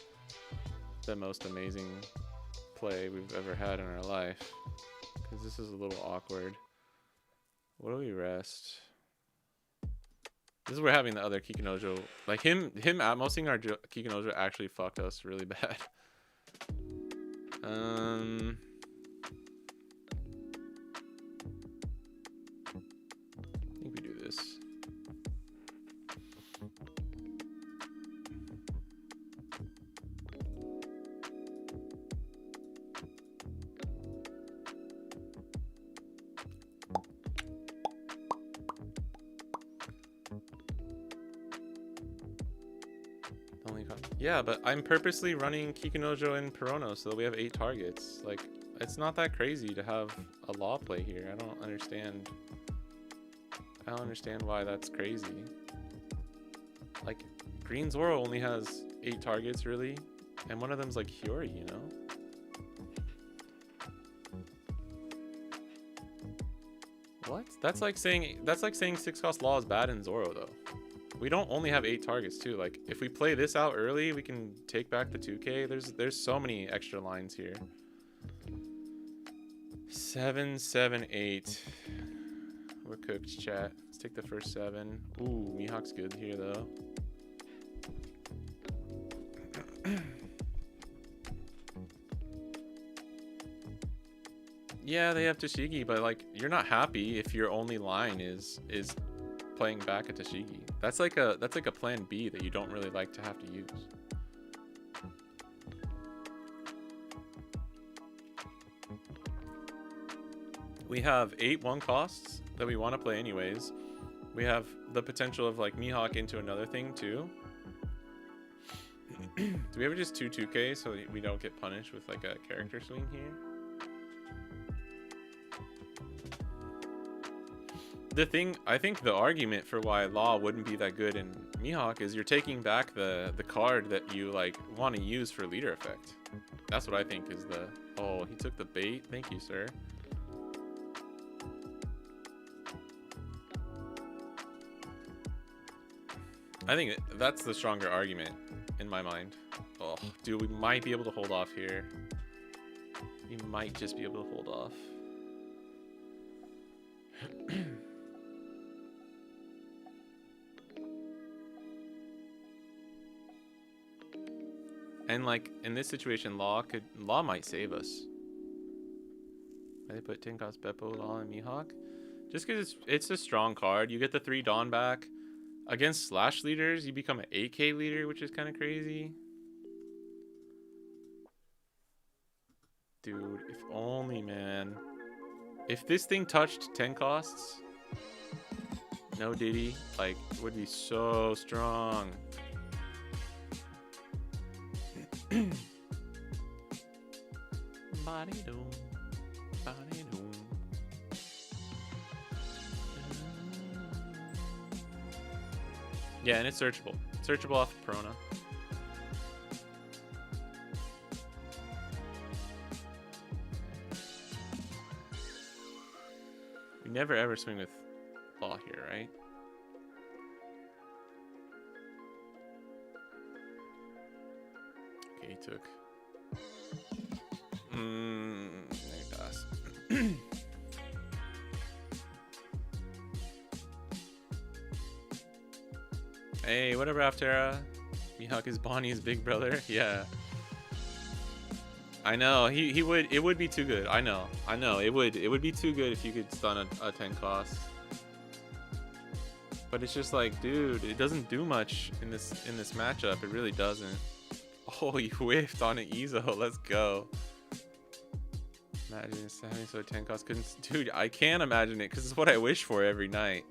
the most amazing play we've ever had in our life, because this is a little awkward. What do we rest? This is where having the other Kikunojo, like him outmosting our Kikunojo actually fucked us really bad. I think we do this. Yeah, but I'm purposely running Kikunojo and Perono so that we have 8 targets. Like, it's not that crazy to have a law play here. I don't understand why that's crazy. Like, Green Zoro only has 8 targets, really, and one of them's like Hiyori, you know? What? That's like saying 6 cost law is bad in Zoro, though. We don't only have 8 targets too. Like if we play this out early, we can take back the 2K. There's so many extra lines here. 7, 7, 8. We're cooked, chat. Let's take the first 7. Ooh, Mihawk's good here though. Yeah, they have Tashigi, but like you're not happy if your only line is playing back at Tashigi. That's like a plan B that you don't really like to have to use. We have 8 1 costs that we want to play anyways. We have the potential of like Mihawk into another thing too. Do we ever just 2-2K so we don't get punished with like a character swing here? The thing, I think the argument for why Law wouldn't be that good in Mihawk is you're taking back the card that you like want to use for leader effect. That's what I think is the... Oh, he took the bait. Thank you, sir. I think that's the stronger argument in my mind. Oh, dude, we might be able to hold off here. We might just be able to hold off. And like in this situation, Law might save us. I put 10 cost Beppo, Law, and Mihawk. Just because it's a strong card. You get the 3 Dawn back. Against Slash leaders, you become an 8K leader, which is kind of crazy. Dude, if only, man. If this thing touched 10 costs, no Diddy, like, would be so strong. Body doom, body doom. Yeah, and it's searchable. Searchable off of Perona. We never ever swing with Law here, right? Okay, he took. Let me pass. Hey, whatever, Aftera. Mihawk is Bonnie's big brother. Yeah. I know. He would. It would be too good. I know. It would be too good if you could stun a 10 cost. But it's just like, dude, it doesn't do much in this matchup. It really doesn't. Oh, you whiffed on an Ezo. Let's go. Imagine having so 10 cost couldn't. Dude, I can't imagine it because it's what I wish for every night.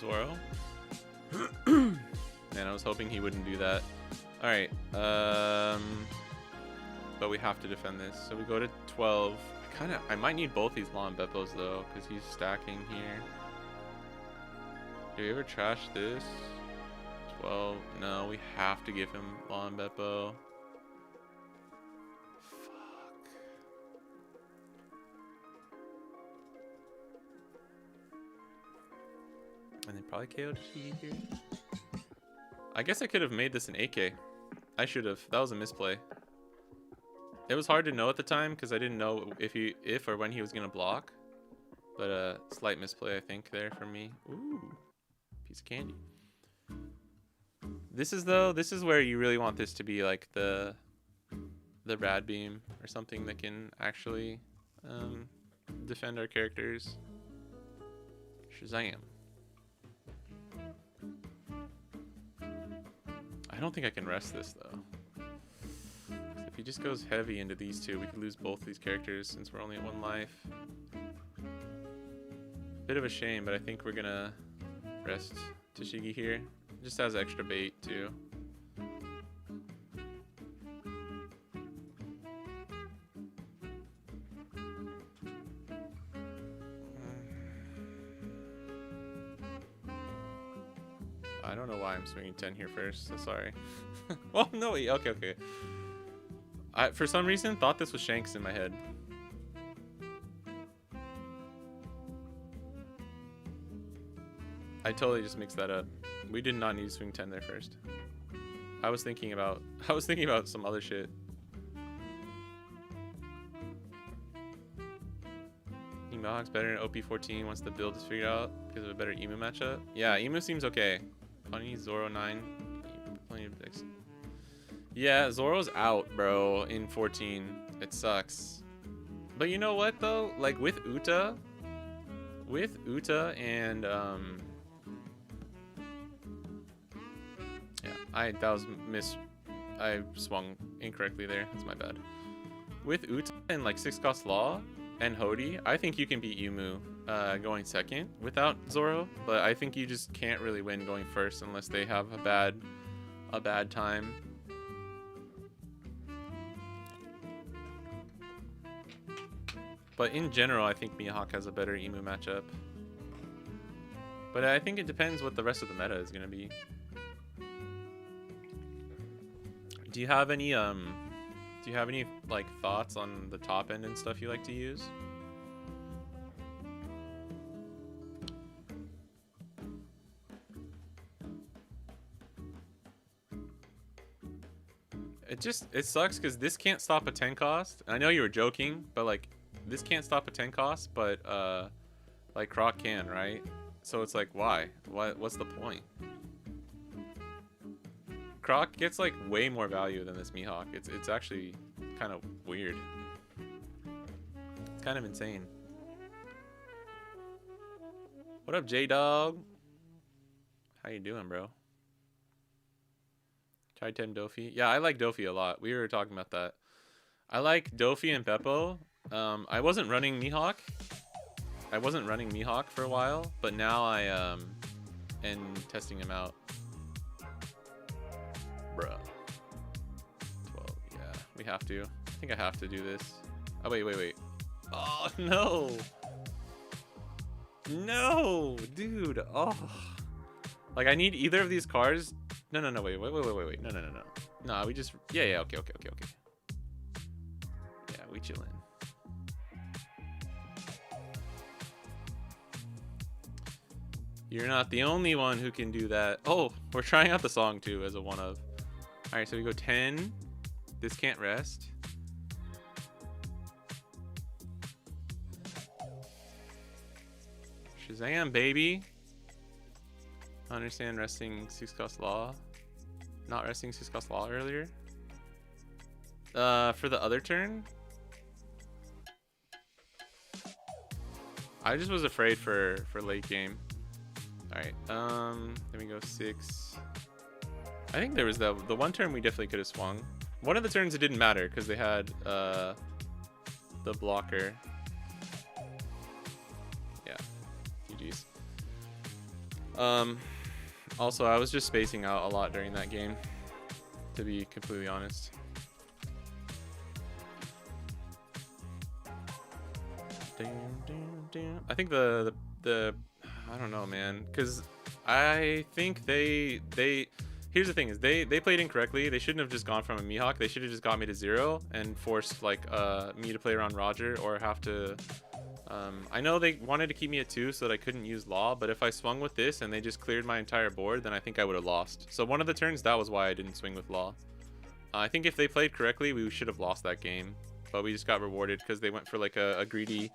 Zoro. Man, I was hoping he wouldn't do that. Alright, but we have to defend this. So we go to 12. I might need both these Law and Beppos though, because he's stacking here. Do we ever trash this? 12. No, we have to give him Law and Beppo. And they probably KO'd Shigi here. I guess I could have made this an AK. I should have. That was a misplay. It was hard to know at the time because I didn't know if or when he was gonna block. But slight misplay, I think, there for me. Ooh, piece of candy. This is where you really want this to be like the rad beam or something that can actually defend our characters. Shazam. I don't think I can rest this though. If he just goes heavy into these two, we could lose both these characters since we're only at 1 life. Bit of a shame, but I think we're gonna rest Tashigi here. Just has extra bait too. I don't know why I'm swinging 10 here first, so sorry. Well, no, wait, okay. I, for some reason, thought this was Shanks in my head. I totally just mixed that up. We did not need to swing 10 there first. I was thinking about some other shit. Mihawk's better than OP14 once the build is figured out because of a better Emu matchup. Yeah, Emu seems okay. Funny, Zoro 9. Plenty of X. Yeah, Zoro's out, bro, in 14. It sucks. But you know what, though? Like, with Uta and, yeah, I swung incorrectly there. That's my bad. With Uta and, like, 6-cost Law and Hody, I think you can beat Yumu going second without Zoro, but I think you just can't really win going first unless they have a bad time. But in general, I think Mihawk has a better Emu matchup. But I think it depends what the rest of the meta is gonna be. Do you have any like thoughts on the top end and stuff you like to use? It sucks because this can't stop a 10 cost. I know you were joking, but like this can't stop a 10 cost, but like Croc can, right? So it's like, why? What's the point? Croc gets like way more value than this Mihawk. It's actually kind of weird. It's kind of insane. What up, J-Dog? How you doing, bro? Try 10 Dofi. Yeah, I like Dofi a lot. We were talking about that. I like Dofi and Beppo. I wasn't running Mihawk. For a while, but now I am testing him out. Bruh. 12. Yeah, we have to. I think I have to do this. Oh wait. Oh no. No, dude. Oh. Like I need either of these cars. No. Wait. No. Nah, we just. Yeah. Okay. Yeah, we chillin'. You're not the only one who can do that. Oh, we're trying out the song too as a one of. All right, so we go 10. This can't rest. Shazam, baby. Understand resting 6 cost law. Not resting 6 cost law earlier. For the other turn. I just was afraid for late game. Alright, let me go 6. I think there was the one turn we definitely could have swung. One of the turns it didn't matter because they had the blocker. Yeah, GG's. Also, I was just spacing out a lot during that game, to be completely honest. I think the I don't know, man, because I think they here's the thing is they played incorrectly. They shouldn't have just gone from a Mihawk. They should have just got me to 0 and forced like me to play around Roger or have to I know they wanted to keep me at 2 so that I couldn't use Law, but if I swung with this and they just cleared my entire board, then I think I would have lost. So one of the turns, that was why I didn't swing with Law. I think if they played correctly, we should have lost that game, but we just got rewarded because they went for like a greedy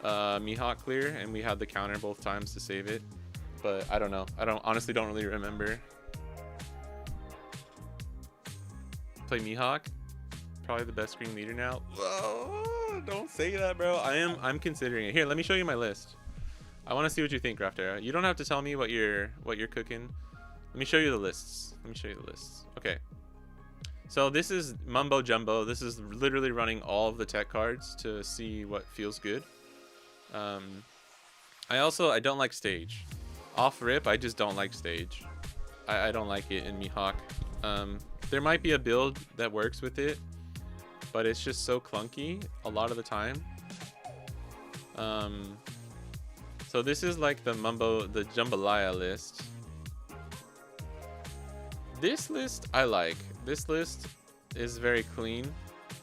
Mihawk clear, and we had the counter both times to save it. But I don't know. Honestly don't really remember. Play Mihawk. Probably the best green leader now. Whoa, don't say that, bro. I'm considering it. Here, let me show you my list. I want to see what you think, Raftera. You don't have to tell me what you're cooking. Let me show you the lists. Okay. So this is mumbo jumbo. This is literally running all of the tech cards to see what feels good. I don't like stage. Off rip, I just don't like stage. I don't like it in Mihawk. There might be a build that works with it, but it's just so clunky a lot of the time. So this is like the jambalaya list. This list I like. This list is very clean.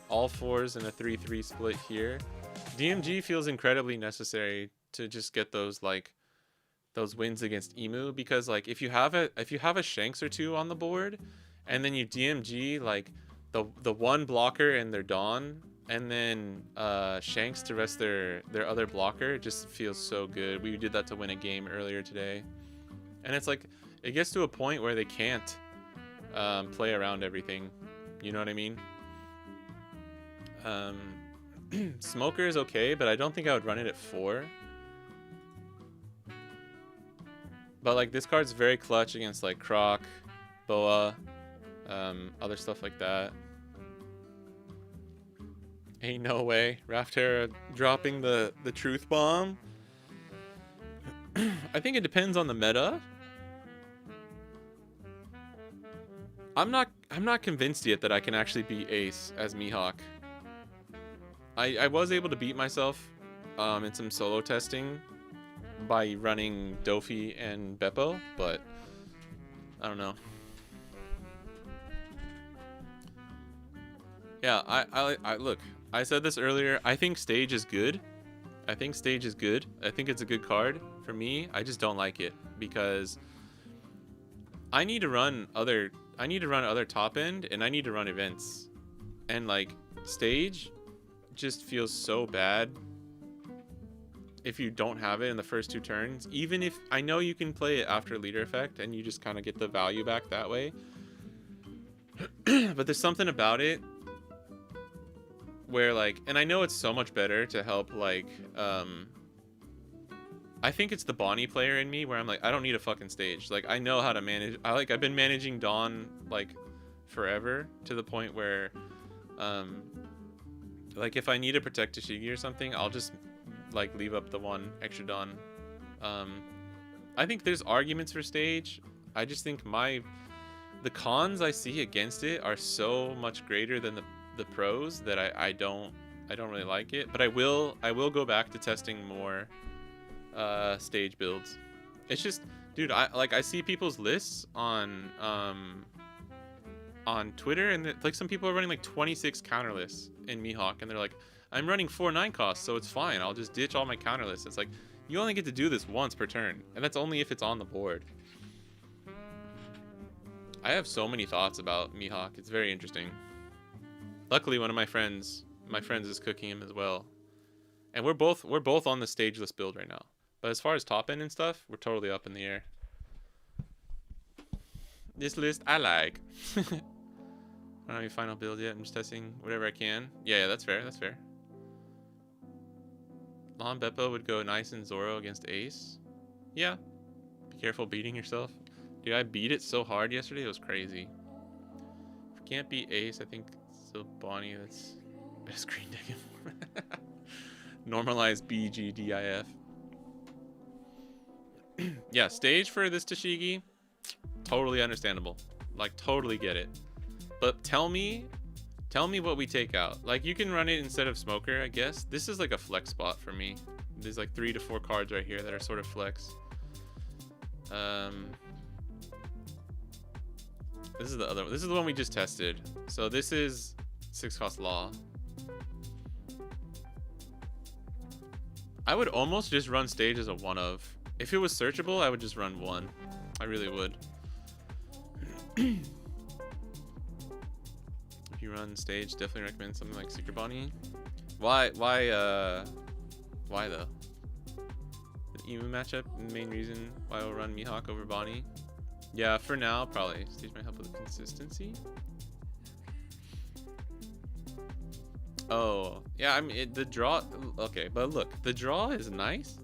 All 4s and a 3-3 split here. DMG feels incredibly necessary to just get those those wins against Emu, because like if you have a Shanks or 2 on the board and then you DMG like the one blocker and their Dawn and then Shanks to rest their other blocker, it just feels so good. We did that to win a game earlier today, and it's like it gets to a point where they can't play around everything, you know what I mean? Smoker is okay, but I don't think I would run it at 4. But like this card's very clutch against like Croc, Boa, other stuff like that. Ain't no way. Raftera dropping the truth bomb. I think it depends on the meta. I'm not convinced yet that I can actually beat Ace as Mihawk. I was able to beat myself in some solo testing by running Dofi and Beppo, but I don't know. Yeah, I look, I said this earlier, I think stage is good. I think it's a good card. For me, I just don't like it because I need to run other top end and I need to run events. And like stage just feels so bad if you don't have it in the first 2 turns. Even if I know you can play it after leader effect and you just kind of get the value back that way. But there's something about it where like, and I know it's so much better to help like I think it's the Bonnie player in me where I'm like, I don't need a fucking stage. Like I know how to manage. I've been managing Dawn like forever, to the point where like if I need to protect Tashigi or something, I'll just like leave up the one extra Dawn. I think there's arguments for stage. I just think the cons I see against it are so much greater than the pros that I don't really like it. But I will go back to testing more stage builds. It's just, dude, I see people's lists on Twitter, and like some people are running like 26 counter lists in Mihawk, and they're like, I'm running 4-9 costs, so it's fine. I'll just ditch all my counter lists. It's like, you only get to do this once per turn, and that's only if it's on the board. I have so many thoughts about Mihawk. It's very interesting. Luckily, one of my friends is cooking him as well, and we're both on the stageless build right now. But as far as top end and stuff, we're totally up in the air. This list I like. I don't have any final build yet. I'm just testing whatever I can. Yeah, that's fair. That's fair. Lon Beppo would go nice in Zoro against Ace. Yeah. Be careful beating yourself. Dude, I beat it so hard yesterday. It was crazy. If you can't beat Ace, I think so Bonnie, that's best green deck. Normalize BGDIF. Yeah, stage for this Tashigi, totally understandable. Like, totally get it. But tell me what we take out. Like, you can run it instead of Smoker, I guess. This is like a flex spot for me. There's like 3 to 4 cards right here that are sort of flex. This is the other one. This is the one we just tested. So this is 6-cost Law. I would almost just run stage as a one of. If it was searchable, I would just run one. I really would. If you run stage, definitely recommend something like Secret Bonnie. Why though? The Emu matchup, the main reason why I'll run Mihawk over Bonnie. Yeah, for now, probably. Stage might help with the consistency. Oh, yeah, I mean, the draw... Okay, but look, the draw is nice.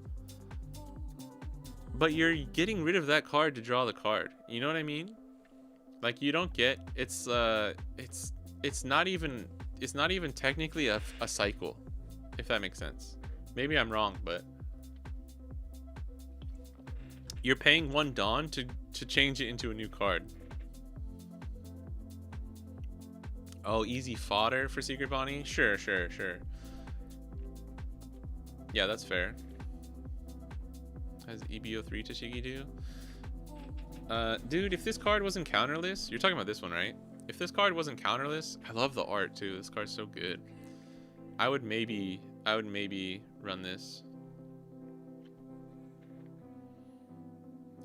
But you're getting rid of that card to draw the card. You know what I mean? Like, you don't get... It's not even technically a cycle, if that makes sense. Maybe I'm wrong, but... You're paying 1 Dawn to change it into a new card. Oh, easy fodder for Secret Bonnie? Sure. Yeah, that's fair. Has EBO3 Tashigi do? Dude, if this card wasn't counterless... You're talking about this one, right? If this card wasn't counterless... I love the art, too. This card's so good. I would maybe run this.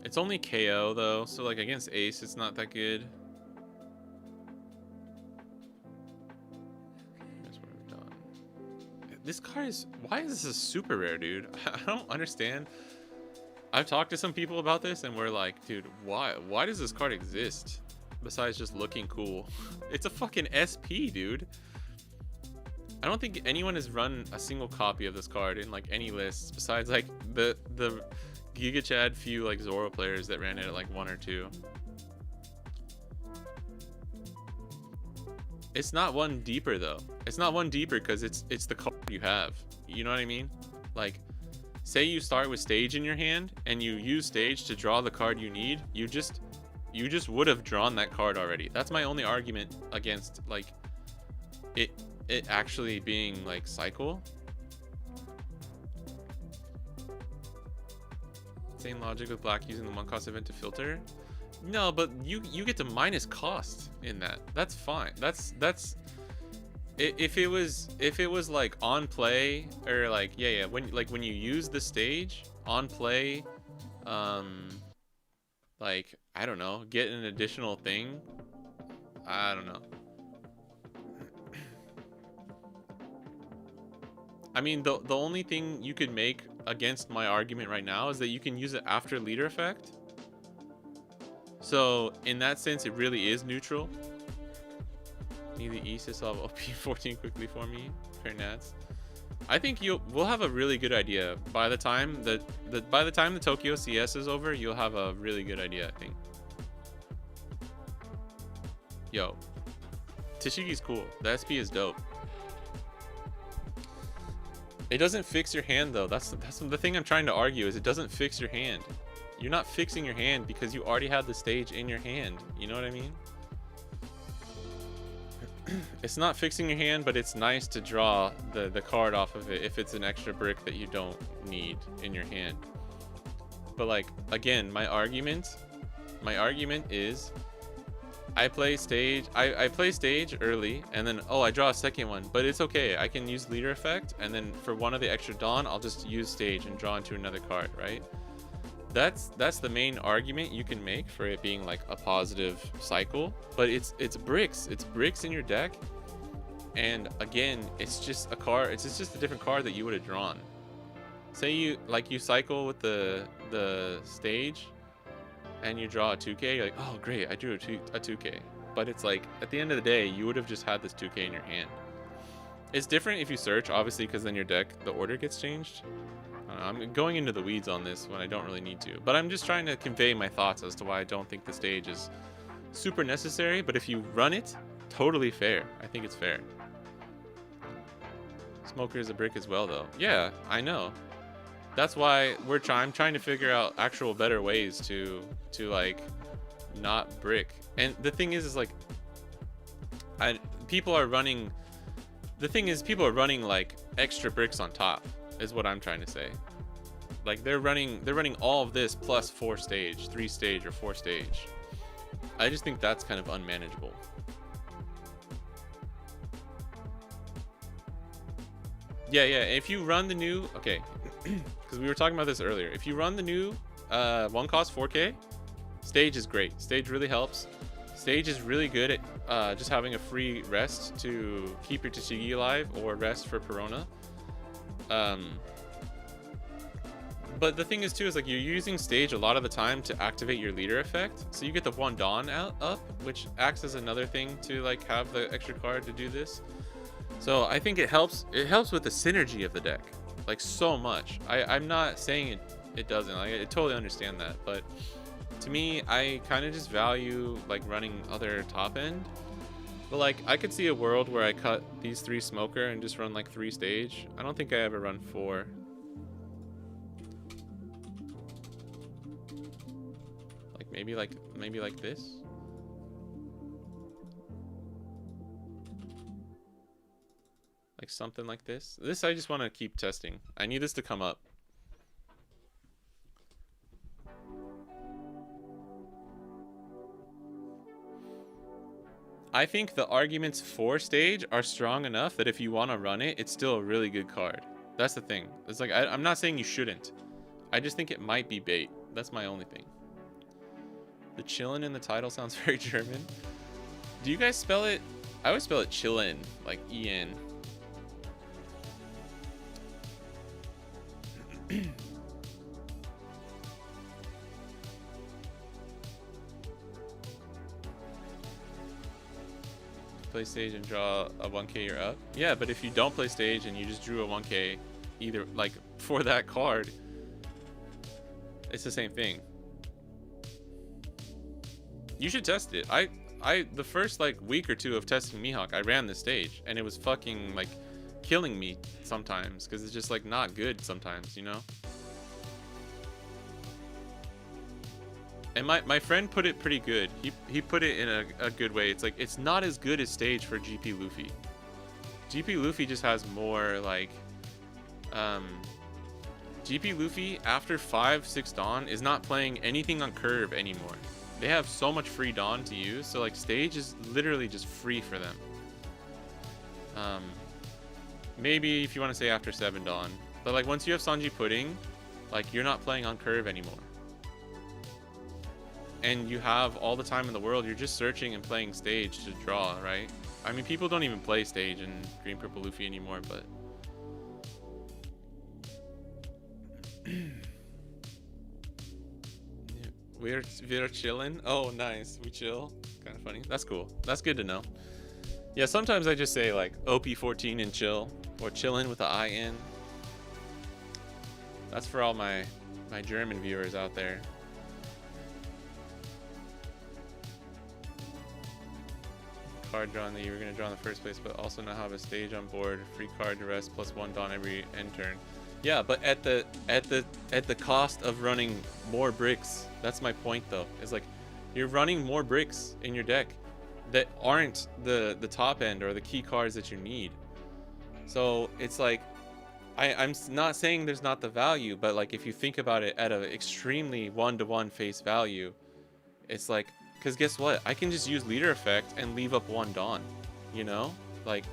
It's only KO, though. So, like, against Ace, it's not that good. This card is... Why is this a super rare, dude? I don't understand. I've talked to some people about this, and we're like, dude, why does this card exist? Besides just looking cool. It's a fucking SP, dude. I don't think anyone has run a single copy of this card in, like, any lists. Besides, like, the Giga Chad few, like, Zoro players that ran it at, like, 1 or 2. It's not one deeper, though. It's not one deeper because it's the card you have. You know what I mean? Like, say you start with stage in your hand and you use stage to draw the card you need. You just would have drawn that card already. That's my only argument against, like, it actually being, like, cycle. Same logic with black using the 1-cost event to filter. No, but you get to minus cost in that. That's fine. That's if it was like on play, or like when you use the stage on play, like, I don't know, get an additional thing. I don't know. I mean, the only thing you could make against my argument right now is that you can use it after leader effect. So, in that sense, it really is neutral. Need the East to solve OP14 quickly for me. Fair nats. I think we'll have a really good idea by the time the Tokyo CS is over. You'll have a really good idea, I think. Yo, Tashigi's cool. The SP is dope. It doesn't fix your hand though. That's the thing I'm trying to argue is it doesn't fix your hand. You're not fixing your hand because you already have the stage in your hand. You know what I mean? It's not fixing your hand, but it's nice to draw the card off of it if it's an extra brick that you don't need in your hand. But like, again, my argument is I play stage early and then I draw a second one, but it's okay. I can use leader effect, and then for one of the extra dawn I'll just use stage and draw into another card, right? That's the main argument you can make for it being like a positive cycle, but it's bricks in your deck, and again, it's just a card, it's just a different card that you would have drawn. Say you cycle with the stage and you draw a 2k, you're like, oh great, I drew a 2k, but it's like at the end of the day you would have just had this 2k in your hand. It's different if you search, obviously, because then your deck, the order gets changed. I'm going into the weeds on this when I don't really need to, but I'm just trying to convey my thoughts as to why I don't think the stage is super necessary, but if you run it, totally fair. I think it's fair. Smoker is a brick as well though. Yeah, I know. That's why I'm trying to figure out actual better ways to like not brick. And the thing is like people are running like extra bricks on top is what I'm trying to say. Like they're running all of this plus 3 stage or 4 stage. I just think that's kind of unmanageable. Yeah, if you run the new, okay, because we were talking about this earlier, if you run the new 1 cost 4k, stage is great. Stage really helps. Stage is really good at just having a free rest to keep your Tashigi alive or rest for Perona. But the thing is too is like you're using stage a lot of the time to activate your leader effect, so you get the 1 dawn up, which acts as another thing to like have the extra card to do this. So I think it helps with the synergy of the deck like so much. I'm not saying it doesn't, like, I totally understand that, but to me I kind of just value like running other top end. But like I could see a world where I cut these 3 smoker and just run like 3 stage. I don't think I ever run 4. Like maybe like this. Like something like this. This I just want to keep testing. I need this to come up. I think the arguments for stage are strong enough that if you want to run it, it's still a really good card. That's the thing. It's like I'm not saying you shouldn't. I just think it might be bait. That's my only thing. The chillin' in the title sounds very German. Do you guys spell it? I always spell it chillin', like E-N. Play stage and draw a 1k, you're up. Yeah, but if you don't play stage and you just drew a 1k either like for that card, it's the same thing. You should test it. The first like week or 2 of testing Mihawk, I ran the stage and it was fucking like killing me sometimes because it's just like not good sometimes, you know. And my friend put it pretty good. He put it in a good way. It's like it's not as good as stage for GP Luffy. GP Luffy just has more like GP Luffy after 5-6 dawn is not playing anything on curve anymore. They have so much free dawn to use, so like stage is literally just free for them. Maybe if you want to say after 7 dawn, but like once you have Sanji Pudding, like you're not playing on curve anymore. And you have all the time in the world, you're just searching and playing stage to draw, right? I mean, people don't even play stage in Green Purple Luffy anymore, but we're chilling. Oh, nice. We chill. Kind of funny. That's cool. That's good to know. Yeah, sometimes I just say like OP14 and chill, or chillin' with the IN. That's for all my German viewers out there. card draw that you were going to draw in the first place, but also now have a stage on board, free card to rest, plus 1 Dawn every end turn. Yeah, but at the cost of running more bricks. That's my point though. Is like you're running more bricks in your deck that aren't the top end or the key cards that you need. So it's like I'm not saying there's not the value, but like if you think about it at an extremely one-to-one face value, it's like, because guess what? I can just use leader effect and leave up 1 Dawn, you know? Like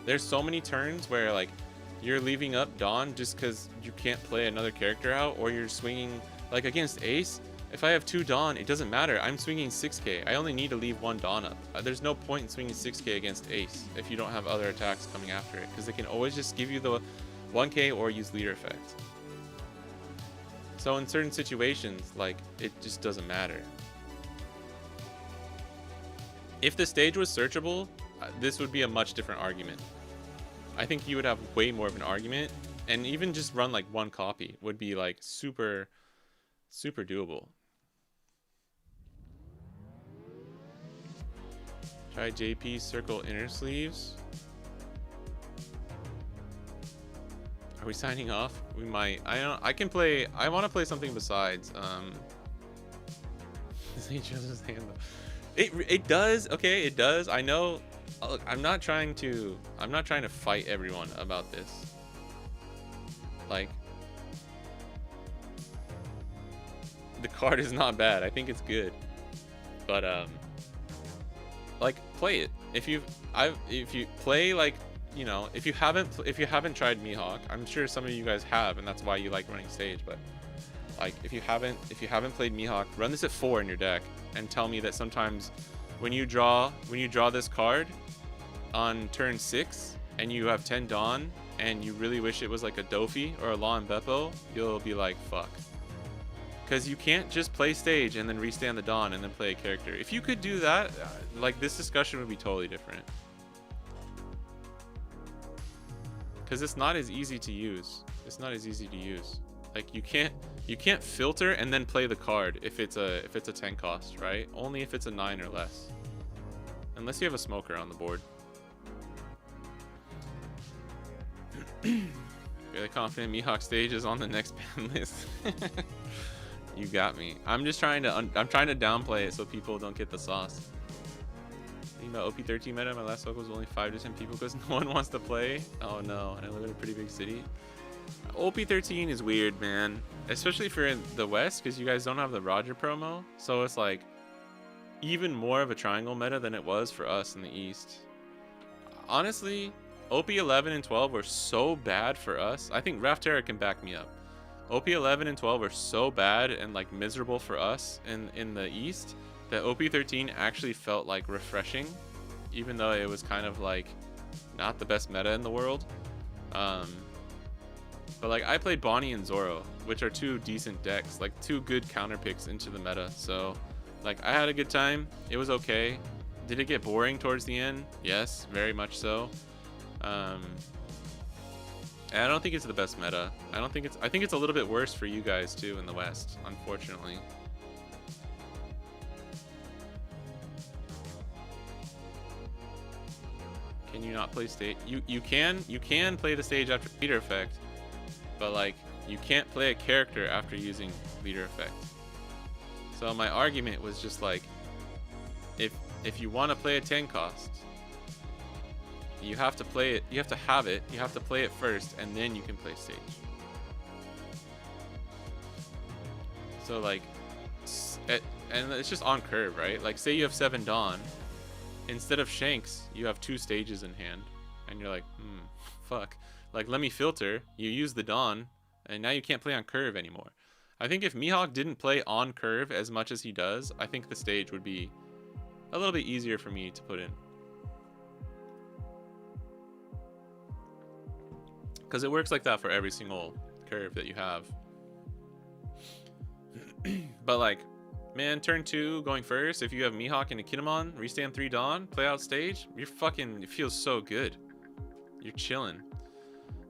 there's so many turns where like you're leaving up Dawn just because you can't play another character out, or you're swinging like against Ace. If I have 2 Dawn, it doesn't matter. I'm swinging 6k. I only need to leave 1 Dawn up. There's no point in swinging 6k against Ace if you don't have other attacks coming after it, because they can always just give you the 1k or use leader effect. So in certain situations, like, it just doesn't matter. If the stage was searchable, this would be a much different argument. I think you would have way more of an argument, and even just run like 1 copy would be like super doable. Try JP circle inner sleeves. Are we signing off? We might. I can play. I want to play something besides. He chose his hand though. It does. Okay, it does. I know. Look, I'm not trying to fight everyone about this. Like, the card is not bad. I think it's good, but like, play it. If you play, like, you know, if you haven't tried Mihawk, I'm sure some of you guys have, and that's why you like running stage. But like, if you haven't played Mihawk, run this at 4 in your deck, and tell me that sometimes when you draw this card on turn 6 and you have 10 Dawn and you really wish it was like a Dofi or a Law and Beppo, you'll be like, fuck. Because you can't just play stage and then restand the Dawn and then play a character. If you could do that, like, this discussion would be totally different. Because it's not as easy to use. It's not as easy to use. Like, you can't filter and then play the card if it's a 10 cost, right? Only if it's a 9 or less. Unless you have a smoker on the board. Really confident Mihawk stage is on the next ban list. You got me. I'm just trying to downplay it so people don't get the sauce. Thinking about OP13 meta, my last focus was only 5 to 10 people because no one wants to play. Oh no, and I live in a pretty big city. OP13 is weird, man. Especially if you're in the West, because you guys don't have the Roger promo. So it's like even more of a triangle meta than it was for us in the East. Honestly, OP11 and 12 were so bad for us. I think Raftera can back me up. OP11 and 12 are so bad and like miserable for us in the East that OP13 actually felt like refreshing, even though it was kind of like not the best meta in the world. But like, I played Bonnie and Zoro, which are 2 decent decks, like 2 good counter picks into the meta. So like, I had a good time. It was okay. Did it get boring towards the end? Yes, very much so. And I don't think it's the best meta. I think it's a little bit worse for you guys too in the West, unfortunately. Can you not play stage? You can play the stage after leader effect, but like, you can't play a character after using leader effect. So my argument was just like, if you want to play a 10 cost, you have to play it, you have to have it, you have to play it first, and then you can play stage. So like, and it's just on curve, right? Like, say you have 7 Dawn, instead of Shanks, you have 2 stages in hand, and you're like, fuck. Like, let me filter, you use the Dawn, and now you can't play on curve anymore. I think if Mihawk didn't play on curve as much as he does, I think the stage would be a little bit easier for me to put in. Because it works like that for every single curve that you have. But like, man, turn 2 going first, if you have Mihawk and a Kinemon, restand 3 Dawn, play out stage, you're fucking, it feels so good. You're chilling.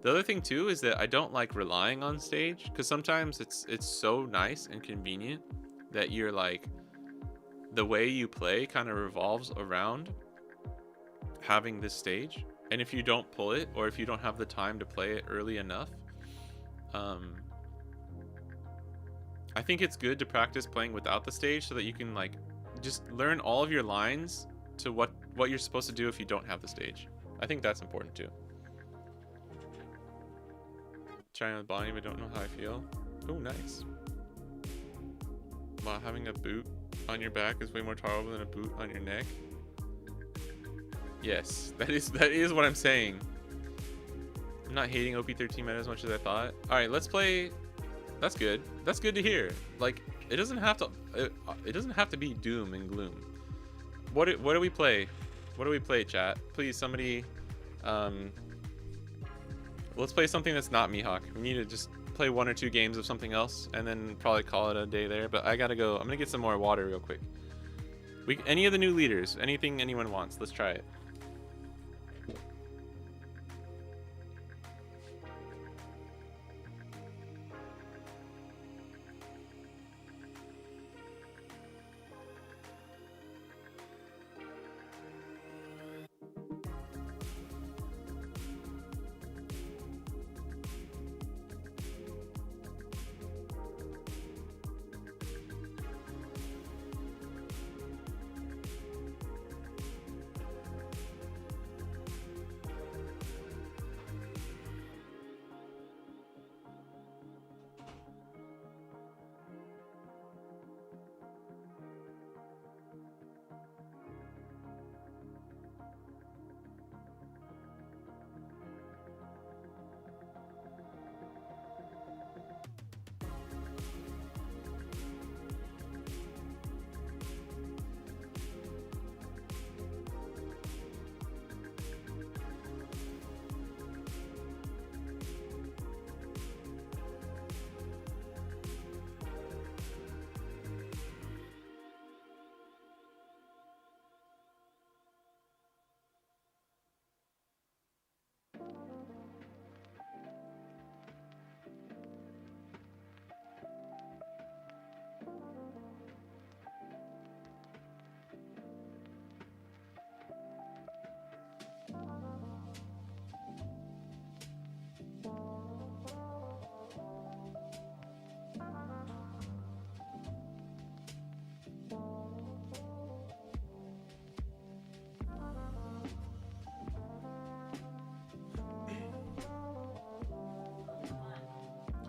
The other thing too is that I don't like relying on stage, because sometimes it's so nice and convenient that you're like, the way you play kind of revolves around having this stage. And if you don't pull it, or if you don't have the time to play it early enough, I think it's good to practice playing without the stage so that you can like just learn all of your lines to what you're supposed to do if you don't have the stage. I think that's important too. Trying with Bonnie, but don't know how I feel. Oh, nice. Wow, having a boot on your back is way more tolerable than a boot on your neck. Yes, that is what I'm saying. I'm not hating OP13 meta as much as I thought. All right, let's play. That's good. That's good to hear. Like, it doesn't have to be doom and gloom. What do we play? What do we play, chat? Please, somebody. Let's play something that's not Mihawk. We need to just play 1 or 2 games of something else, and then probably call it a day there. But I gotta go. I'm gonna get some more water real quick. Any of the new leaders, anything anyone wants. Let's try it.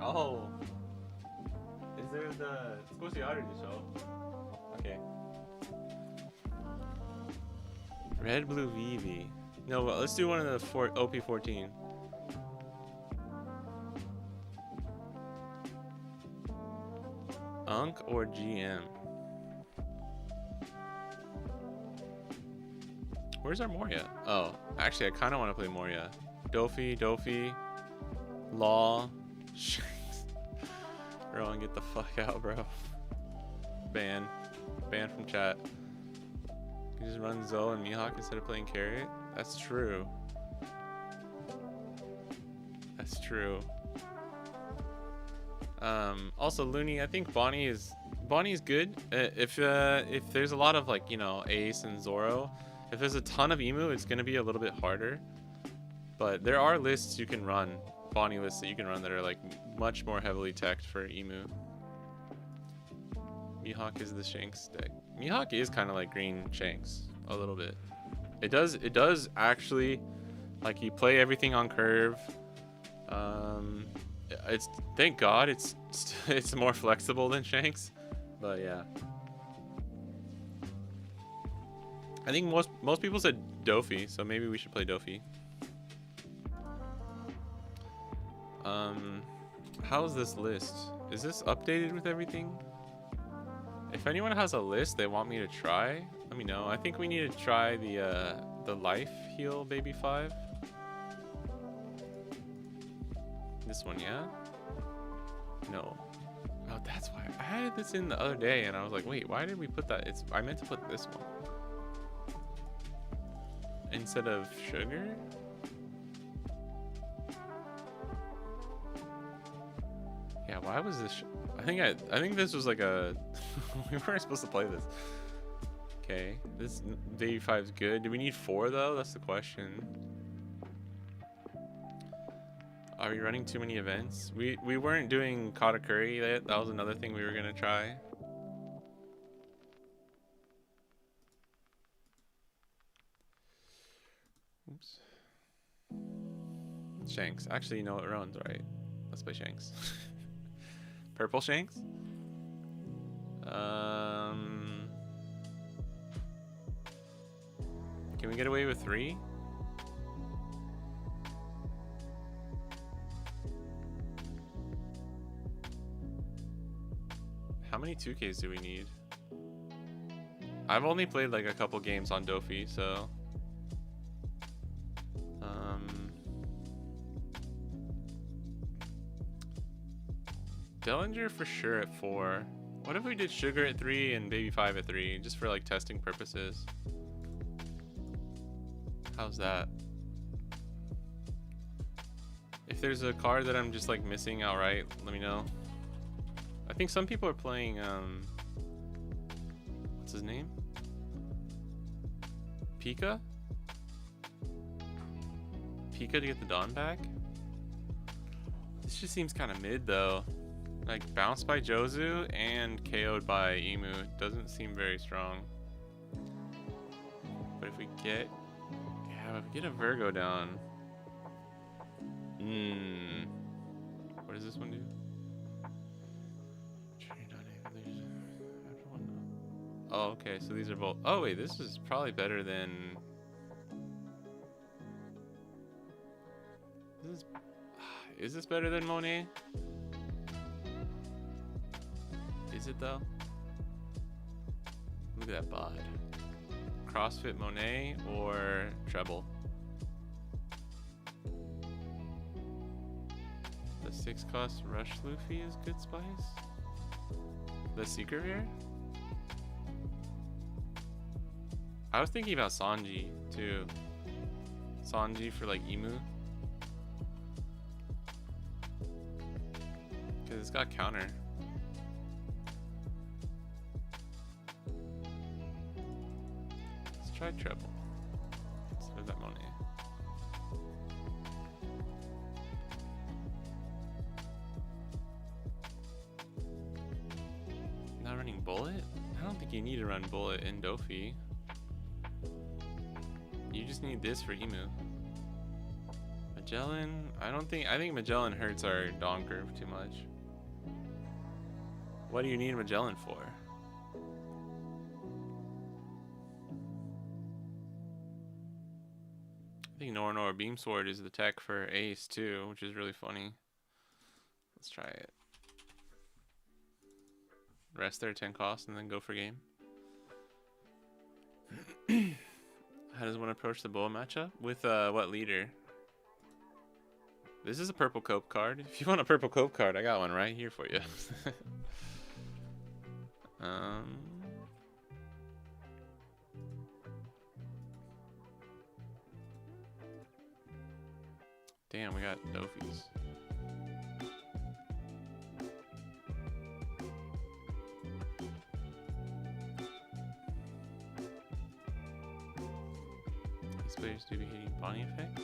Oh. Is there the... 少しあるでしょ? Okay. Red, blue, Vivi. No, well, let's do one of the OP14. Unk or GM? Where's our Moria? Oh, actually, I kind of want to play Moria. Dofi, Law. Rowan, get the fuck out, bro. Ban from chat. You just run Zoe and Mihawk instead of playing Carrot? That's true. That's true. Also, Looney, I think Bonnie's good. If there's a lot of, like, you know, Ace and Zoro, if there's a ton of Emu, it's gonna be a little bit harder. But there are lists you can run, Bonnie lists that you can run that are like much more heavily teched for Emu. Mihawk is the Shanks deck. Mihawk is kind of like green Shanks a little bit. It does actually, like, you play everything on curve. It's, thank God it's more flexible than Shanks, but yeah. I think most people said Dofi, so maybe we should play Dofi. How's this list? Is this updated with everything? If anyone has a list they want me to try, let me know. I think we need to try the life heal baby 5. This one, yeah? No. Oh, that's why I added this in the other day and I was like, wait, why did we put that? I meant to put this one instead of sugar. Yeah, why was this? I think this was like a. We weren't supposed to play this. Okay, this Baby 5 is good. Do we need 4 though? That's the question. Are we running too many events? We weren't doing Kata Curry. That was another thing we were gonna try. Oops. Shanks. Actually, you know what runs, right? Let's play Shanks. Purple Shanks? Can we get away with 3? How many 2Ks do we need? I've only played like a couple games on Dofi, so... Dellinger for sure at 4. What if we did Sugar at 3 and Baby 5 at 3, just for like testing purposes? How's that? If there's a card that I'm just like missing outright, let me know. I think some people are playing, what's his name? Pika? Pika to get the Dawn back? This just seems kind of mid though. Like bounced by Jozu and KO'd by Emu. Doesn't seem very strong. But if we get... Yeah, if we get a Virgo down... What does this one do? Oh, okay, so these are both... Oh, wait, this is probably better than... Is this better than Monet? Is it, though? Look at that bod. CrossFit Monet or Treble? The 6 cost Rush Luffy is good spice? The Secret Rare? I was thinking about Sanji too. Sanji for like Emu. Cause it's got counter. Let's try Treble instead of that Monet. Not running Bullet? I don't think you need to run Bullet in Dofi. You just need this for Emu. Magellan? I think Magellan hurts our Dawn curve too much. What do you need Magellan for? I think Nor Beam Sword is the tech for Ace too, which is really funny. Let's try it. Rest their 10 cost and then go for game. How does one approach the Boa matchup? With what leader? This is a purple cope card. If you want a purple cope card, I got one right here for you. Damn, we got Dofis. These players do be hitting Bonnie effect.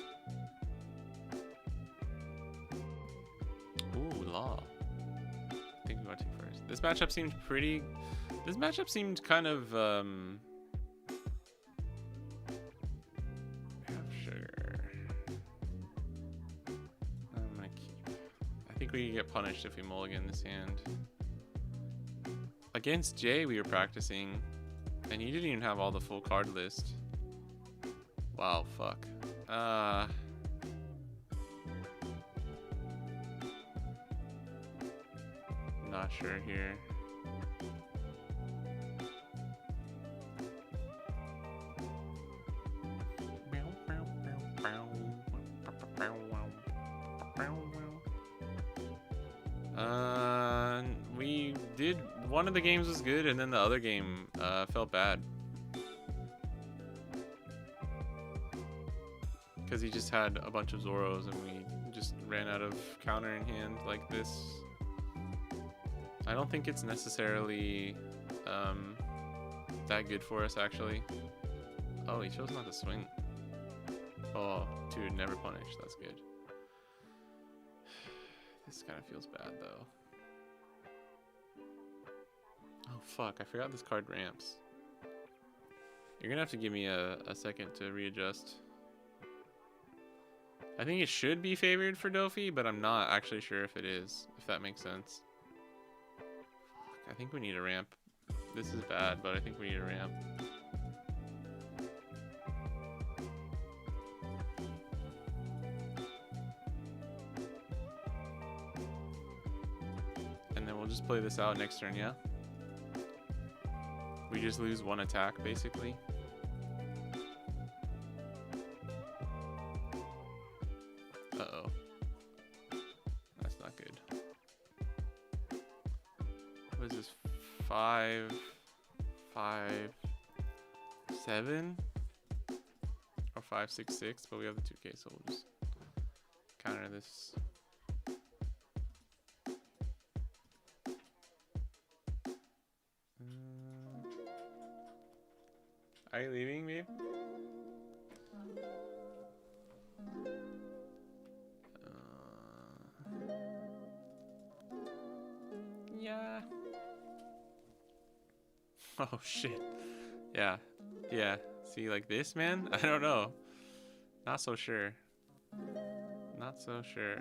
Ooh, Law. I think we want to take first. This matchup seemed pretty... This matchup seemed kind of, Sugar. I'm gonna keep... I think we can get punished if we mulligan this hand. Against Jay, we were practicing, and he didn't even have all the full card list. Wow, fuck. Not sure here. We did, one of the games was good and then the other game felt bad. Because he just had a bunch of Zoros and we just ran out of counter in hand like this. I don't think it's necessarily that good for us, actually. Oh, he chose not to swing. Oh, dude, never punish. That's good. This kind of feels bad, though. Oh, fuck. I forgot this card ramps. You're going to have to give me a second to readjust. I think it should be favored for Dofi, but I'm not actually sure if it is, if that makes sense. Fuck, I think we need a ramp. This is bad, but I think we need a ramp. And then we'll just play this out next turn, yeah? We just lose one attack, basically. Uh-oh. That's not good. What is this? 5, 5, 7? Or 5, 6, 6, but we have the 2K, so we'll just counter this. Are you leaving, babe? Yeah. Oh shit. Yeah. Yeah. See, like this, man? I don't know. Not so sure. Not so sure.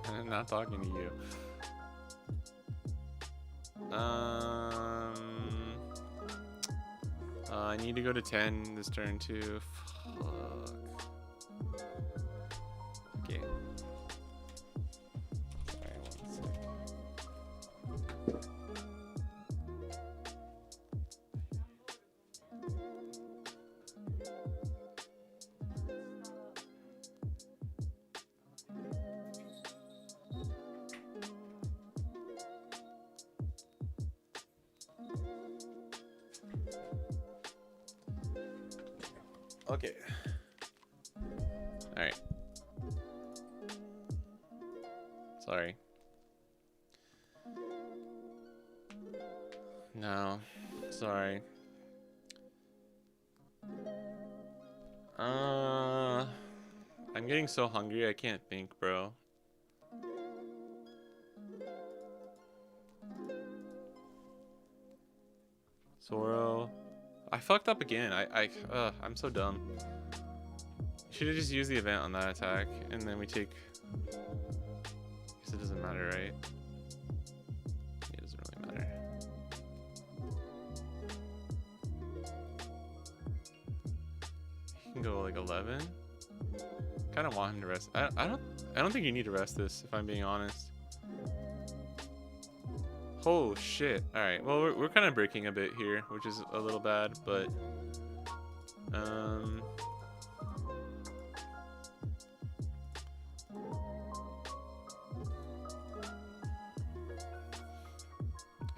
I'm not talking to you. I need to go to 10 this turn too. Fuck. Okay. Sorry, 1 sec. Okay. All right. Sorry. No. Sorry. I'm getting so hungry I can't think, bro. Zoro. I fucked up again. I'm so dumb. Should have just used the event on that attack, and then we take. Because it doesn't matter, right? It doesn't really matter. He can go like 11. Kind of want him to rest. I don't think you need to rest this, if I'm being honest. Oh shit. Alright, well we're kind of breaking a bit here, which is a little bad, but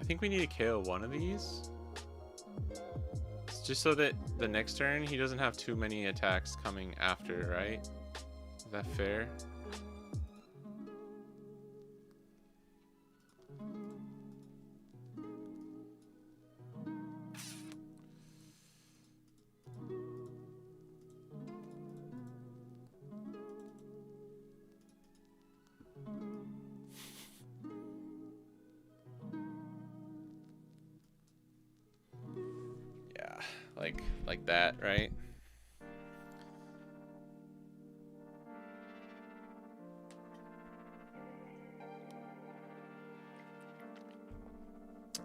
I think we need to KO one of these. It's just so that the next turn he doesn't have too many attacks coming after, right? Is that fair? Like that, right?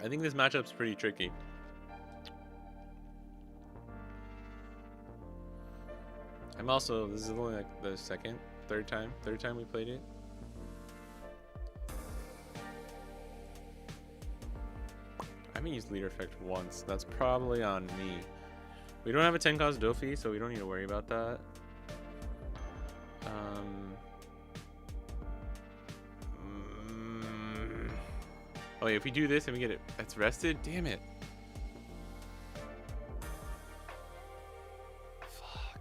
I think this matchup's pretty tricky. I'm also, this is only like the third time we played it. haven't used leader effect once. That's probably on me. We don't have a 10 cost Dofi, so we don't need to worry about that. Oh yeah, if we do this and we get it, that's rested. Damn it. Fuck.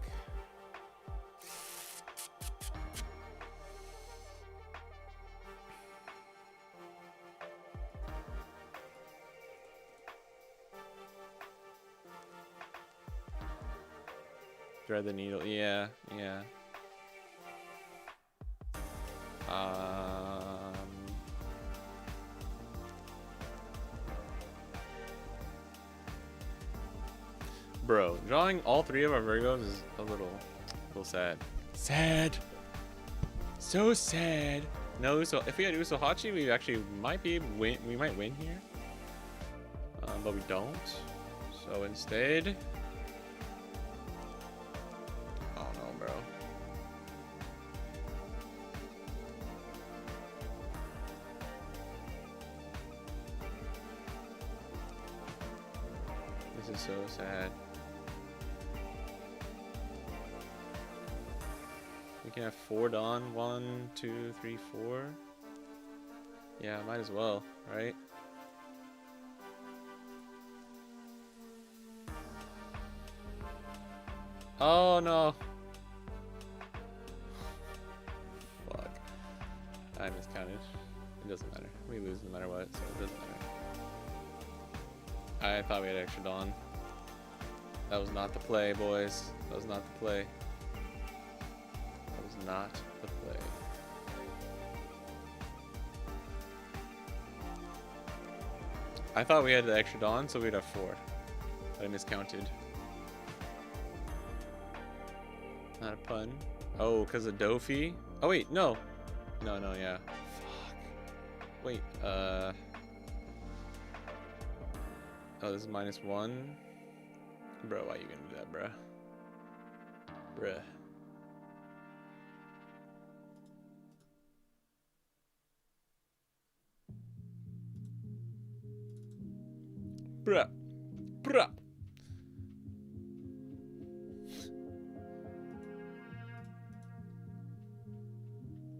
Thread the needle. Yeah, yeah. Bro, drawing all 3 of our Virgos is a little sad. Sad. So sad. No Uso. If we had Uso Hachi, we actually might be win. We might win here. But we don't. So instead, oh no, bro. This is so sad. We can have 4 Dawn. 1, 2, 3, 4. Yeah, might as well, right? Oh no. Fuck. I miscounted. It doesn't matter. We lose no matter what, so it doesn't matter. I thought we had extra Dawn. That was not the play, boys. That was not the play. That was not the play. I thought we had the extra Dawn, so we'd have 4. But I miscounted. Not a pun. Oh, because of Dofi? Oh, wait, no. No, yeah. Fuck. Wait, oh, this is -1. Bro, why are you gonna do that, bruh? Bruh. Bruh. Bruh.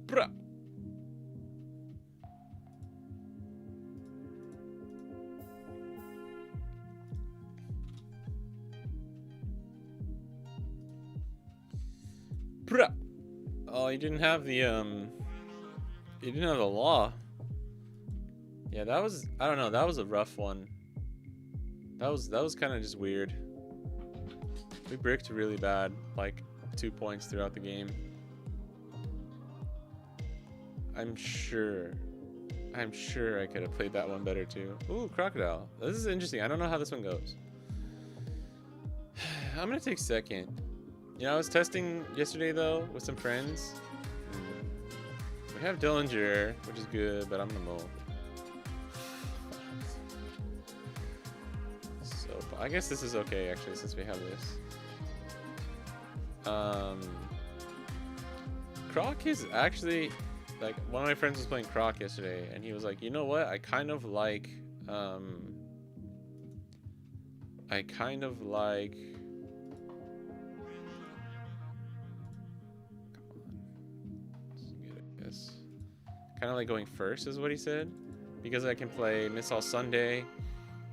Bruh. Bruh. Oh, you didn't have the you didn't have the law. Yeah, that was, I don't know, that was a rough one. That was kind of just weird. We bricked really bad, like 2 points throughout the game. I'm sure I could have played that one better too. Ooh, crocodile. This is interesting. I don't know how this one goes. I'm gonna take second. You know, I was testing yesterday though with some friends. We have Dillinger, which is good, but I'm gonna mow. So I guess this is okay actually since we have this. Croc is actually, like, one of my friends was playing Croc yesterday and he was like, you know what, I kind of like kind of like going first is what he said, because I can play Miss All Sunday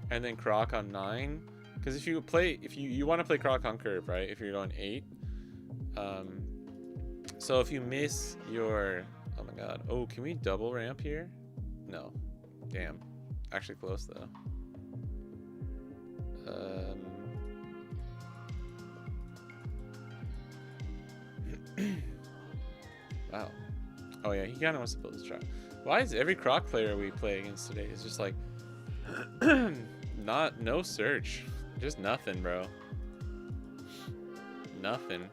and then Croc on 9. Because if you want to play Croc on curve, right, if you're going 8, so if you miss your, oh my god, oh, can we double ramp here? No, damn, actually close though. Wow. Oh yeah, he kind of wants to build this trap. Why is every Croc player we play against today is just like no search, just nothing, bro. Nothing.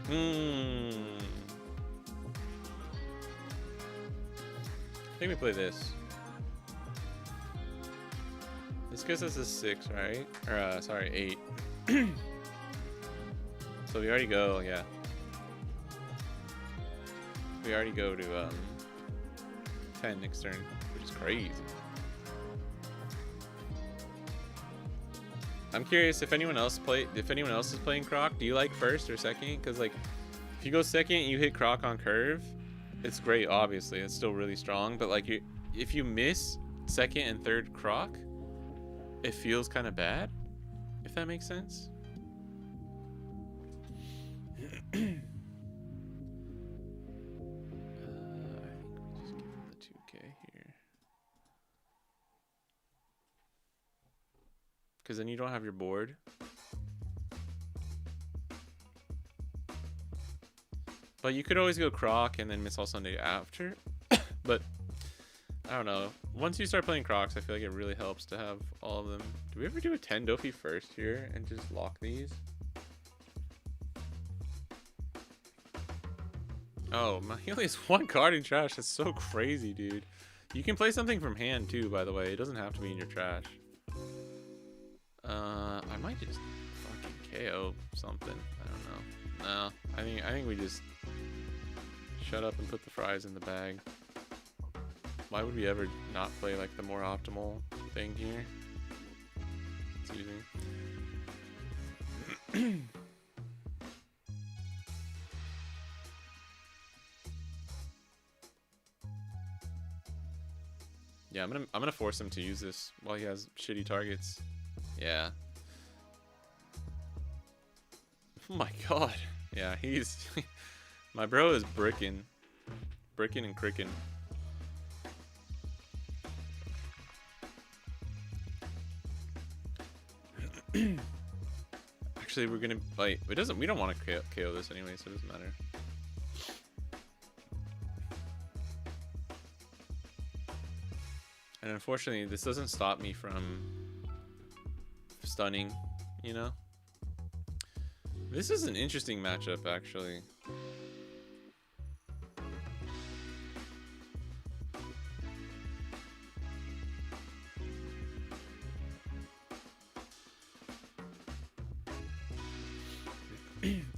I think we play this. This gives us a 6, right? Or sorry, 8. So we already go, yeah. We already go to 10 next turn, which is crazy. I'm curious if anyone else is playing Croc. Do you like first or second? Because like, if you go second and you hit Croc on curve, it's great. Obviously, it's still really strong. But like, if you miss second and third Croc, it feels kind of bad. If that makes sense. I think we just give him the 2K here. Because then you don't have your board. But you could always go Croc and then miss all Sunday after. But I don't know. Once you start playing Crocs, I feel like it really helps to have all of them. Do we ever do a 10 Dofi first here and just lock these? Oh, he only has one card in trash. That's so crazy, dude. You can play something from hand too, by the way. It doesn't have to be in your trash. I might just fucking KO something. I don't know. No, I think we just shut up and put the fries in the bag. Why would we ever not play like the more optimal thing here? Excuse me. Yeah, I'm gonna force him to use this while he has shitty targets. Yeah. Oh my god. Yeah, he's my bro is bricking and cricking. Actually, we're gonna like we don't want to KO this anyway, so it doesn't matter. And unfortunately, this doesn't stop me from stunning, you know? This is an interesting matchup, actually.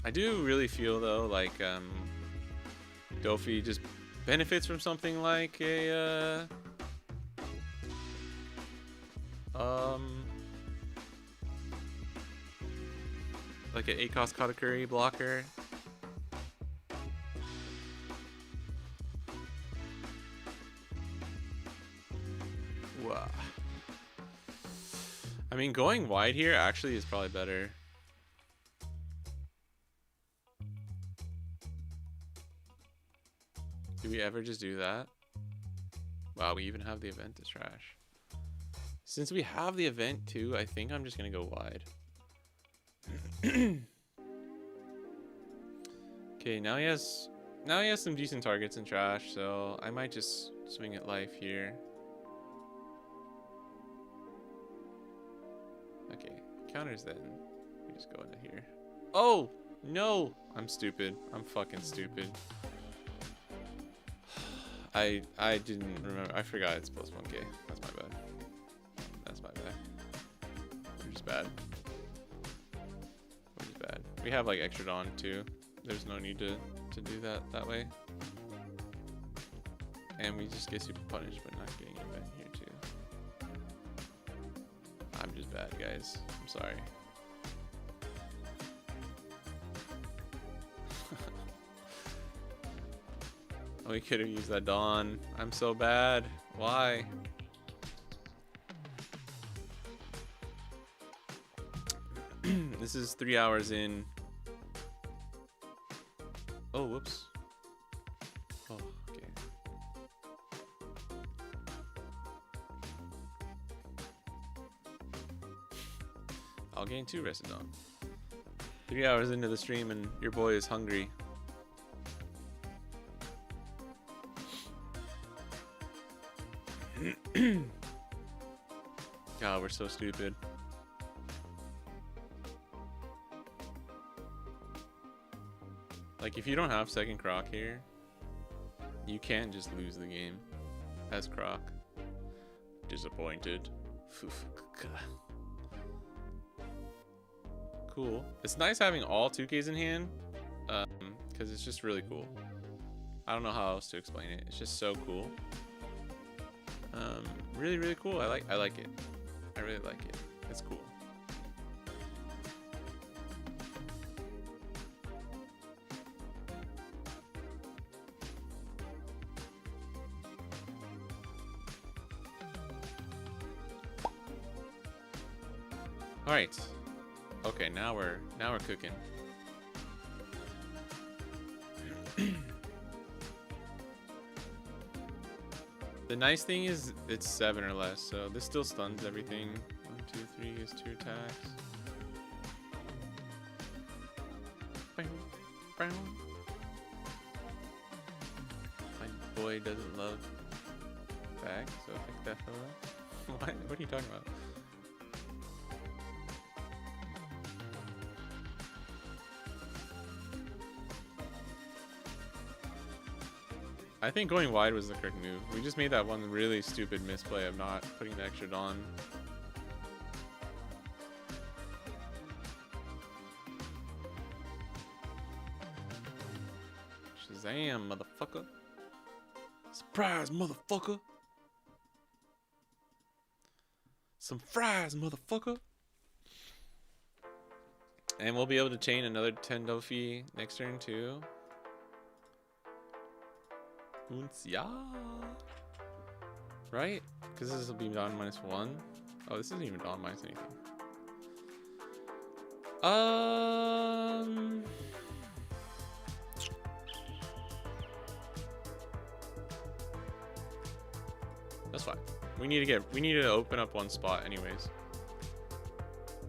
I do really feel, though, like Dofi just benefits from something like a like an ACOS Katakuri blocker. Wow. I mean, going wide here actually is probably better. Do we ever just do that? Wow, we even have the event to trash. Since we have the event too, I think I'm just gonna go wide. Okay, now he has some decent targets in trash, so I might just swing at life here. Okay, counters then. We just go into here. Oh no! I'm stupid. I'm fucking stupid. I didn't remember. I forgot it's plus 1K. That's my bad. That's my bad. We're just bad. We're just bad. We have like extra Dawn too. There's no need to do that way. And we just get super punished but not getting an event here too. I'm just bad, guys. I'm sorry. We could have used that Dawn. I'm so bad. Why? This is 3 hours in. Oh, whoops. Oh, okay. I'll gain 2 rested on. 3 hours into the stream and your boy is hungry. God, we're so stupid. Like, if you don't have second Croc here, you can't just lose the game as Croc. Disappointed. Cool. It's nice having all 2Ks in hand, because it's just really cool. I don't know how else to explain it. It's just so cool. Really, really cool. I like it. I really like it. It's cool. All right. Okay, now we're cooking. The nice thing is it's 7 or less, so this still stuns everything. 1, 2, 3 is 2 attacks. Bang, bang. My boy doesn't love bags, so I think that fell out. What are you talking about? I think going wide was the correct move. We just made that one really stupid misplay of not putting the extra Dawn. Shazam, motherfucker. Surprise, motherfucker. Some fries, motherfucker. And we'll be able to chain another 10 Dofi next turn too. Yeah. Right? Because this will be Dawn -1. Oh, this isn't even Dawn minus anything. That's fine. We need to open up one spot anyways.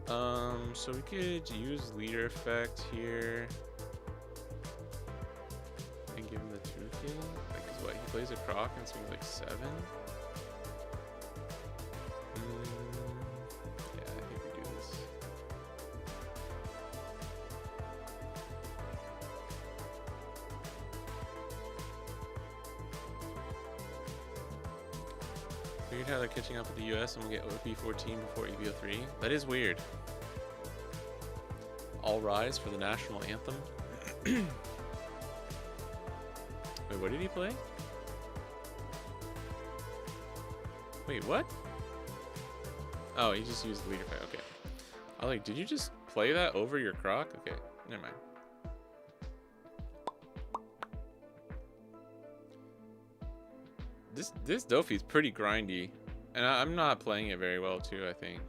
So we could use leader effect here. And give him the 2K. Like, cause what, he plays a Croc and swings like 7? Yeah, I think we do this. Weird how they're catching up with the US and we'll get OP14 before EVO3. That is weird. All rise for the national anthem. Wait, what did he play? Wait, what? Oh, he just used the leader fight. Okay. I was like, did you just play that over your Croc? Okay, never mind. This Dofi's pretty grindy, and I'm not playing it very well too, I think.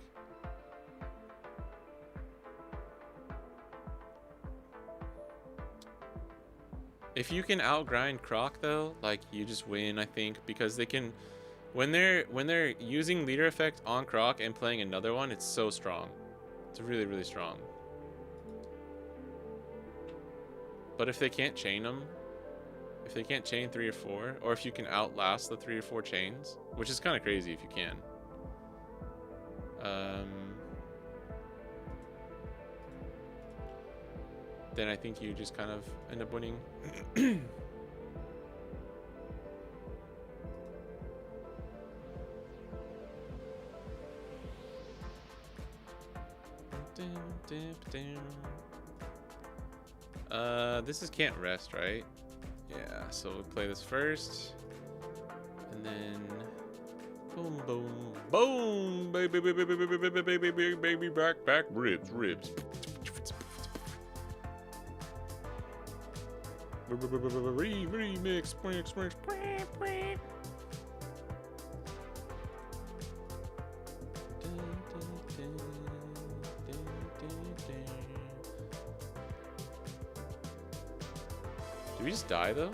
If you can outgrind Croc though, like you just win, I think, because they can, when they're using leader effect on Croc and playing another one, it's so strong. It's really, really strong. But if they can't chain them, if they can't chain 3 or 4, or if you can outlast the 3 or 4 chains, which is kind of crazy if you can. Then I think you just kind of end up winning. This is can't rest, right? Yeah, so we'll play this first. And then boom, boom, boom, baby, baby, baby, baby, baby, baby, baby, back, ribs. Remix. Did we just die though?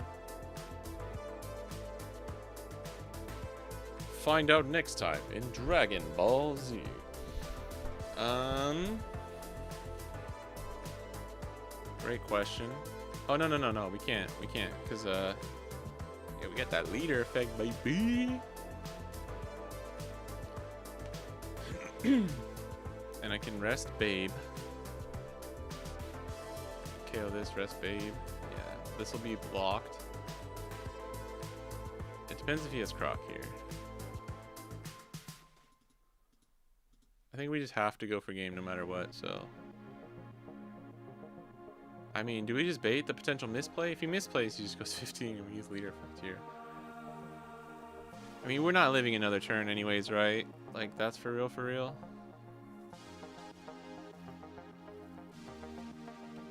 Find out next time in Dragon Ball Z. Great question. Oh no, we can't, cause yeah, we got that leader effect, baby. And I can rest babe. KO this, rest babe. Yeah, this will be blocked. It depends if he has Croc here. I think we just have to go for game no matter what, so. I mean, do we just bait the potential misplay? If he misplays, he just goes 15 and we use leader frontier. I mean, we're not living another turn anyways, right? Like, that's for real, for real.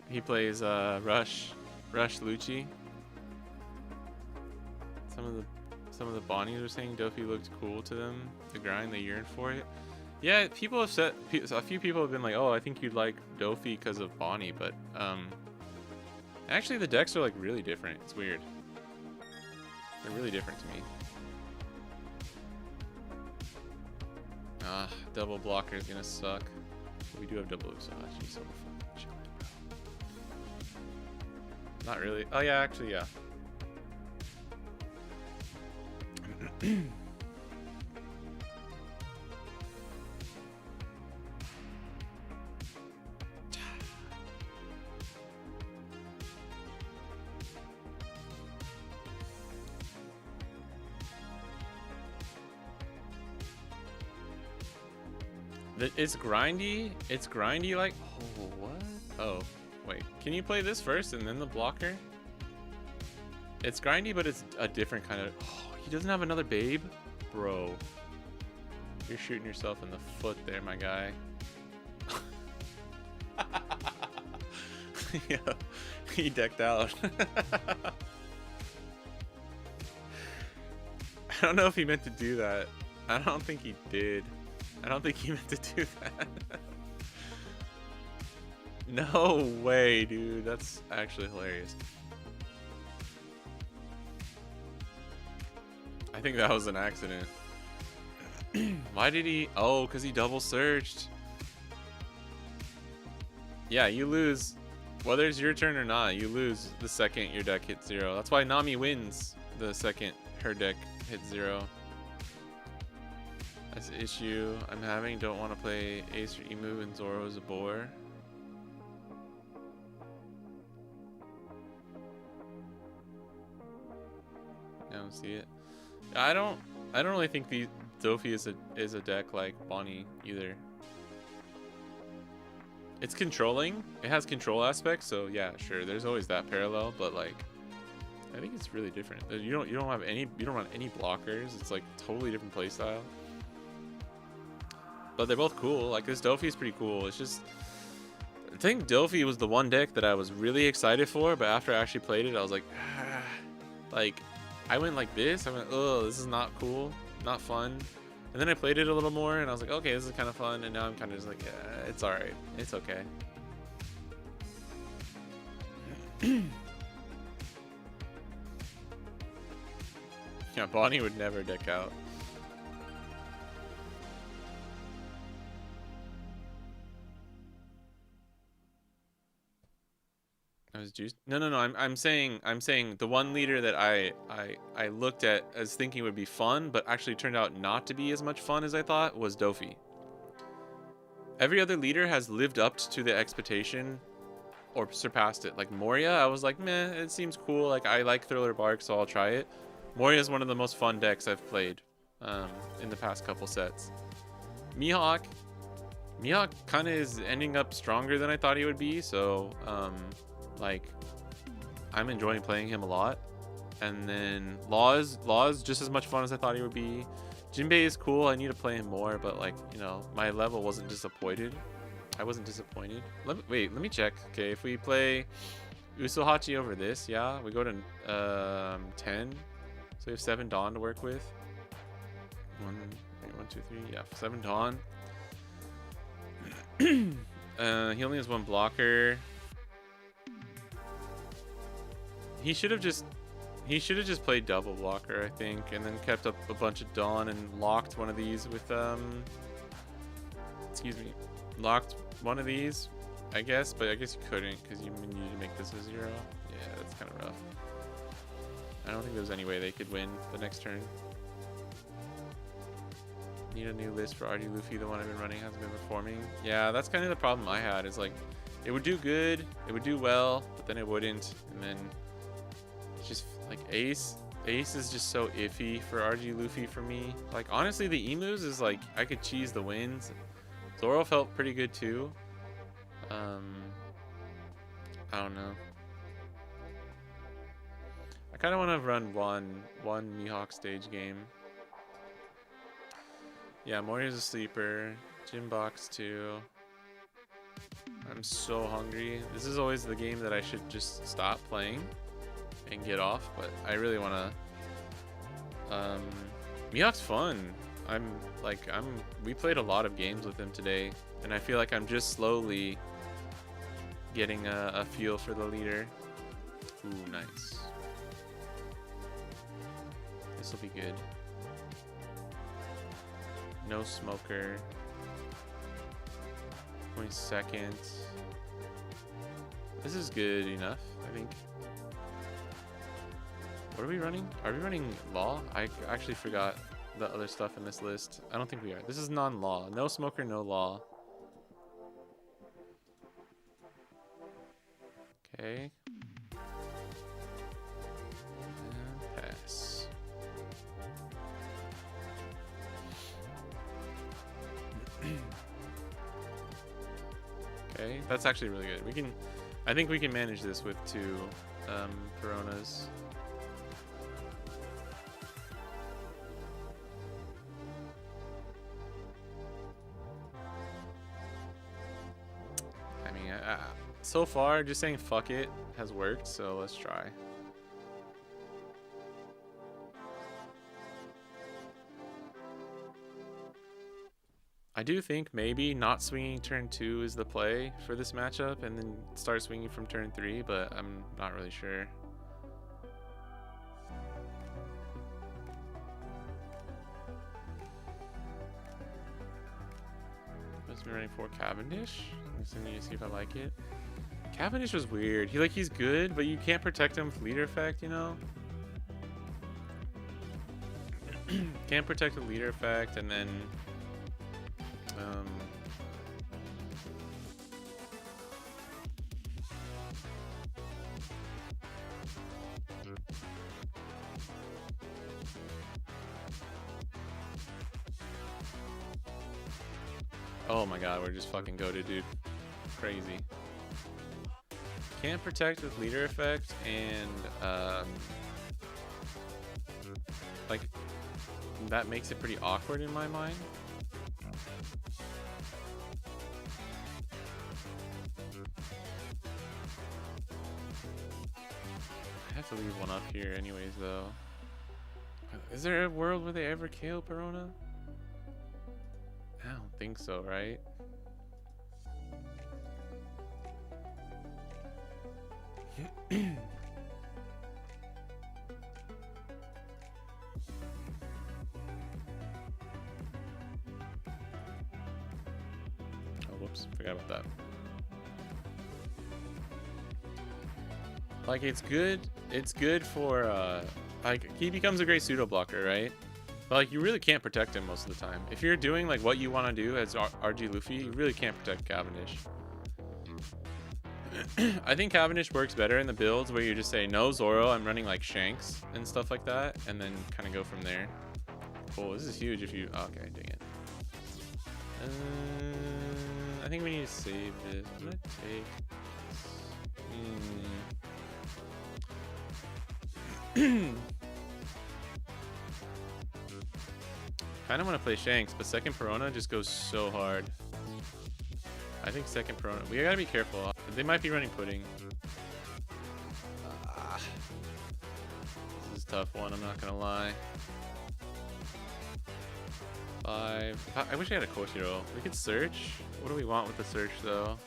He plays Rush Lucci. Some of the Bonnies were saying Dofi looked cool to them. The grind, they yearned for it. Yeah, people have said, a few people have been like, oh, I think you'd like Dofi because of Bonnie, but actually the decks are like really different. It's weird. They're really different to me. Ah, double blocker is gonna suck. We do have double Usahachi, so we're fucking chilling, bro. Not really. Oh yeah, actually yeah. It's grindy. It's grindy like. Oh, what? Oh, wait. Can you play this first and then the blocker? It's grindy, but it's a different kind of. Oh, he doesn't have another babe? Bro. You're shooting yourself in the foot there, my guy. Yeah, he decked out. I don't know if he meant to do that. I don't think he did. I don't think he meant to do that. No way, dude. That's actually hilarious. I think that was an accident. Why did he? Oh, because he double searched. Yeah, you lose. Whether it's your turn or not, you lose the second your deck hits 0. That's why Nami wins the second her deck hits 0. That's the issue I'm having. Don't want to play Ace or Emu and Zoro's a bore. I don't see it. I don't really think the Dofi is a deck like Bonnie either. It's controlling. It has control aspects, so yeah, sure. There's always that parallel, but like, I think it's really different. You don't run any blockers. It's like totally different playstyle. But they're both cool. Like this Dofi is pretty cool. It's just, I think Dofi was the one deck that I was really excited for, but after I actually played it, I was like, ah. Like, I went like this. I went, oh, this is not cool, not fun. And then I played it a little more, and I was like, okay, this is kind of fun. And now I'm kind of just like, yeah, it's all right. It's okay. Yeah, Bonnie would never deck out. I was juiced. No. I'm saying the one leader that I looked at as thinking would be fun, but actually turned out not to be as much fun as I thought was Dofi. Every other leader has lived up to the expectation or surpassed it. Like Moria, I was like, meh, it seems cool. Like I like Thriller Bark, so I'll try it. Moria is one of the most fun decks I've played in the past couple sets. Mihawk kind of is ending up stronger than I thought he would be, so like I'm enjoying playing him a lot. And then Law is just as much fun as I thought he would be. Jinbei is cool. I need to play him more, but like, you know, my level wasn't disappointed. I wasn't disappointed. Let me check. Okay, if we play Usohachi over this, yeah, we go to 10. So we have 7 Dawn to work with. 1, 2, 3. Yeah, 7 Dawn. He only has 1 blocker. He should have just played double blocker, I think, and then kept up a bunch of Dawn and locked one of these with locked one of these, I guess, but I guess you couldn't because you need to make this a 0. Yeah, that's kind of rough. I don't think there's any way they could win the next turn. Need a new list for RD Luffy. The one I've been running hasn't been performing. Yeah, that's kind of the problem I had. Is like, it would do good, it would do well, but then it wouldn't, and then it's just like Ace is just so iffy for RG Luffy for me. Like honestly, the emus is like I could cheese the wins. Zoro felt pretty good too. I don't know. I kind of want to run one Mihawk stage game. Yeah, Morio's a sleeper. Gym box 2. I'm so hungry. This is always the game that I should just stop playing and get off, but I really want to. Mihawk's fun. We played a lot of games with him today, and I feel like I'm just slowly getting a feel for the leader. Ooh, nice. This will be good. No smoker. 22nd. This is good enough, I think. What are we running? Are we running law? I actually forgot the other stuff in this list. I don't think we are. This is non-law. No smoker, no law. Okay. And pass. Okay, that's actually really good. I think we can manage this with 2 Coronas. I mean, so far, just saying fuck it has worked, so let's try. I do think maybe not swinging turn 2 is the play for this matchup, and then start swinging from turn 3, but I'm not really sure. Supposed to be running 4 Cavendish. I'm just gonna see if I like it. Cavendish was weird. He's good, but you can't protect him with leader effect, you know? Can't protect the leader effect, and then oh my god, we're just fucking goated, dude. Crazy. Can't protect with leader effect, and like that makes it pretty awkward in my mind. I have to leave one up here anyways, though. Is there a world where they ever kill Perona? I don't think so, right? Oh, whoops, forgot about that. Like, it's good for like, he becomes a great pseudo blocker, right? But like, you really can't protect him most of the time. If you're doing like what you want to do as RG Luffy, you really can't protect Cavendish. I think Cavendish works better in the builds where you just say no Zoro, I'm running like Shanks and stuff like that, and then kind of go from there. Cool, this is huge if you. Oh, okay, dang it. I think we need to save this. I'm gonna take. Kind of want to play Shanks, but second Perona just goes so hard. I think second Perona. We gotta be careful. They might be running Pudding. This is a tough one, I'm not gonna lie. 5. I wish I had a Koshiro. We could search. What do we want with the search, though?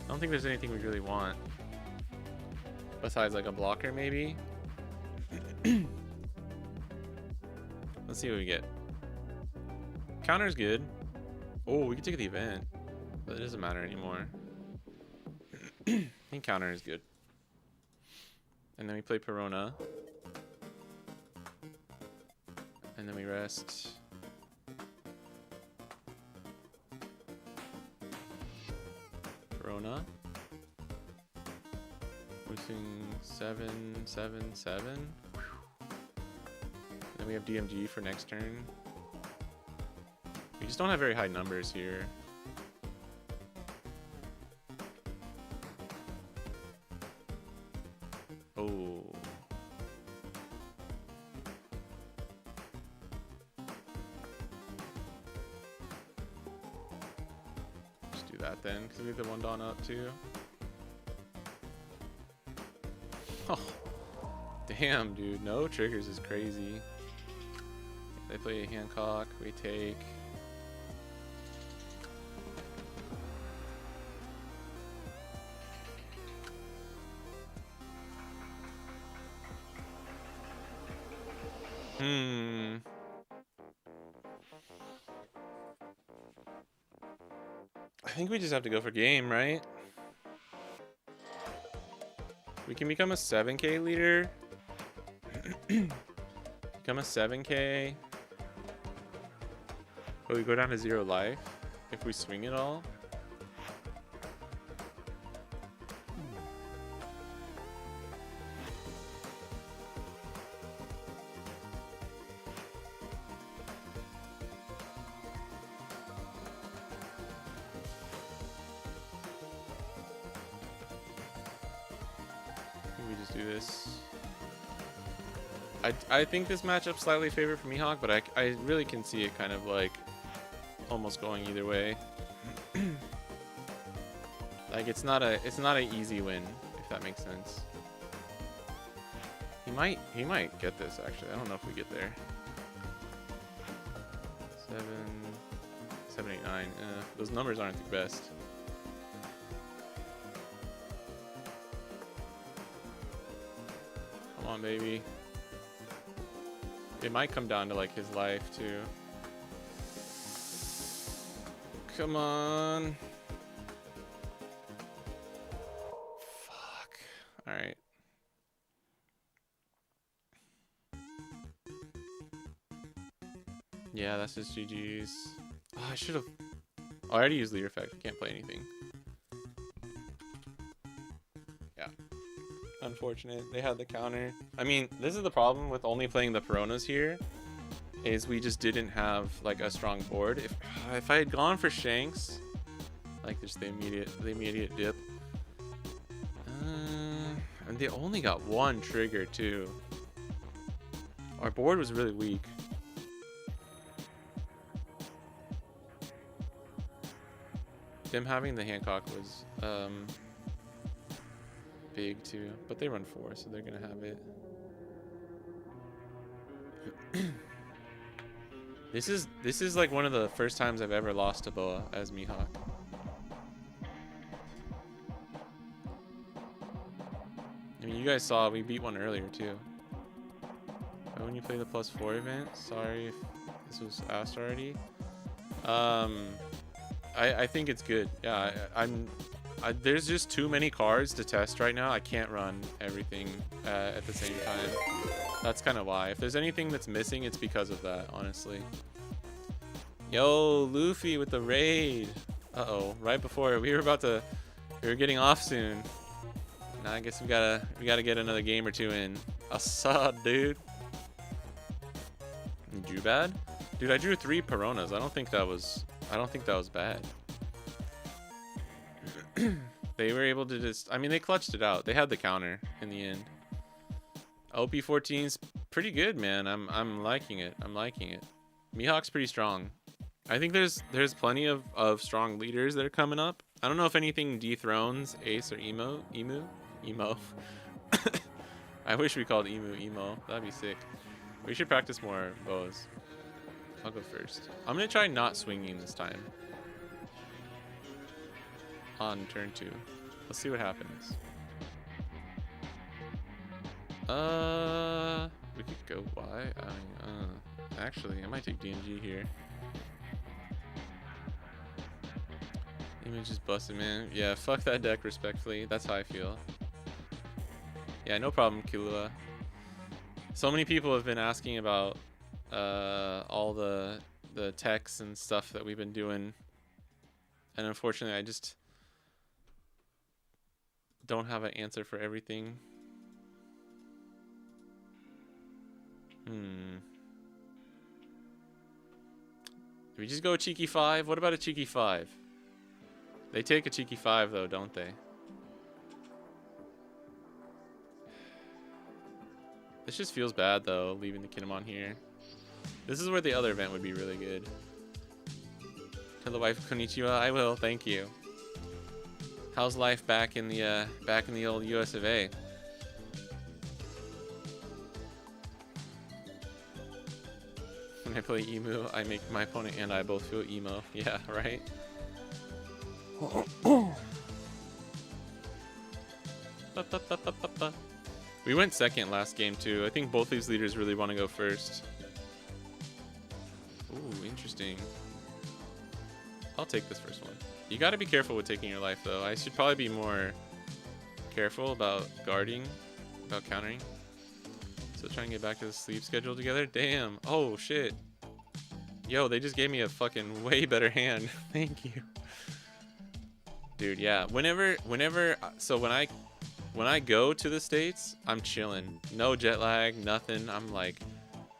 I don't think there's anything we really want. Besides, like, a blocker, maybe? Let's see what we get. Counter's good. Oh, we can take the event. But it doesn't matter anymore. I think counter is good. And then we play Perona. And then we rest. Perona. Boosting 7, 7, 7. Then we have DMG for next turn. We just don't have very high numbers here. Just do that then, because we have the one Dawn up too. Oh, damn, dude. No triggers is crazy. They play a Hancock. We take. I think we just have to go for game, right? We can become a 7k leader. Become a 7k. But we go down to 0 life if we swing it all. We just do this. I think this matchup slightly favored for Mihawk, but I really can see it kind of like almost going either way. Like it's not an easy win, if that makes sense. He might get this actually. I don't know if we get there. 7, 8, 9. Those numbers aren't the best. Come on, baby. It might come down to like his life too. Come on. Fuck. All right. Yeah, that's just GG's. Oh, I should have. Oh, I already used leader effect. I can't play anything. Yeah. Unfortunate. They had the counter. I mean, this is the problem with only playing the Peronas here, is we just didn't have like a strong board. If I had gone for Shanks, like just the immediate dip. And they only got one trigger too. Our board was really weak. Them having the Hancock was big too, but they run 4, so they're gonna have it. This is like one of the first times I've ever lost to Boa as Mihawk. I mean, you guys saw we beat one earlier too. But when you play the +4 event, sorry if this was asked already. I think it's good. Yeah, there's just too many cards to test right now. I can't run everything at the same time. That's kind of why. If there's anything that's missing, it's because of that, honestly. Yo, Luffy with the raid. Uh-oh, right before we were getting off soon. Now I guess we gotta get another game or two in. Assad, dude. You drew bad? Dude, I drew 3 Peronas. I don't think that was bad. They were able to just, I mean, they clutched it out. They had the counter in the end. OP14's pretty good, man. I'm liking it. I'm liking it. Mihawk's pretty strong. I think there's plenty of strong leaders that are coming up. I don't know if anything dethrones Ace or Emo. I wish we called Emo. That'd be sick. We should practice more bows. I'll go first. I'm gonna try not swinging this time. On turn 2. Let's see what happens. We could go Y. I mean, actually, I might take DMG here. Image is busted, man. Yeah, fuck that deck, respectfully. That's how I feel. Yeah, no problem, Killua. So many people have been asking about all the techs and stuff that we've been doing, and unfortunately, I just don't have an answer for everything. Do we just go a cheeky 5? What about a cheeky 5? They take a cheeky 5 though, don't they? This just feels bad though, leaving the Kinemon here. This is where the other event would be really good. Hello, wife. Konnichiwa. I will. Thank you. How's life back in the old US of A? When I play emu, I make my opponent and I both feel emo. Yeah, right? We went second last game too. I think both these leaders really want to go first. Ooh, interesting. I'll take this first one. You got to be careful with taking your life though. I should probably be more careful about guarding, about countering. So try and get back to the sleep schedule together. Damn. Oh shit. Yo, they just gave me a fucking way better hand. Thank you. Dude, yeah. So when I go to the States, I'm chilling. No jet lag, nothing. I'm like,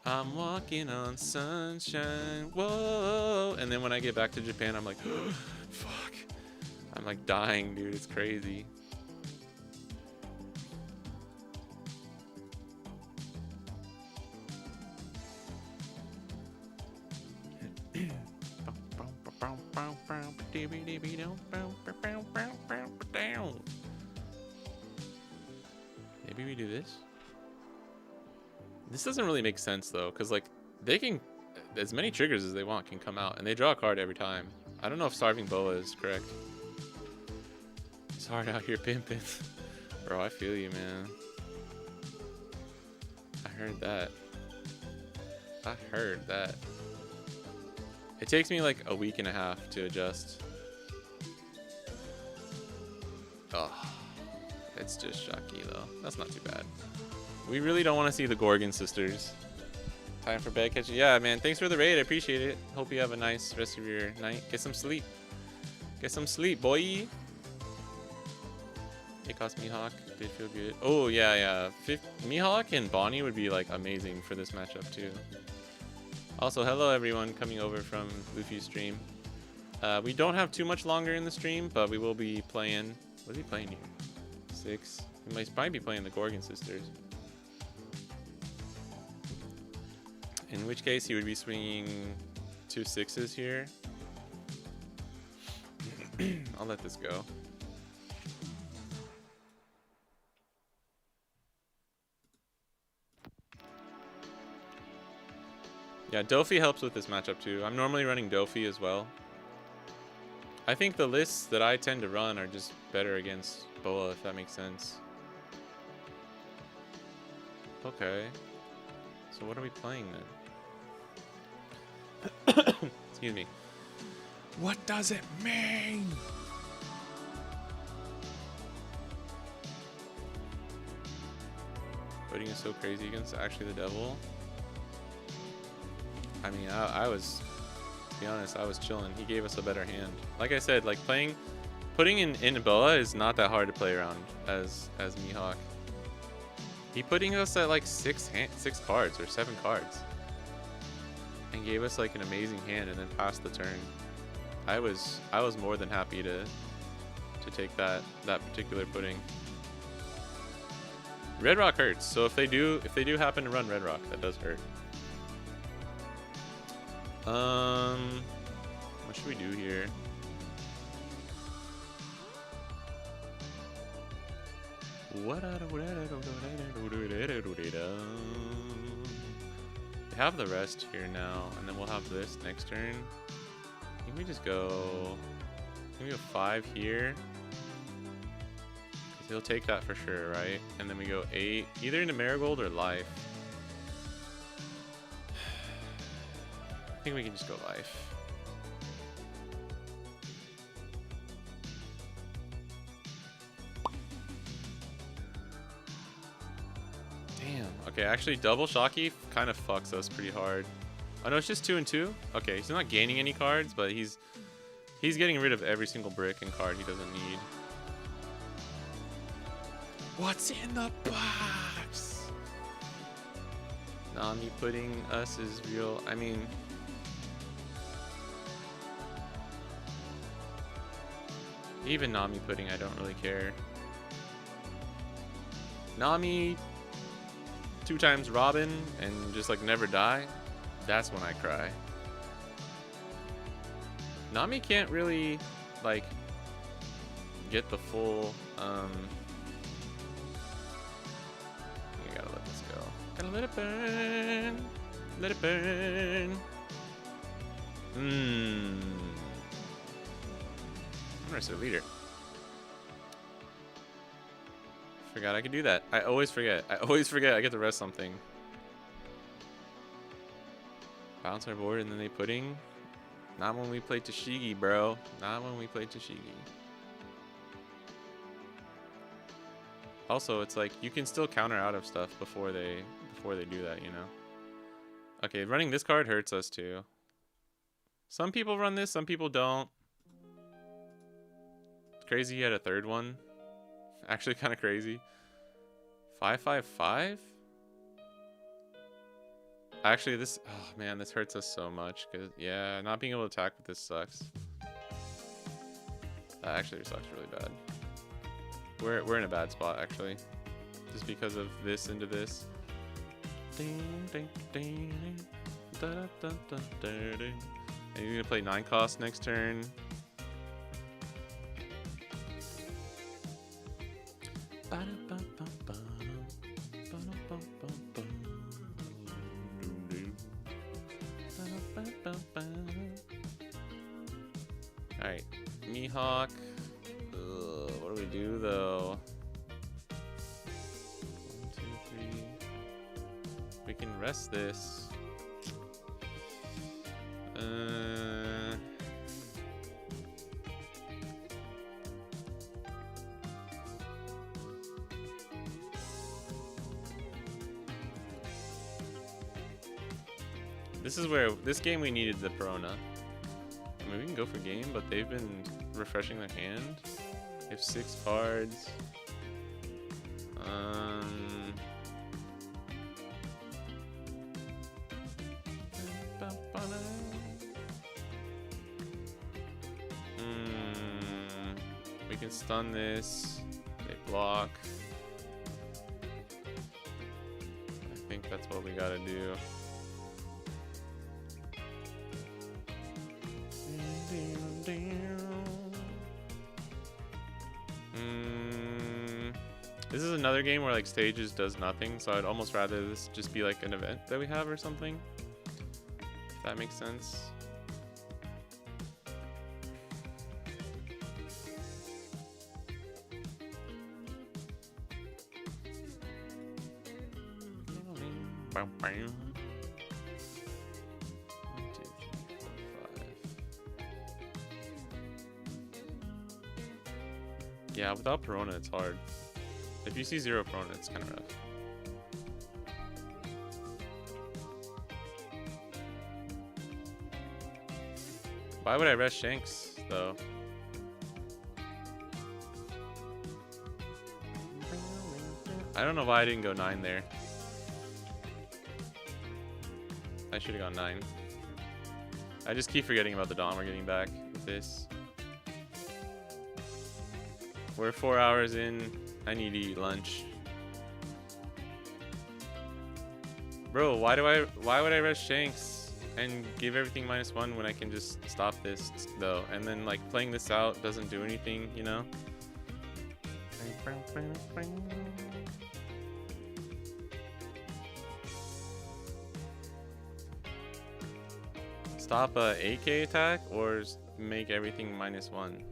I'm walking on sunshine. Whoa. And then when I get back to Japan, I'm like, fuck. I'm like dying, dude. It's crazy. Maybe we do this. This doesn't really make sense though, because like they can, as many triggers as they want can come out, and they draw a card every time. I don't know if Starving Boa is correct. It's hard out here pimping. Bro, I feel you, man. I heard that. I heard that. It takes me like a week and a half to adjust. Oh, it's just shocky though. That's not too bad. We really don't want to see the Gorgon sisters. Time for bed catching. Yeah, man. Thanks for the raid. I appreciate it. Hope you have a nice rest of your night. Get some sleep. Get some sleep, boy. It cost Mihawk. Did feel good. Oh, yeah. Mihawk and Bonnie would be like amazing for this matchup too. Also, hello everyone coming over from Luffy's stream. We don't have too much longer in the stream, but we will be playing. What are we playing here? 6. We might be playing the Gorgon sisters. In which case, he would be swinging 2 6s here. I'll let this go. Yeah, Dofi helps with this matchup too. I'm normally running Dofi as well. I think the lists that I tend to run are just better against Boa, if that makes sense. Okay. So what are we playing then? Excuse me. What does it mean? Voting is so crazy against actually the devil. I mean, I was, to be honest, I was chilling. He gave us a better hand. Like I said, like putting in Boa is not that hard to play around as Mihawk. He putting us at like 6 cards or 7 cards, and gave us like an amazing hand, and then passed the turn. I was more than happy to take that particular pudding. Red Rock hurts, so if they do happen to run Red Rock, that does hurt. What should we do here? We have the rest here now, and then we'll have this next turn. I think we just go. I think we go 5 here. Cause he'll take that for sure, right? And then we go 8, either into Marigold or Life. I think we can just go Life. Damn. Okay, actually, double Shocky kind of fucks us pretty hard. Oh no, it's just 2 and 2. Okay, he's not gaining any cards, but he's getting rid of every single brick and card he doesn't need. What's in the box? Nami putting us is real. I mean, even Nami pudding, I don't really care. Nami 2 times Robin and just like never die. That's when I cry. Nami can't really, like, get the full, I gotta let this go. Gotta let it burn. Let it burn. Where's their leader? Forgot I could do that. I always forget. I get to rest something. Bounce our board and then they pudding. Not when we play Tashigi, bro. Not when we play Tashigi. Also, it's like you can still counter out of stuff before they do that, you know. Okay, running this card hurts us too. Some people run this, some people don't. It's crazy he had a third one. Actually kind of crazy. 5/5/5? Actually, this, oh man, this hurts us so much. Cause yeah, not being able to attack with this sucks. That actually sucks really bad. We're in a bad spot actually, just because of this into this. Ding, ding, ding, da, da, da, da, da, ding. And you're gonna play 9 cost next turn. Alright, Mihawk. What do we do though? 1, 2, 3. We can rest this. This is where this game we needed the Perona. I mean, we can go for game, but they've been refreshing their hand. They have 6 cards. We can stun this. They block. I think that's what we gotta do. This is another game where like stages does nothing, so I'd almost rather this just be like an event that we have or something. If that makes sense. Yeah, without Perona, it's hard. If you see 0 Perona, it's kind of rough. Why would I rest Shanks, though? I don't know why I didn't go 9 there. I should have gone 9. I just keep forgetting about the Dom we're getting back with this. We're 4 hours in. I need to eat lunch. Bro, why would I rush Shanks and give everything -1 when I can just stop this though? And then like playing this out doesn't do anything, you know? Stop a AK attack or make everything -1.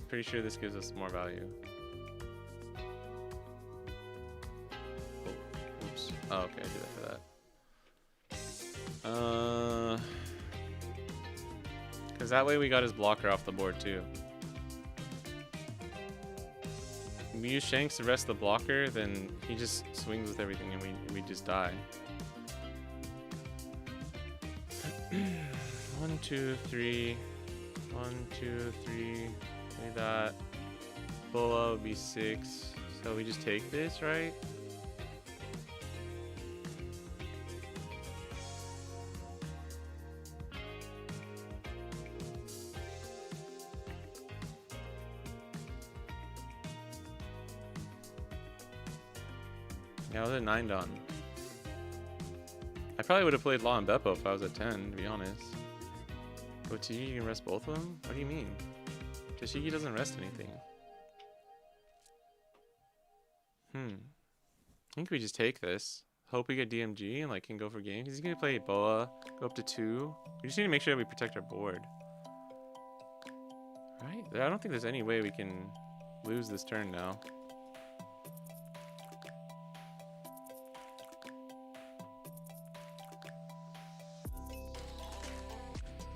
Pretty sure this gives us more value. Oh, oops. Oh, okay, I do that for that. Because that way we got his blocker off the board too. If we use Shanks to rest the blocker, then he just swings with everything and we just die. 1, 2, 3. 1, 2, 3. Play that. Boa would be 6. So we just take this, right? Yeah, I was at 9 Dawn. I probably would have played Law and Beppo if I was at 10, to be honest. But Tashigi can rest both of them? What do you mean? Tashigi doesn't rest anything. I think we just take this. Hope we get DMG and like can go for game. He's gonna play Boa, go up to 2. We just need to make sure that we protect our board. Right? I don't think there's any way we can lose this turn now.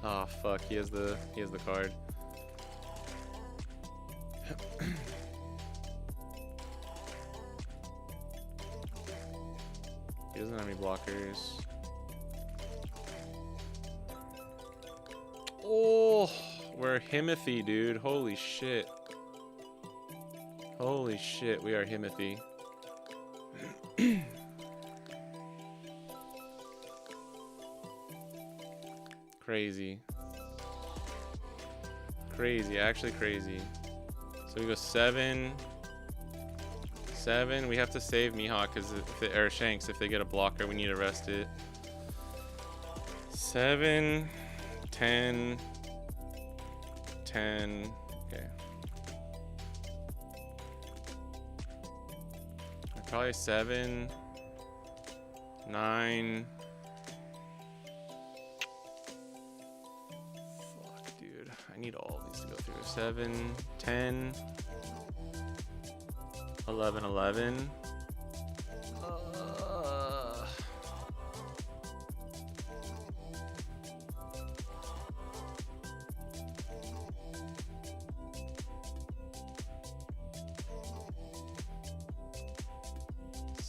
Oh fuck, he has the card. He doesn't have any blockers. Oh, we're Himothy, dude. Holy shit. Holy shit, we are Himothy. Crazy. Crazy, actually crazy. So we go 7. 7. We have to save Mihawk because or Shanks, if they get a blocker, we need to rest it. 7, 10, 10. Okay. Probably 7, 9. Fuck, dude. I need all these to go through. 7, 10, 11, 11.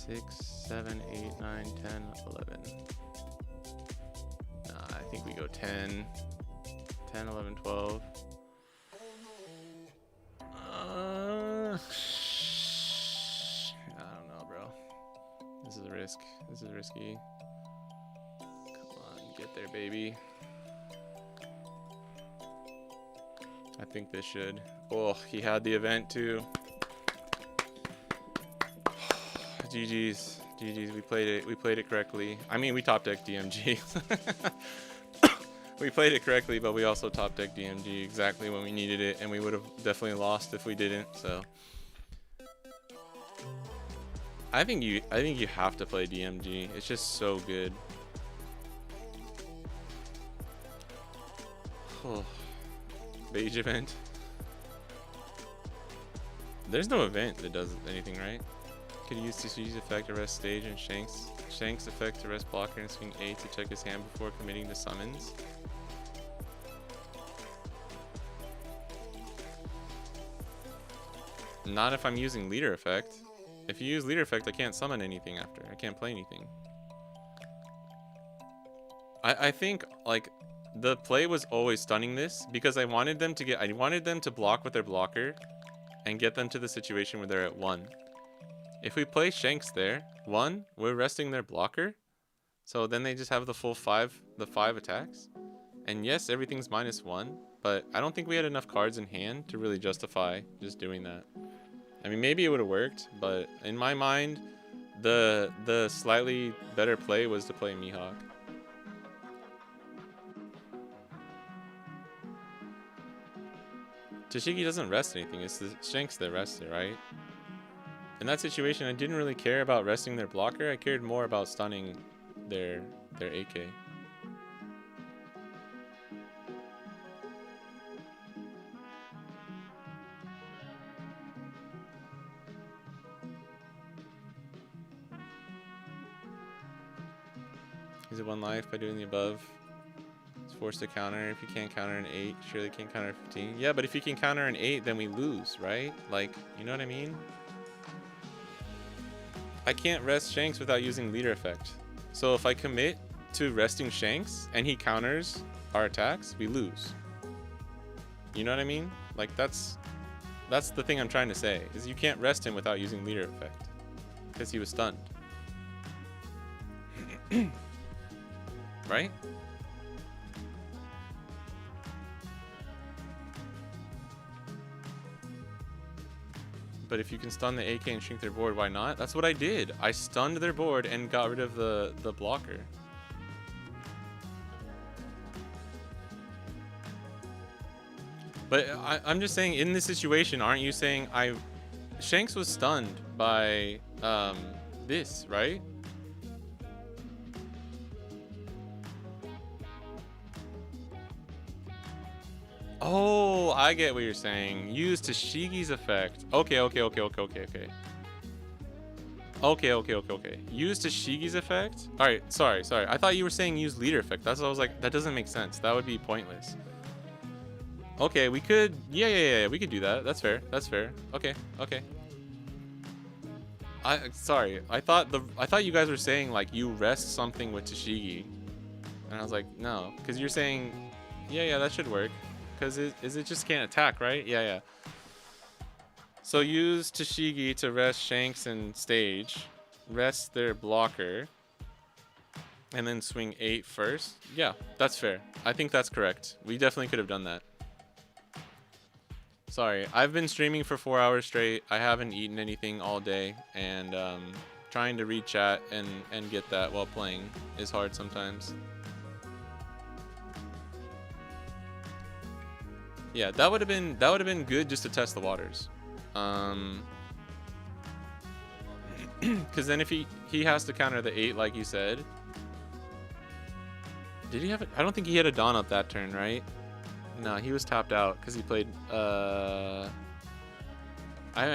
6, 7, 8, 9, 10, 11. Nah, I think we go 10. 10, 11, 12. I don't know, bro. This is a risk. This is risky. Come on, get there, baby. I think this should. Oh, he had the event too. GG's. GG's. We played it. We played it correctly. I mean, we top decked DMG. We played it correctly, but we also top decked DMG exactly when we needed it, and we would have definitely lost if we didn't. So I think you have to play DMG. It's just so good. Oh. Beige event. There's no event that does anything, right? Could use Tishi's effect to rest stage and Shank's effect to rest blocker and swing A to check his hand before committing to summons. Not if I'm using leader effect. If you use leader effect, I can't summon anything after. I can't play anything. I think like the play was always stunning this because I wanted them to block with their blocker and get them to the situation where they're at 1. If we play Shanks there, 1, we're resting their blocker. So then they just have the full 5 attacks. And yes, everything's -1, but I don't think we had enough cards in hand to really justify just doing that. I mean, maybe it would have worked, but in my mind, the slightly better play was to play Mihawk. Tashigi doesn't rest anything. It's the Shanks that rests it, right? In that situation, I didn't really care about resting their blocker. I cared more about stunning their AK. Is it 1 life by doing the above? It's forced to counter. If you can't counter an 8, surely can't counter a 15. Yeah, but if you can counter an 8, then we lose, right? Like, you know what I mean? I can't rest Shanks without using leader effect. So if I commit to resting Shanks and he counters our attacks, we lose. You know what I mean? Like that's the thing I'm trying to say, is you can't rest him without using leader effect because he was stunned. Right? But if you can stun the AK and shrink their board, why not? That's what I did. I stunned their board and got rid of the blocker. But I'm just saying, in this situation, aren't you saying Shanks was stunned by this, right? Oh, I get what you're saying. Use Tashigi's effect. Okay. Use Tashigi's effect? Alright, sorry. I thought you were saying use leader effect. That's what I was like, that doesn't make sense. That would be pointless. Okay, we could... Yeah, we could do that. That's fair. Okay. Sorry. I thought you guys were saying, like, you rest something with Tashigi. And I was like, no. Because you're saying... Yeah, that should work. Because it just can't attack, right? Yeah. So use Tashigi to rest Shanks and stage. Rest their blocker. And then swing 8 first. Yeah, that's fair. I think that's correct. We definitely could have done that. Sorry, I've been streaming for 4 hours straight. I haven't eaten anything all day. And trying to read chat and get that while playing is hard sometimes. Yeah, that would have been good just to test the waters. Because then if he has to counter the 8 like you said. Did he have it? I don't think he had a Dawn up that turn, right? No, he was tapped out because he played I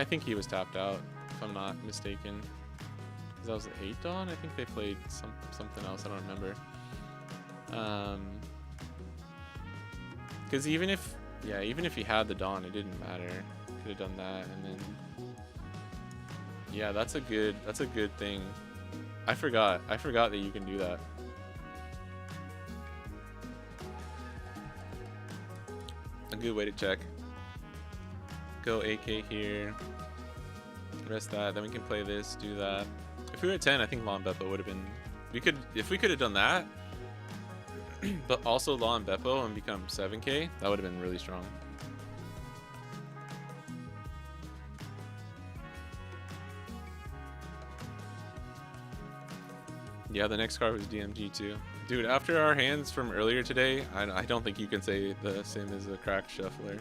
think he was tapped out if I'm not mistaken. Because that was the 8 Dawn? I think they played something else, I don't remember. Because even if he had the Dawn, it didn't matter. Could have done that, and then yeah, that's a good thing. I forgot that you can do that. A good way to check. Go AK here. Rest that. Then we can play this. Do that. If we were at 10, I think Law and Beppo would have been. If we could have done that. But also Law and Beppo and become 7k, that would have been really strong. Yeah, the next card was DMG too. Dude, after our hands from earlier today, I don't think you can say the Sim is a cracked shuffler.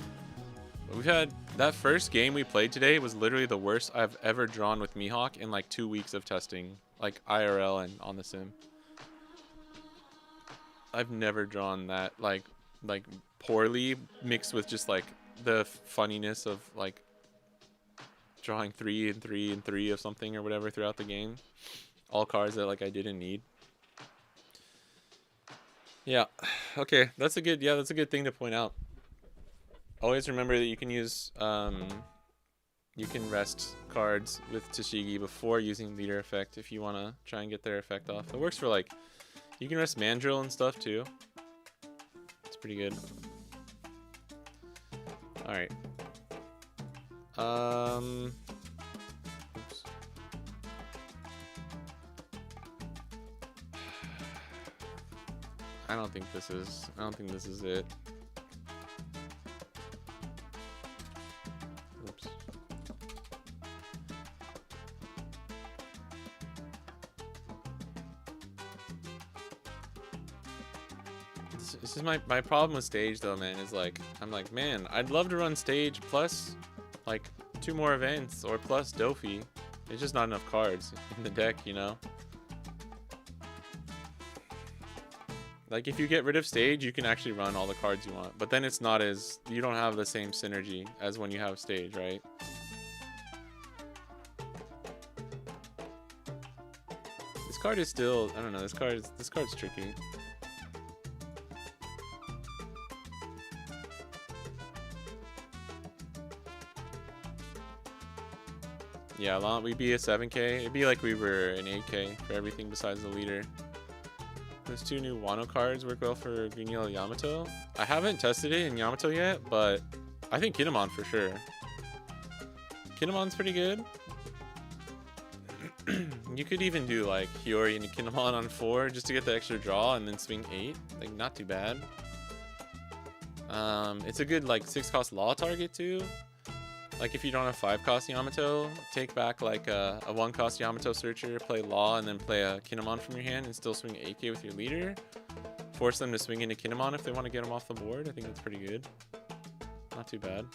But we've had, that first game we played today was literally the worst I've ever drawn with Mihawk in like 2 weeks of testing, like IRL and on the Sim. I've never drawn that like poorly mixed with just like the funniness of like drawing 3 and 3 and 3 of something or whatever throughout the game. All cards that like I didn't need. Yeah. Okay, that's a good thing to point out. Always remember that you can use you can rest cards with Tashigi before using leader effect if you want to try and get their effect off. It works for like, you can rest Mandrill and stuff too. It's pretty good. Alright. Oops. I don't think this is it. Oops. This is my problem with stage though, man, is like, I'm like, man, I'd love to run stage plus like 2 more events or plus Dofi. There's just not enough cards in the deck, you know? Like, if you get rid of stage, you can actually run all the cards you want. But then it's not as... You don't have the same synergy as when you have stage, right? This card is still... I don't know. This card's tricky. Yeah, we'd be a 7k. It'd be like we were an 8k for everything besides the leader. Those 2 new Wano cards work well for Green Yellow Yamato. I haven't tested it in Yamato yet, but I think Kinemon for sure. Kinemon's pretty good. You could even do like Hiyori and Kinemon on 4 just to get the extra draw and then swing 8. Like, not too bad. It's a good like 6 cost law target too. Like if you don't have 5 cost Yamato, take back like a 1 cost Yamato searcher, play Law, and then play a Kinemon from your hand and still swing AK with your leader. Force them to swing into Kinemon if they want to get them off the board. I think that's pretty good. Not too bad.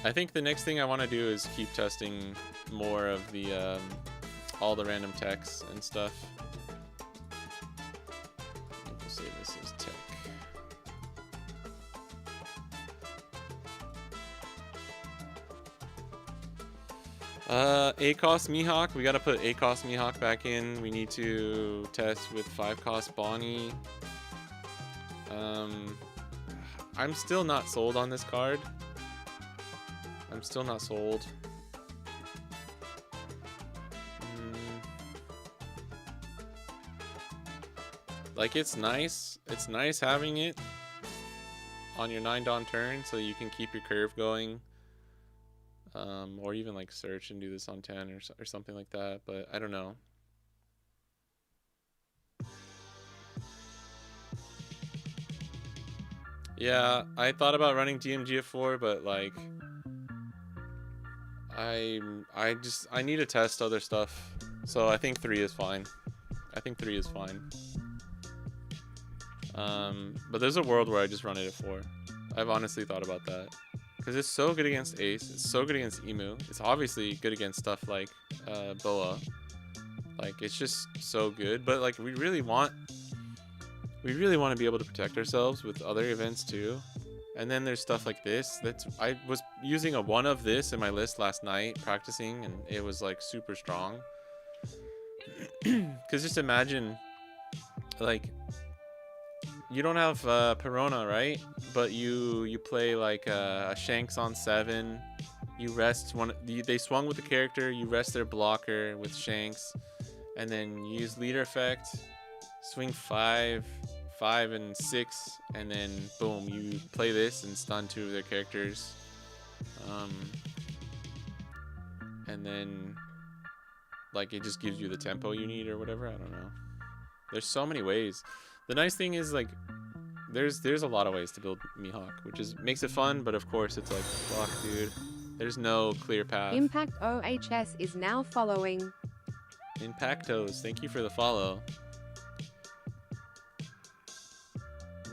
I think the next thing I want to do is keep testing more of the all the random techs and stuff. We'll say this is tech. A-cost Mihawk. We gotta put A-cost Mihawk back in. We need to test with 5-cost Bonnie. I'm still not sold on this card. I'm still not sold. Like, it's nice. It's nice having it on your 9 Dawn turn so you can keep your curve going. Or even like search and do this on 10 or something like that, but I don't know. Yeah, I thought about running DMG at 4, but like I need to test other stuff. So I think 3 is fine. I think 3 is fine. But there's a world where I just run it at 4. I've honestly thought about that. Because it's so good against Ace, it's so good against Emu. It's obviously good against stuff like Boa. Like, it's just so good. But like, we really want to be able to protect ourselves with other events too. And then there's stuff like this. I was using a 1 of this in my list last night, practicing, and it was like super strong. Because just imagine, like, you don't have Perona, right? But you play like a Shanks on 7. You rest one. They swung with the character. You rest their blocker with Shanks, and then you use leader effect. Swing 5, 5, and 6, and then boom, you play this and stun 2 of their characters. And then like it just gives you the tempo you need or whatever. I don't know. There's so many ways. The nice thing is, like, there's a lot of ways to build Mihawk, which makes it fun, but of course it's like, fuck, dude. There's no clear path. Impact OHS is now following. Impactos, thank you for the follow.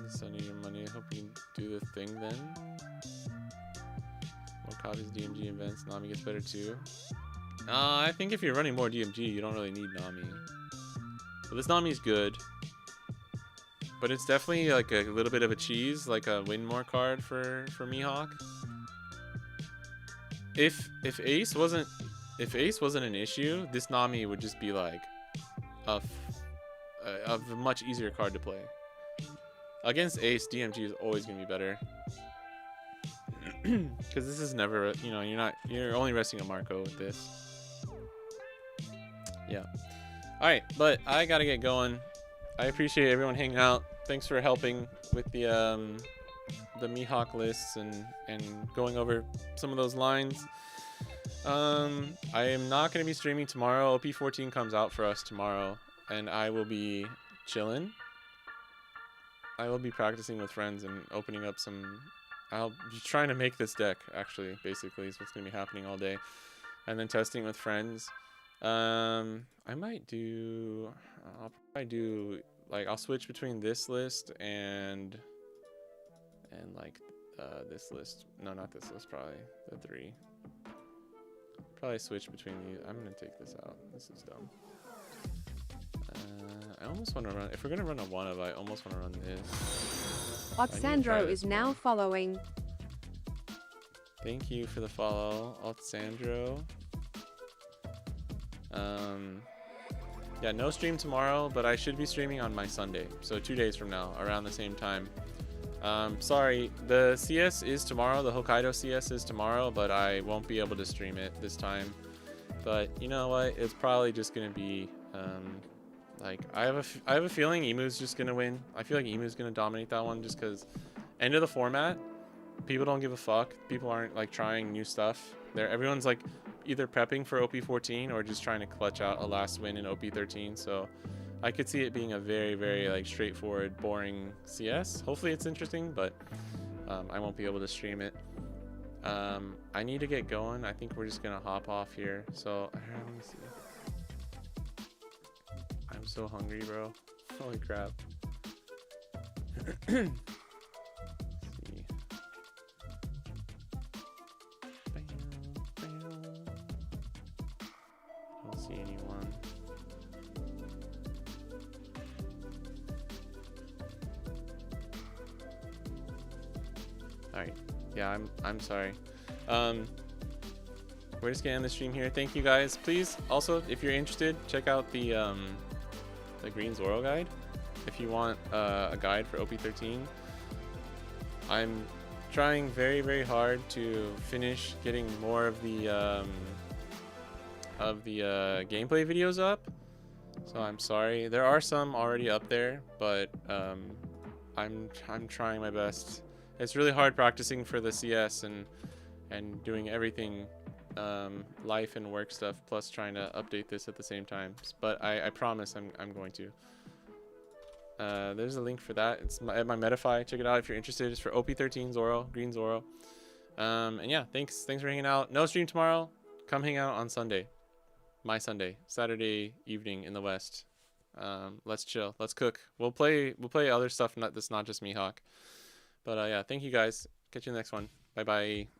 Sending your money. I hope you can do the thing then. More copies DMG events. Nami gets better too. I think if you're running more DMG, you don't really need Nami. But this Nami's good. But it's definitely like a little bit of a cheese, like a win more card for Mihawk. If Ace wasn't an issue, this Nami would just be like a much easier card to play. Against Ace, DMG is always gonna be better. Because this is never, you know, you're only resting a Marco with this. Yeah. Alright, but I gotta get going. I appreciate everyone hanging out. Thanks for helping with the Mihawk lists and going over some of those lines. I am not going to be streaming tomorrow. OP14 comes out for us tomorrow, and I will be chilling. I will be practicing with friends and opening up some... I'll be trying to make this deck, actually, basically, is what's going to be happening all day. And then testing with friends. I might do... I'll probably do... Like, I'll switch between this list and like, this list. No, not this list, probably. The 3. Probably switch between these. I'm going to take this out. This is dumb. I almost want to run... If we're going to run a 1 of, I almost want to run this. Otsandro is now following. Thank you for the follow, Otsandro. Yeah, no stream tomorrow, but I should be streaming on my Sunday. So 2 days from now, around the same time. Sorry, the CS is tomorrow. The Hokkaido CS is tomorrow, but I won't be able to stream it this time. But you know what? It's probably just going to be... like, I have a feeling Emu's just going to win. I feel like Emu's going to dominate that one just because... End of the format. People don't give a fuck. People aren't, like, trying new stuff. Everyone's, like... either prepping for OP14 or just trying to clutch out a last win in OP13. So I could see it being a very, very like straightforward, boring CS. Hopefully it's interesting, but I won't be able to stream it. I need to get going. I think we're just gonna hop off here. So let me see. I'm so hungry, bro. Holy crap. Let's see. Don't see anyone. All right. Yeah, I'm sorry. We're just gonna end the stream here. Thank you guys. Please also, if you're interested, check out the Green Zoro guide. If you want a guide for OP13, I'm trying very, very hard to finish getting more of the gameplay videos up. So I'm sorry. There are some already up there, but I'm trying my best. It's really hard practicing for the CS and doing everything, life and work stuff, plus trying to update this at the same time. But I promise I'm going to. There's a link for that. It's at my Metafy. Check it out if you're interested. It's for OP13 Zoro, Green Zoro. And yeah, thanks for hanging out. No stream tomorrow. Come hang out on Sunday. My Sunday, Saturday evening in the West. Let's chill. Let's cook. We'll play other stuff. That's not just Mihawk. But yeah, thank you guys. Catch you in the next one. Bye bye.